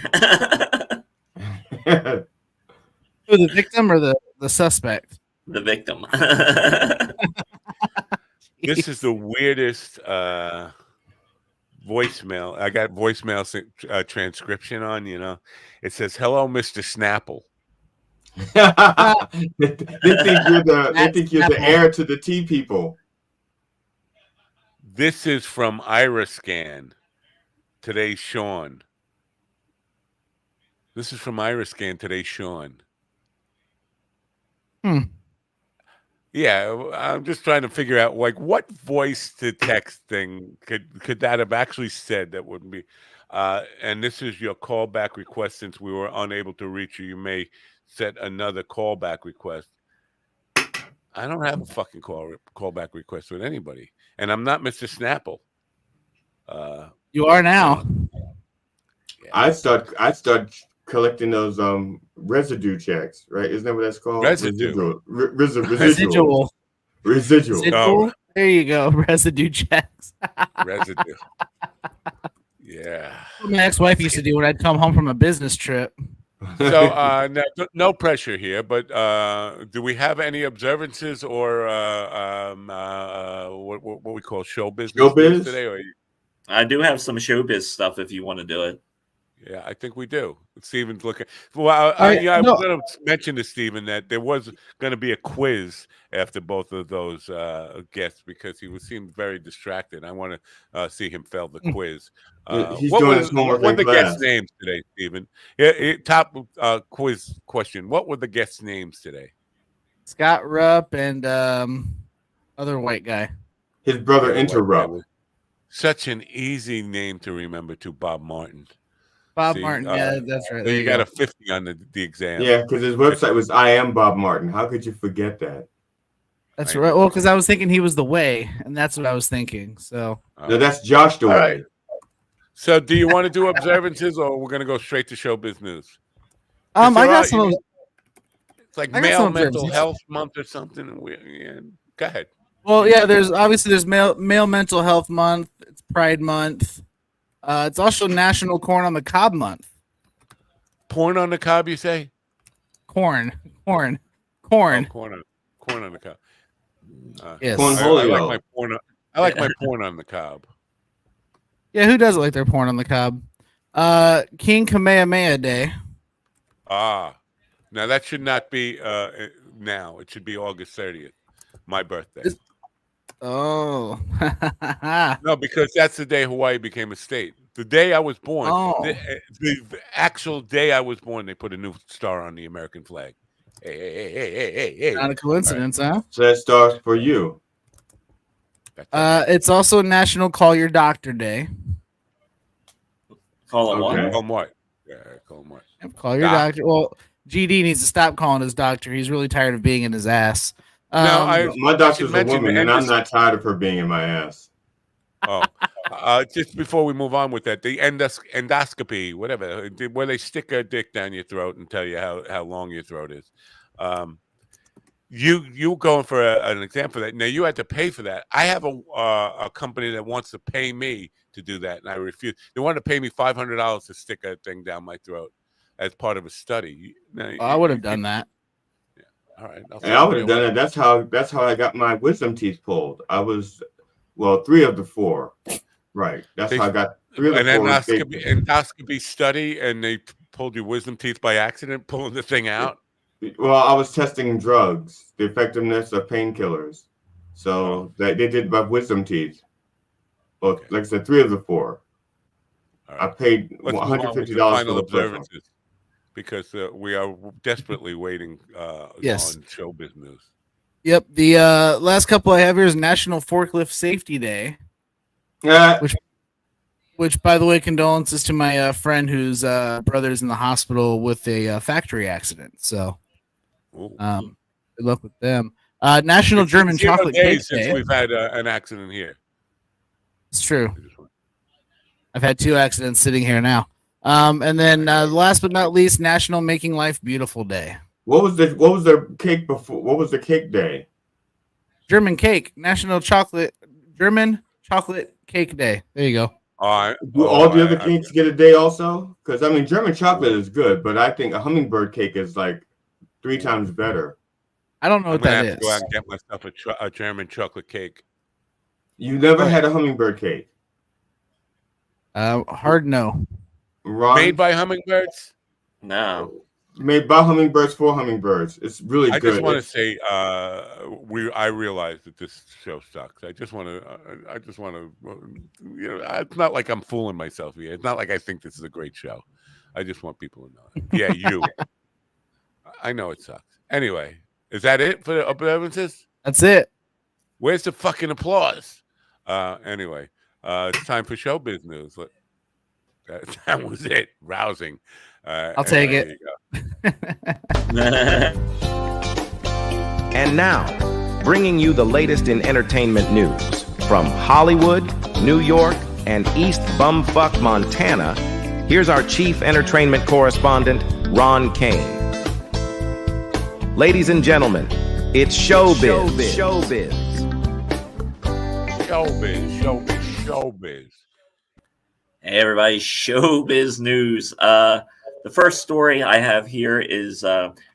Who, the victim or the suspect? The victim. This is the weirdest voicemail. I got voicemail transcription on, It says, "Hello, Mr. Snapple." They think you're the heir to the T people. This is from Iriscan. Today's Sean. This is from Iriscan. Today's Sean. Yeah, I'm just trying to figure out like what voice to text thing could that have actually said that wouldn't be. And this is your callback request. Since we were unable to reach you, you may set another callback request. I don't have a fucking callback request with anybody, and I'm not Mr. Snapple. You are now. I start collecting those residue checks, right? Isn't that what that's called? Residue. Residual. Oh. There you go. Residue checks. Residue. Yeah. My ex-wife used to do when I'd come home from a business trip. So no pressure here, but do we have any observances or what we call show business today? Or I do have some showbiz stuff if you want to do it. Yeah, I think we do. Steven's looking. Well, I was going to mention to Steven that there was going to be a quiz after both of those guests because he seemed very distracted. I want to see him fail the quiz. He's doing his homework What were the in class. guests' names today, Steven? Yeah, top quiz question. What were the guests' names today? Scott Rupp and other white guy. His brother Interrupt. Such an easy name to remember, to Bob Martin. Bob Martin, yeah, that's right. There you got a 50 on the exam. Yeah, because his website was I Am Bob Martin. How could you forget that? That's right. Well, because I was thinking he was the way, and that's what I was thinking. So no, that's Josh the way. Right. So, do you want to do observances, or we're going to go straight to showbiz news? I got some. It's like Male Mental Health Month or something. Go ahead. Well, yeah. There's male mental health month. It's Pride Month. It's also National Corn on the Cob Month. Porn on the cob, you say? Corn. Oh, corn on the cob. Yes. I like my porn on the cob. Yeah, who doesn't like their porn on the cob? King Kamehameha Day. Now that should not be now. It should be August 30th, my birthday. Oh. No, because that's the day Hawaii became a state. The day I was born, the actual day I was born, they put a new star on the American flag. Hey. Not a coincidence, huh? So that star's for you. It's also National Call Your Doctor Day. Call him what? Call him what? Yeah, call him what? Call your doctor. Well, GD needs to stop calling his doctor. He's really tired of being in his ass. My doctor's a woman, and I'm not tired of her being in my ass. Just before we move on with that, the endoscopy, whatever, where they stick a dick down your throat and tell you how long your throat is. you going for an example of that. Now you had to pay for that. I have a company that wants to pay me to do that, and I refuse. They wanted to pay me $500 to stick a thing down my throat as part of a study. Now, I would have done that. Yeah. All right. I would have done it. That's how I got my wisdom teeth pulled. I was 3 of the 4. Right. That's how I got 3 of the 4. Endoscopy study, and they pulled your wisdom teeth by accident, pulling the thing out. Well, I was testing drugs, the effectiveness of painkillers. So they did my wisdom teeth. Well, like I said, 3 of the 4. Right. I paid $150 for the first one. Because we are desperately waiting on showbiz news. Yep. The last couple I have here is National Forklift Safety Day. Which, by the way, condolences to my friend whose brother's in the hospital with a factory accident. So, good luck with them. National German Chocolate Cake since Day. We've had an accident here. It's true. I've had 2 accidents sitting here now. And then last but not least, National Making Life Beautiful Day. What was the cake before? What was the cake day? German cake. German Chocolate Cake Day. There you go. Do all the other cakes get a day also? Because I mean, German chocolate is good, but I think a hummingbird cake is like 3 times better. I don't know what that is. Go out and get myself a German chocolate cake. You never had a hummingbird cake? Hard no. Ron? Made by hummingbirds? No. Made by hummingbirds for hummingbirds. It's really good. I just want to say, I realize that this show sucks. I just want to, it's not like I'm fooling myself here. It's not like I think this is a great show. I just want people to know it. Yeah, you. I know it sucks. Anyway, is that it for the observances? That's it. Where's the fucking applause? Anyway, it's time for showbiz news. That was it. Rousing. I'll take it. And now, bringing you the latest in entertainment news from Hollywood, New York, and East Bumfuck, Montana. Here's our chief entertainment correspondent, Ron Kane. Ladies and gentlemen, it's showbiz. Showbiz. Hey everybody, showbiz news. The first story I have here is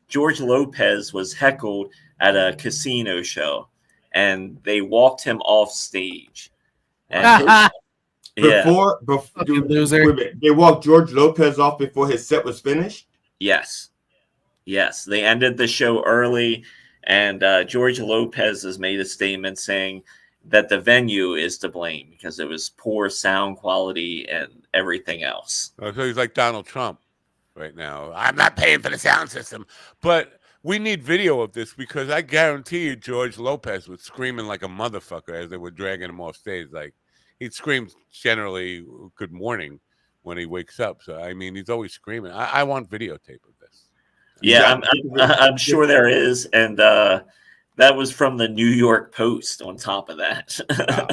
George Lopez was heckled at a casino show, and they walked him off stage. And before they walked George Lopez off before his set was finished? Yes. They ended the show early, and George Lopez has made a statement saying that the venue is to blame because it was poor sound quality and everything else. So he's like Donald Trump right now. I'm not paying for the sound system. But we need video of this because I guarantee you George Lopez was screaming like a motherfucker as they were dragging him off stage. Like, he'd scream generally good morning when he wakes up. So, I mean, he's always screaming. I want videotape of this. Yeah, I'm sure there is. And that was from the New York Post on top of that. Wow.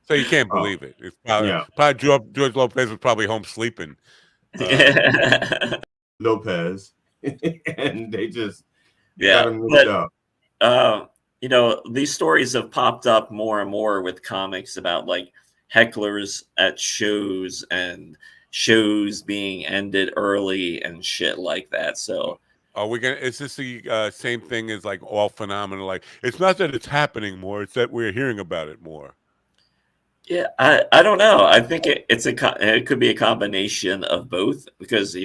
So you can't believe it. It's probably George Lopez was probably home sleeping. Lopez. And they just got him mixed up. These stories have popped up more and more with comics about like hecklers at shows and shows being ended early and shit like that. So are we gonna? Is this the same thing as like all phenomenal? Like, it's not that it's happening more; it's that we're hearing about it more. Yeah, I don't know. I think it could be a combination of both because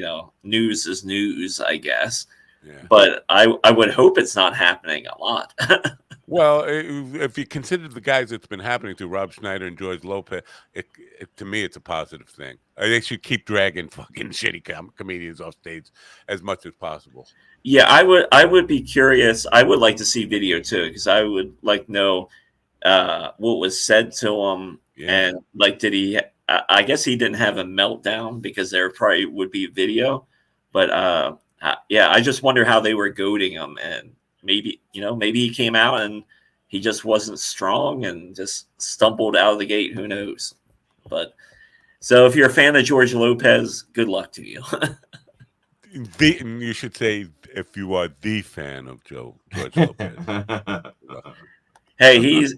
news is news, I guess. Yeah. But I would hope it's not happening a lot. Well, if you consider the guys it's been happening to, Rob Schneider and George Lopez, to me it's a positive thing. They should keep dragging fucking shitty comedians off stage as much as possible. Yeah, I would be curious. I would like to see video too because I would like to know what was said to him. Yeah. And like, did he? I guess he didn't have a meltdown because there probably would be video. But I just wonder how they were goading him, and maybe he came out and he just wasn't strong and just stumbled out of the gate. Who knows? But so if you're a fan of George Lopez, good luck to you. You should say if you are the fan of George Lopez. Hey, he's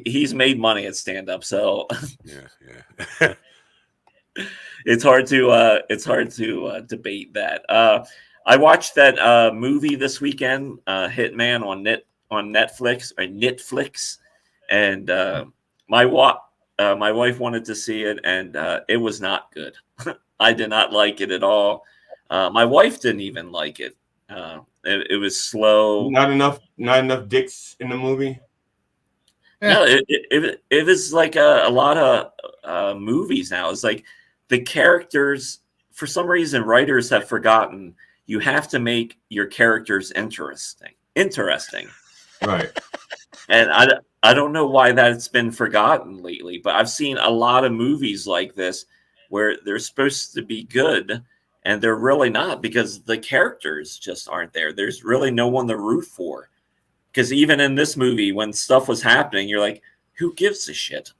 he's made money at stand up, so yeah. it's hard to debate that. I watched that movie this weekend, Hitman on Netflix, and my wife wanted to see it, and it was not good. I did not like it at all. My wife didn't even like it. It was slow. Not enough dicks in the movie. No, it was like a lot of movies now. It's like the characters, for some reason, writers have forgotten you have to make your characters interesting. Right. And I don't know why that's been forgotten lately, but I've seen a lot of movies like this where they're supposed to be good and they're really not because the characters just aren't there. There's really no one to root for. Because even in this movie, when stuff was happening, you're like, who gives a shit?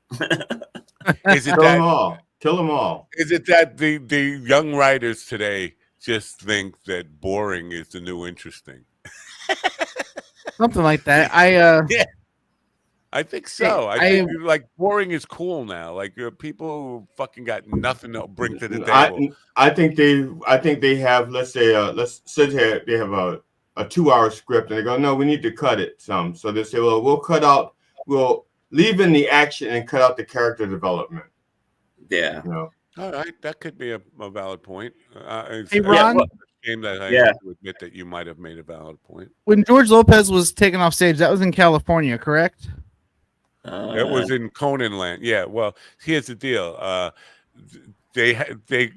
Is it Kill them all. Kill them all. Is it that the young writers today just think that boring is the new interesting? Something like that. Yeah. I think so. I think like boring is cool now. Like people who fucking got nothing to bring to the table. I think they have, let's say let's say they have a 2-hour script and they go, no, we need to cut it some. So they say, well, we'll leave in the action and cut out the character development. Yeah. You know? All right, that could be a valid point. Hey, Ron? Shame that I have to admit that you might have made a valid point. When George Lopez was taken off stage, that was in California, correct? It was in Conan Land. Yeah. Well, here's the deal.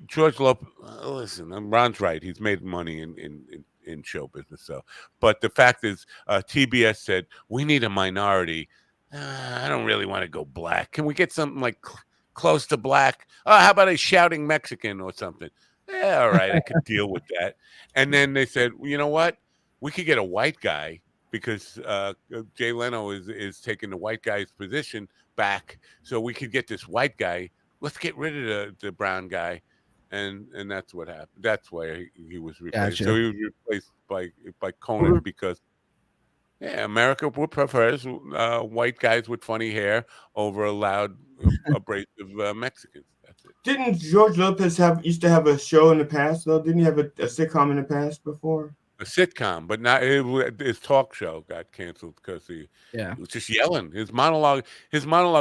George Lopez. Listen, Ron's right. He's made money in show business. So, but the fact is, TBS said we need a minority. I don't really want to go black. Can we get something like close to black? How about a shouting Mexican or something? Yeah, all right, I could deal with that. And then they said, well, you know what? We could get a white guy because Jay Leno is taking the white guy's position back. So we could get this white guy. Let's get rid of the brown guy. And that's what happened. That's why he was replaced. Gotcha. So he was replaced by Conan because America prefers white guys with funny hair over loud, abrasive Mexicans. That's it. Didn't George Lopez used to have a show in the past though? Didn't he have a sitcom in the past before? A sitcom, but not his talk show got canceled because he was just yelling. His monologue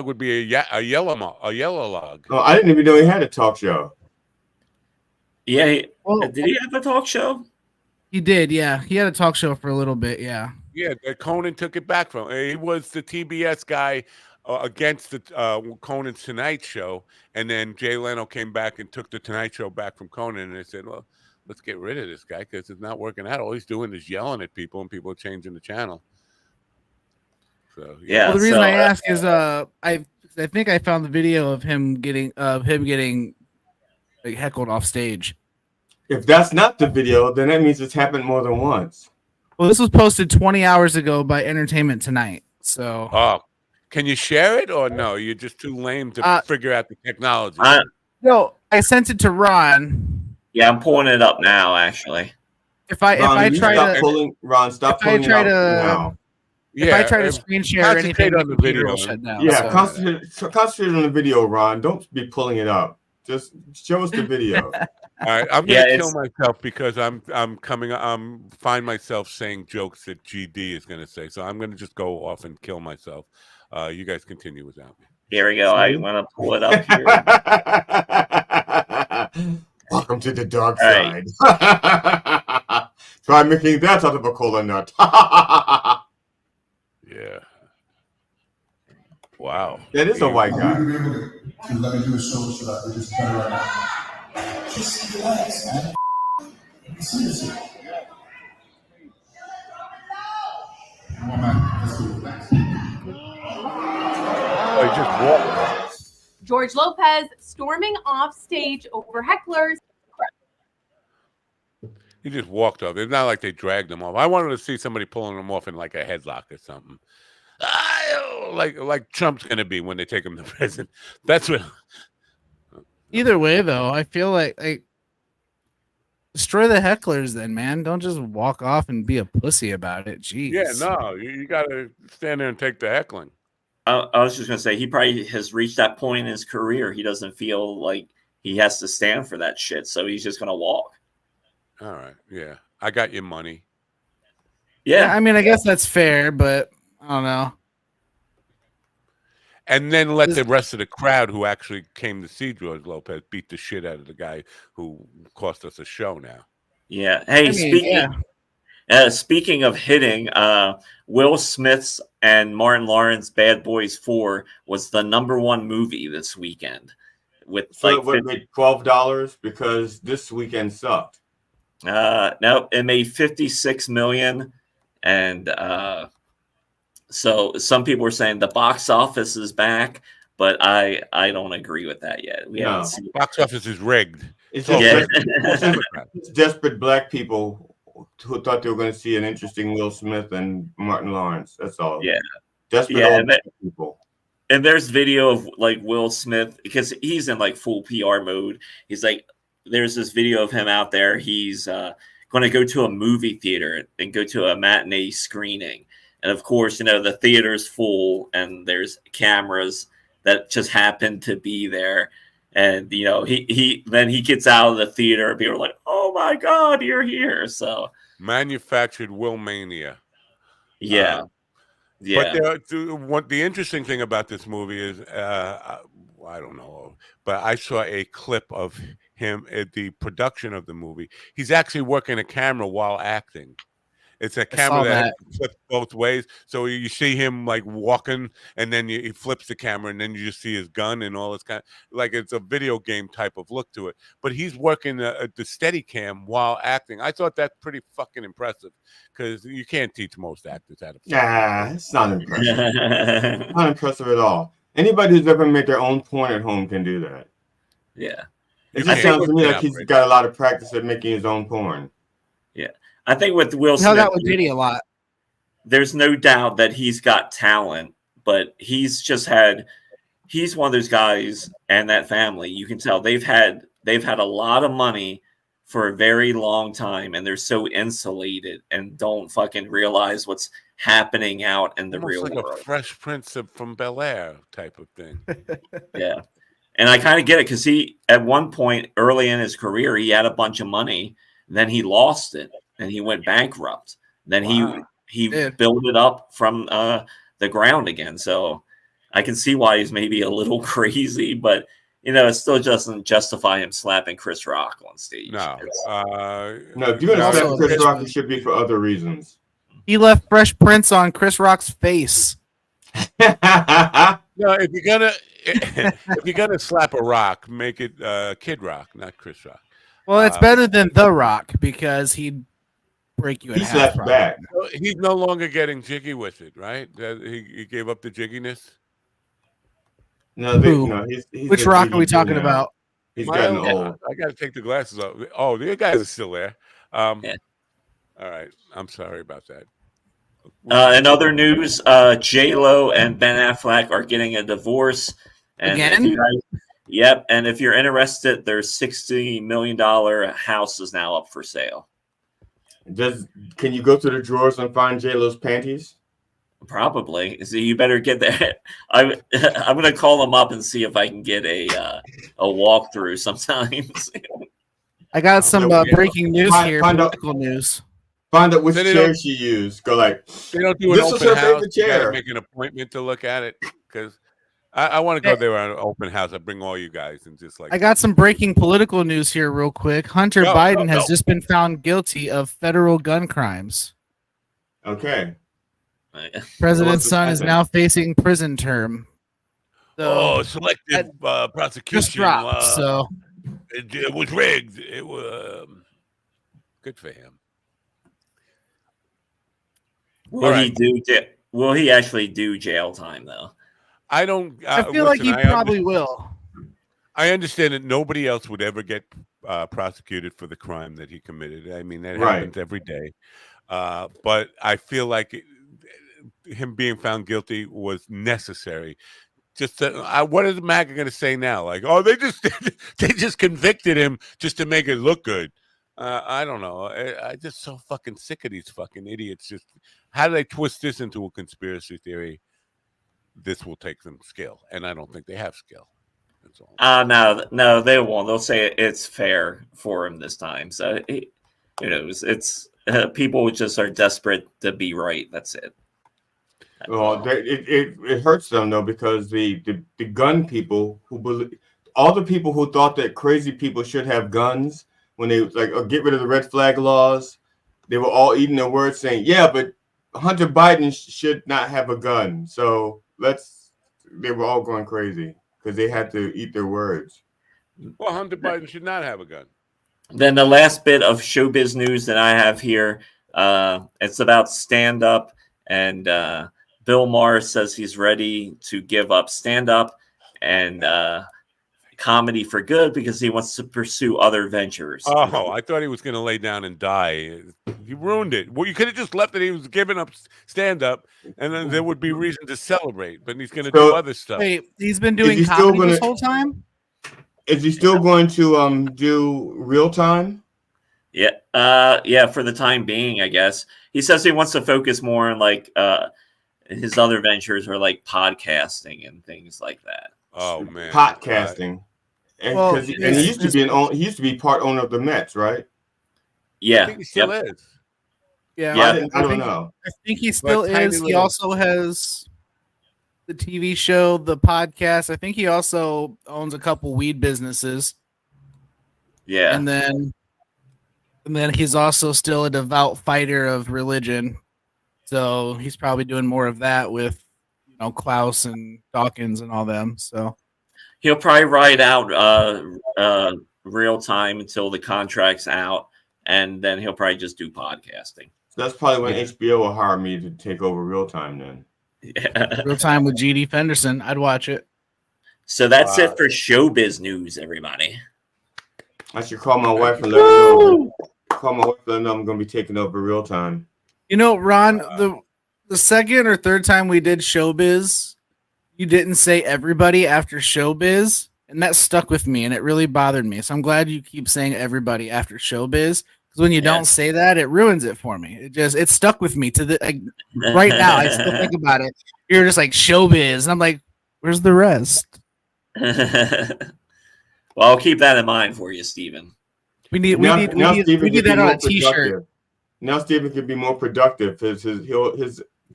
would be a yellow log. Oh, I didn't even know he had a talk show. Yeah, did he have a talk show? He did, yeah. He had a talk show for a little bit, yeah. Yeah, Conan took it back from him. He was the TBS guy against the Conan's Tonight Show, and then Jay Leno came back and took the Tonight Show back from Conan, and they said, well, let's get rid of this guy because it's not working out. All he's doing is yelling at people, and people are changing the channel. So yeah. Well, the reason I ask is I think I found the video of him getting like, heckled off stage. If that's not the video, then that means it's happened more than once. Well, this was posted 20 hours ago by Entertainment Tonight. So can you share it or no? You're just too lame to figure out the technology. No, I sent it to Ron. Yeah, I'm pulling it up now. Actually, if I try to screen share anything on the video, shut down. Yeah, concentrate on the video, Ron. Don't be pulling it up. Just show us the video. All right, I'm gonna kill myself because I'm find myself saying jokes that GD is gonna say. So I'm gonna just go off and kill myself. You guys continue without me. Here we go. I want to pull it up here. Welcome to the dark side. Try making that out of a cola nut. Yeah. Wow. That is a white guy. Let me do a show with you like we just cut it right now. Just relax, man. Seriously. Come on, man. Let's do it. Oh, he just walked. George Lopez storming off stage over hecklers. He just walked off. It's not like they dragged him off. I wanted to see somebody pulling him off in like a headlock or something. Like Trump's gonna be when they take him to prison. That's what. Either way, though, I feel like Destroy the hecklers, then, man. Don't just walk off and be a pussy about it. Jeez. Yeah, no, you got to stand there and take the heckling. I was just gonna say he probably has reached that point in his career. He doesn't feel like he has to stand for that shit, so he's just gonna walk. All right, yeah, I got your money. Yeah, I mean, I guess that's fair, but I don't know. And then let the rest of the crowd who actually came to see George Lopez beat the shit out of the guy who cost us a show now. Yeah. Hey, speaking of hitting, Will Smith's and Martin Lawrence's Bad Boys 4 was the #1 movie this weekend. So it would make $12 because this weekend sucked. No, it made $56 million, and so some people were saying the box office is back, but I don't agree with that yet. We haven't seen box office is rigged. It's just it's desperate black people who thought they were going to see an interesting Will Smith and Martin Lawrence. That's all. Yeah, desperate old people. And there's video of like Will Smith because he's in like full PR mode. He's like, there's this video of him out there. He's going to go to a movie theater and go to a matinee screening. And of course, you know, the theater's full and there's cameras that just happen to be there. And, you know, he then he gets out of the theater and people are like, oh my God, you're here. So manufactured Will Mania. Yeah. Yeah. But the interesting thing about this movie is, I don't know, but I saw a clip of him at the production of the movie. He's actually working a camera while acting. It's a camera that flips both ways. So you see him like walking and then he flips the camera and then you just see his gun and all this kind of, like it's a video game type of look to it. But he's working the steady cam while acting. I thought that's pretty fucking impressive because you can't teach most actors how to. Yeah, it's not impressive. It's not impressive at all. Anybody who's ever made their own porn at home can do that. Yeah. It just sounds to me like he's got a lot of practice at making his own porn. Yeah. I think with Will Smith, held out with Diddy a lot. There's no doubt that he's got talent, but he's one of those guys and that family. You can tell they've had a lot of money for a very long time, and they're so insulated and don't fucking realize what's happening out in the real like world. A Fresh Prince from Bel-Air type of thing. Yeah. And I kind of get it because he, at one point early in his career, he had a bunch of money, then he lost it. And he went bankrupt. Then he built it up from the ground again. So I can see why he's maybe a little crazy, but you know, it still doesn't justify him slapping Chris Rock on stage. No, if you're gonna slap Chris Rock, it should be for other reasons. He left Fresh Prince on Chris Rock's face. No, if you're gonna slap a rock, make it Kid Rock, not Chris Rock. Well, it's better than The Rock because he'd break you in half. Back. He's no longer getting jiggy with it, right? He gave up the jigginess. No, he's which Rock are we talking about? He's gotten old. I got to take the glasses off. Oh, the guys are still there. All right, I'm sorry about that. In other news, J-Lo and Ben Affleck are getting a divorce. And again? Yep, and if you're interested, their $60 million house is now up for sale. Can you go to the drawers and find J-Lo's panties? Probably. So you better get that. I'm going to call them up and see if I can get a walkthrough sometimes. I got some breaking news here. Political news. Find out which chair she used. Go like. They don't do an open house. You got to make an appointment to look at it because. I want to go there on an open house. I bring all you guys and just like. I got some breaking political news here, real quick. Hunter Biden has just been found guilty of federal gun crimes. Okay. President's son is now facing prison term. So selective prosecution. Just dropped, so it was rigged. It was good for him. Will he actually do jail time though? I don't. I feel like he probably will. I understand that nobody else would ever get prosecuted for the crime that he committed. I mean, that happens every day. But I feel like him being found guilty was necessary. Just what is MAGA going to say now? Like, oh, they just convicted him just to make it look good. I don't know. I just so fucking sick of these fucking idiots. Just how do they twist this into a conspiracy theory? This will take some skill, and I don't think they have skill. That's all. No, they won't. They'll say it's fair for him this time. So who knows? It's people just are desperate to be right. That's it. Well, it hurts them though, because the gun people who believe, all the people who thought that crazy people should have guns when they get rid of the red flag laws, they were all eating their words, saying, "Yeah, but Hunter Biden should not have a gun." So they were all going crazy because they had to eat their words. Well, Hunter Biden should not have a gun. Then the last bit of showbiz news that I have here, it's about stand-up, and Bill Maher says he's ready to give up stand-up and comedy for good because he wants to pursue other ventures. Oh, I thought he was going to lay down and die. He ruined it. Well, you could have just left it. He was giving up stand-up, and then there would be reason to celebrate. But he's going to do other stuff. Wait, he's been doing comedy this whole time? Is he still going to do real time? Yeah, for the time being, I guess. He says he wants to focus more on his other ventures, or like podcasting and things like that. Oh man, podcasting. And he used to be part owner of the Mets, right? Yeah, I think he still is. Yeah, I don't know. I think he still is. He also has the TV show, the podcast. I think he also owns a couple weed businesses. Yeah, and then he's also still a devout fighter of religion. So he's probably doing more of that with Klaus and Dawkins and all them. So he'll probably ride out real time until the contract's out, and then he'll probably just do podcasting. So that's probably when HBO will hire me to take over real time then. Yeah. Real time with G.D. Fenderson. I'd watch it. So that's it for showbiz news, everybody. I should call my wife and let her know. Call my wife and let her know I'm going to be taking over real time. Ron, the second or third time we did showbiz, you didn't say everybody after showbiz, and that stuck with me, and it really bothered me. So I'm glad you keep saying everybody after showbiz, because when you don't say that, it ruins it for me. It stuck with me to right now. I still think about it. You're just like showbiz, and I'm like, where's the rest? Well, I'll keep that in mind for you, Steven. We need that on a t-shirt. Now Steven can be more productive. His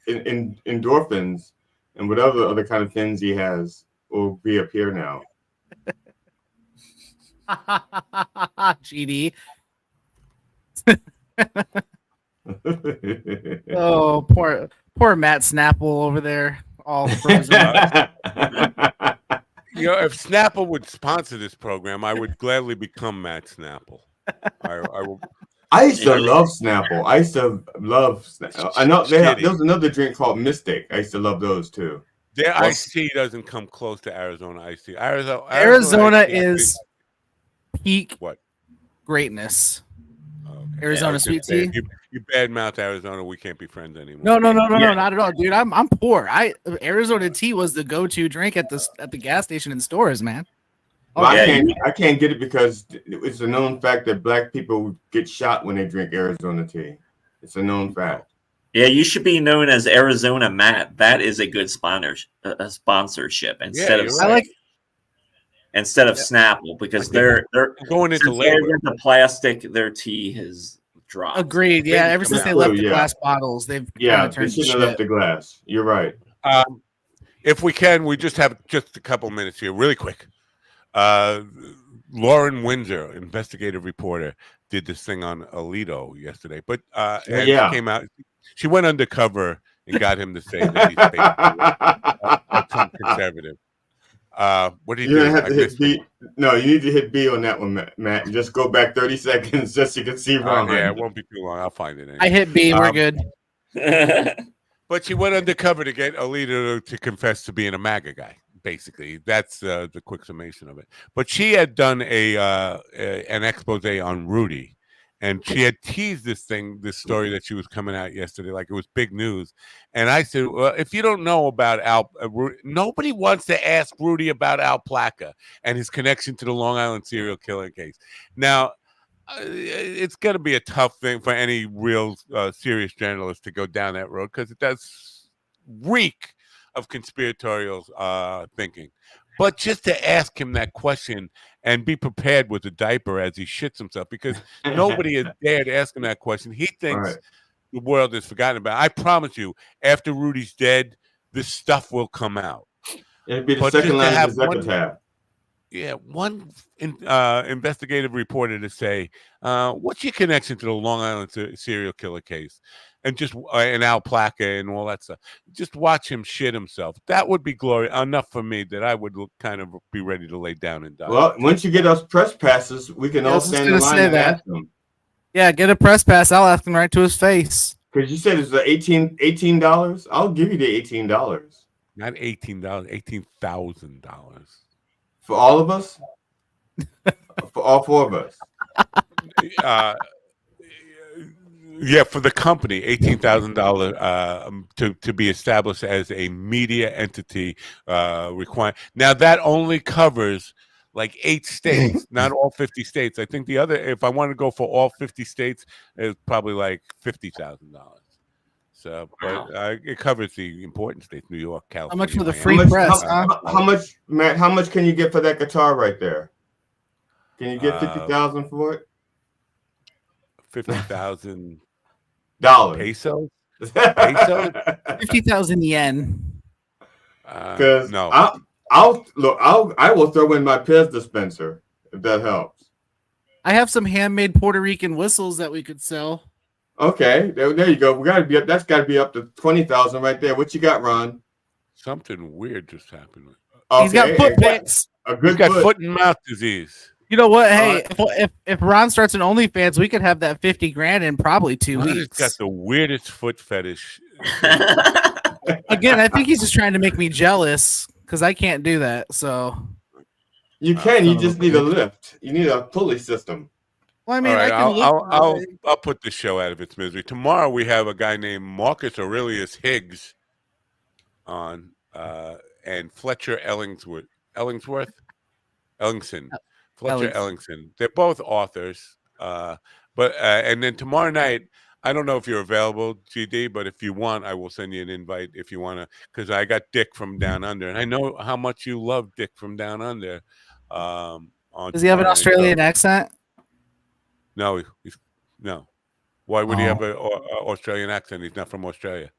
endorphins and whatever other kind of things he has will be up here now. GD. Oh, poor Matt Snapple over there, all frozen. If Snapple would sponsor this program, I would gladly become Matt Snapple. I will. I used to love Snapple. I used to love Snapple. I know there was another drink called Mystic. I used to love those too. Their iced tea doesn't come close to Arizona iced tea. Arizona is peak greatness. Arizona sweet tea. You badmouth Arizona, we can't be friends anymore. No, not at all, dude. I'm poor. Arizona tea was the go-to drink at the gas station and stores, man. Well, I can't get it because it's a known fact that black people get shot when they drink Arizona tea. It's a known fact. Yeah, you should be known as Arizona Matt. That is a good sponsorship instead of Snapple, because they're going into labor. The plastic, their tea has dropped. Agreed. Yeah, ever since they left the glass bottles, they've they shouldn't have left the glass. You're right. If we can, we just have a couple minutes here, really quick. Lauren Windsor, investigative reporter, did this thing on Alito yesterday, but she came out. She went undercover and got him to say that he's a Trump conservative. What did you do? Have to hit B. No, you need to hit B on that one, Matt. And just go back 30 seconds just so you can see Ron. Yeah, it won't be too long. I'll find it. Anyway. I hit B. We're good. But she went undercover to get Alito to confess to being a MAGA guy. Basically, that's the quick summation of it. But she had done an expose on Rudy, and she had teased this story that she was coming out yesterday, like it was big news. And I said, well, if you don't know about nobody wants to ask Rudy about Al Placa and his connection to the Long Island serial killing case. Now, it's going to be a tough thing for any real serious journalist to go down that road because it does reek of conspiratorial thinking. But just to ask him that question and be prepared with a diaper as he shits himself, because nobody has dared ask him that question. He thinks the world is forgotten about. I promise you, after Rudy's dead, this stuff will come out. It'd be the second line of his epitaph. One investigative reporter to say, what's your connection to the Long Island serial killer case? And just and Al Placa and all that stuff. Just watch him shit himself. That would be glory enough for me that I would kind of be ready to lay down and die. Well, once you get us press passes, we can all stand in line and ask him. Yeah, get a press pass. I'll ask him right to his face. Because you said it's $18. I'll give you the $18. Not $18, $18,000 for all of us. For all four of us. Yeah, for the company, $18,000 to be established as a media entity required. Now that only covers like 8 states, not all 50 states. I think the other, if I want to go for all 50 states, it's probably like $50,000. So, but it covers the important states: New York, California. How much for the free press? How much, Matt? How much can you get for that guitar right there? Can you get 50,000 for it? 50,000 pesos. Pesos. 50,000 yen. Because no, I will throw in my Pez dispenser if that helps. I have some handmade Puerto Rican whistles that we could sell. Okay, there you go. We got to be up. That's got to be up to 20,000 right there. What you got, Ron? Something weird just happened. Okay. He's got foot picks. He's got foot and mouth disease. You know what? Hey, if Ron starts an OnlyFans, we could have that 50 grand in probably 2 weeks. He's got the weirdest foot fetish. Again, I think he's just trying to make me jealous because I can't do that. So you can. You just need a lift. You need a pulley system. Well, I mean, right, I can I'll put the show out of its misery. Tomorrow we have a guy named Marcus Aurelius Higgs on, and Fletcher Ellingson. Fletcher Ellingson. They're both authors. But and then tomorrow night, I don't know if you're available, GD, but if you want, I will send you an invite if you want to, because I got Dick from Down Under, and I know how much you love Dick from Down Under. Does he have an Australian accent? No, no. Why would he have an Australian accent? He's not from Australia.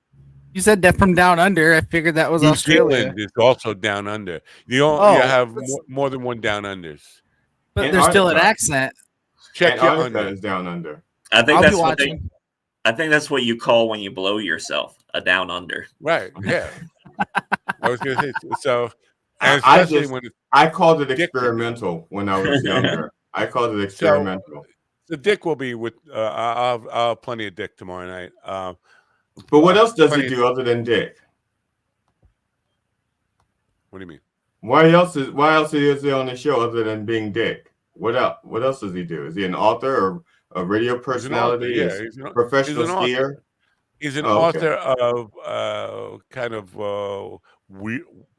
You said that from Down Under. I figured that was Australia. New Zealand is also Down Under. You have more than one Down Unders. But there's still an accent. Check your under. Is Down Under. I think that's what you call when you blow yourself, a down under. Right. Yeah. I was gonna say so. I called it experimental when I was younger. I called it experimental. So Dick will be with. I'll have plenty of Dick tomorrow night. But what else does he do other than Dick? What do you mean? Why else is he on the show other than being Dick? What else? What else does he do? Is he an author or a radio personality? He's a professional skier. He's an author of kind of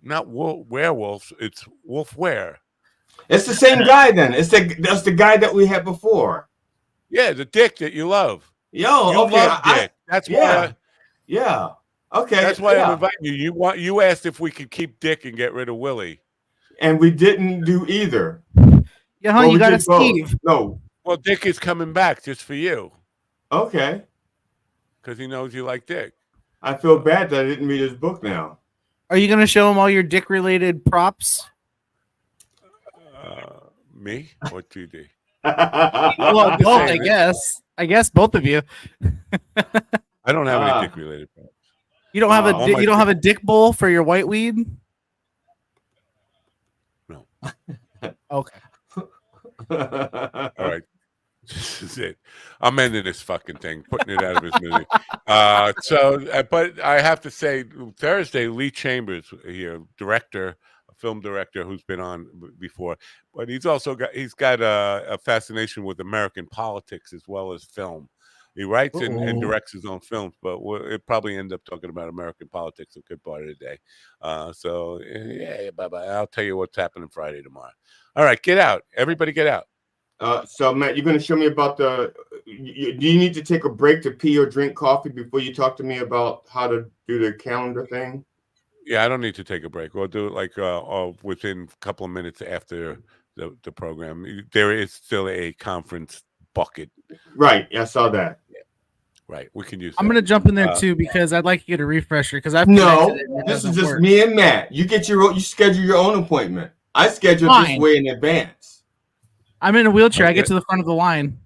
not werewolves. It's wolfware. It's the same guy then. That's the guy that we had before. Yeah, the Dick that you love. Yo, you love Dick. That's why. Yeah. Okay. That's why I'm inviting you. You asked if we could keep Dick and get rid of Willie, and we didn't do either. Yeah, huh? You got a Steve. No. Well, Dick is coming back just for you. Okay. Because he knows you like Dick. I feel bad that I didn't read his book now. Are you going to show him all your Dick-related props? Me or GD? Well, both, I guess. I guess both of you. I don't have any Dick-related props. You don't have you don't have a Dick bowl for your white weed? No. Okay. All right. This is it. I'm ending this fucking thing, putting it out of his misery. But I have to say, Thursday, Lee Chambers here, film director who's been on before, but he's got a fascination with American politics as well as film. He writes and directs his own films, but it probably end up talking about American politics a good part of the day. Bye-bye. I'll tell you what's happening Friday tomorrow. All right, get out. Everybody get out. So Matt, you're going to show me about the. Do you need to take a break to pee or drink coffee before you talk to me about how to do the calendar thing? Yeah, I don't need to take a break. We'll do it like within a couple of minutes after the program. There is still a conference bucket. Right. I saw that. Yeah. Right. We can use. I'm gonna jump in there too because I'd like to get a refresher because I've no. connected it and it This is doesn't just work. me and Matt. You get your own. You schedule your own appointment. I schedule this way in advance. I'm in a wheelchair. Okay. I get to the front of the line.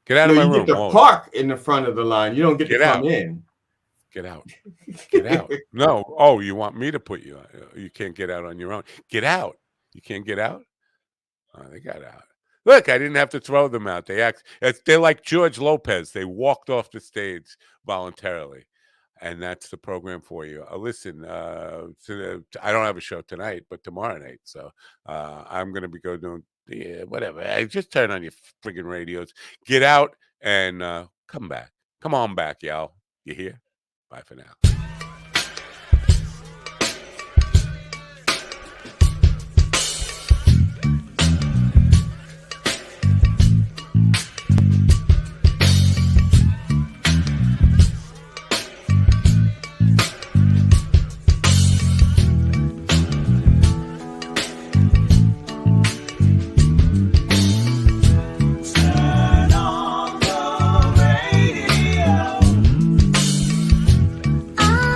Get out of my you room. get to park in the front of the line. You don't get to come in. Get out. Get out. No. Oh, you want me to put you on? You can't get out on your own. Get out. You can't get out? Oh, they got out. Look, I didn't have to throw them out. They're like George Lopez. They walked off the stage voluntarily. And that's the program for you. Listen, I don't have a show tonight, but tomorrow night. So I'm going to be doing whatever. Just turn on your friggin' radios. Get out and come back. Come on back, y'all. You hear? Bye for now. I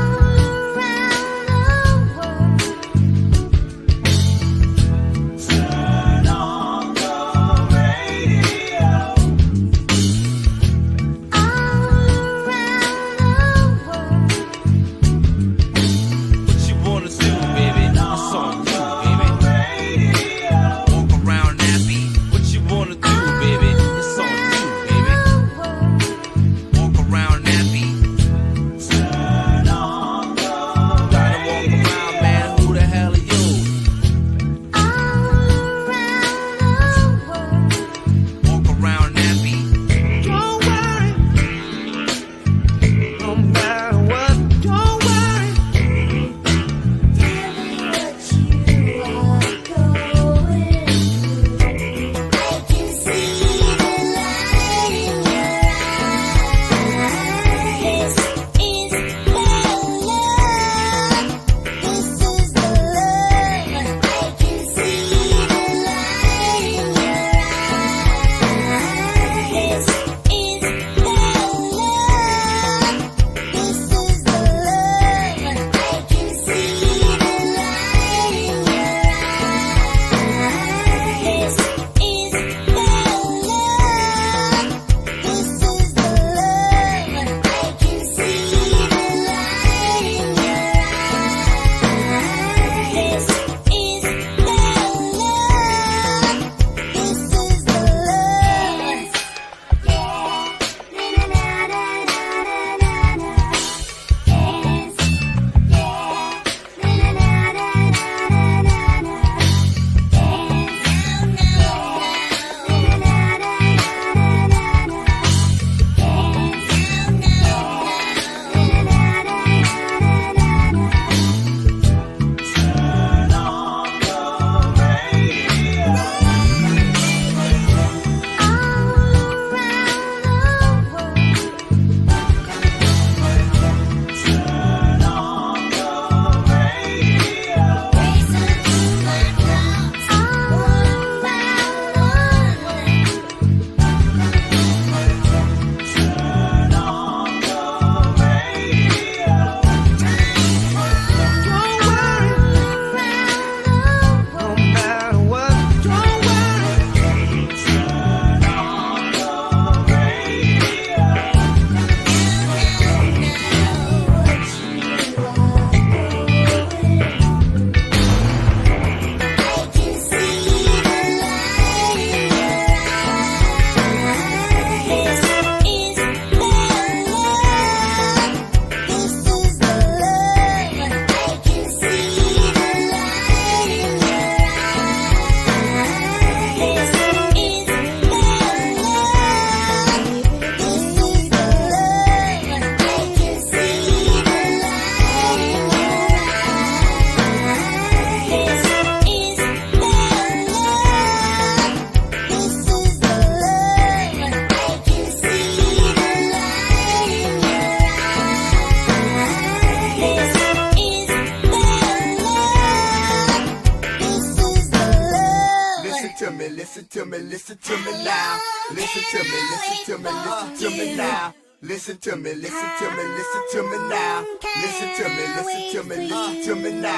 me, listen to me, listen to me now. Listen to me, listen to me, listen to me now. Listen to me, listen to me, listen to me now. Listen to me, listen to me, listen to me now.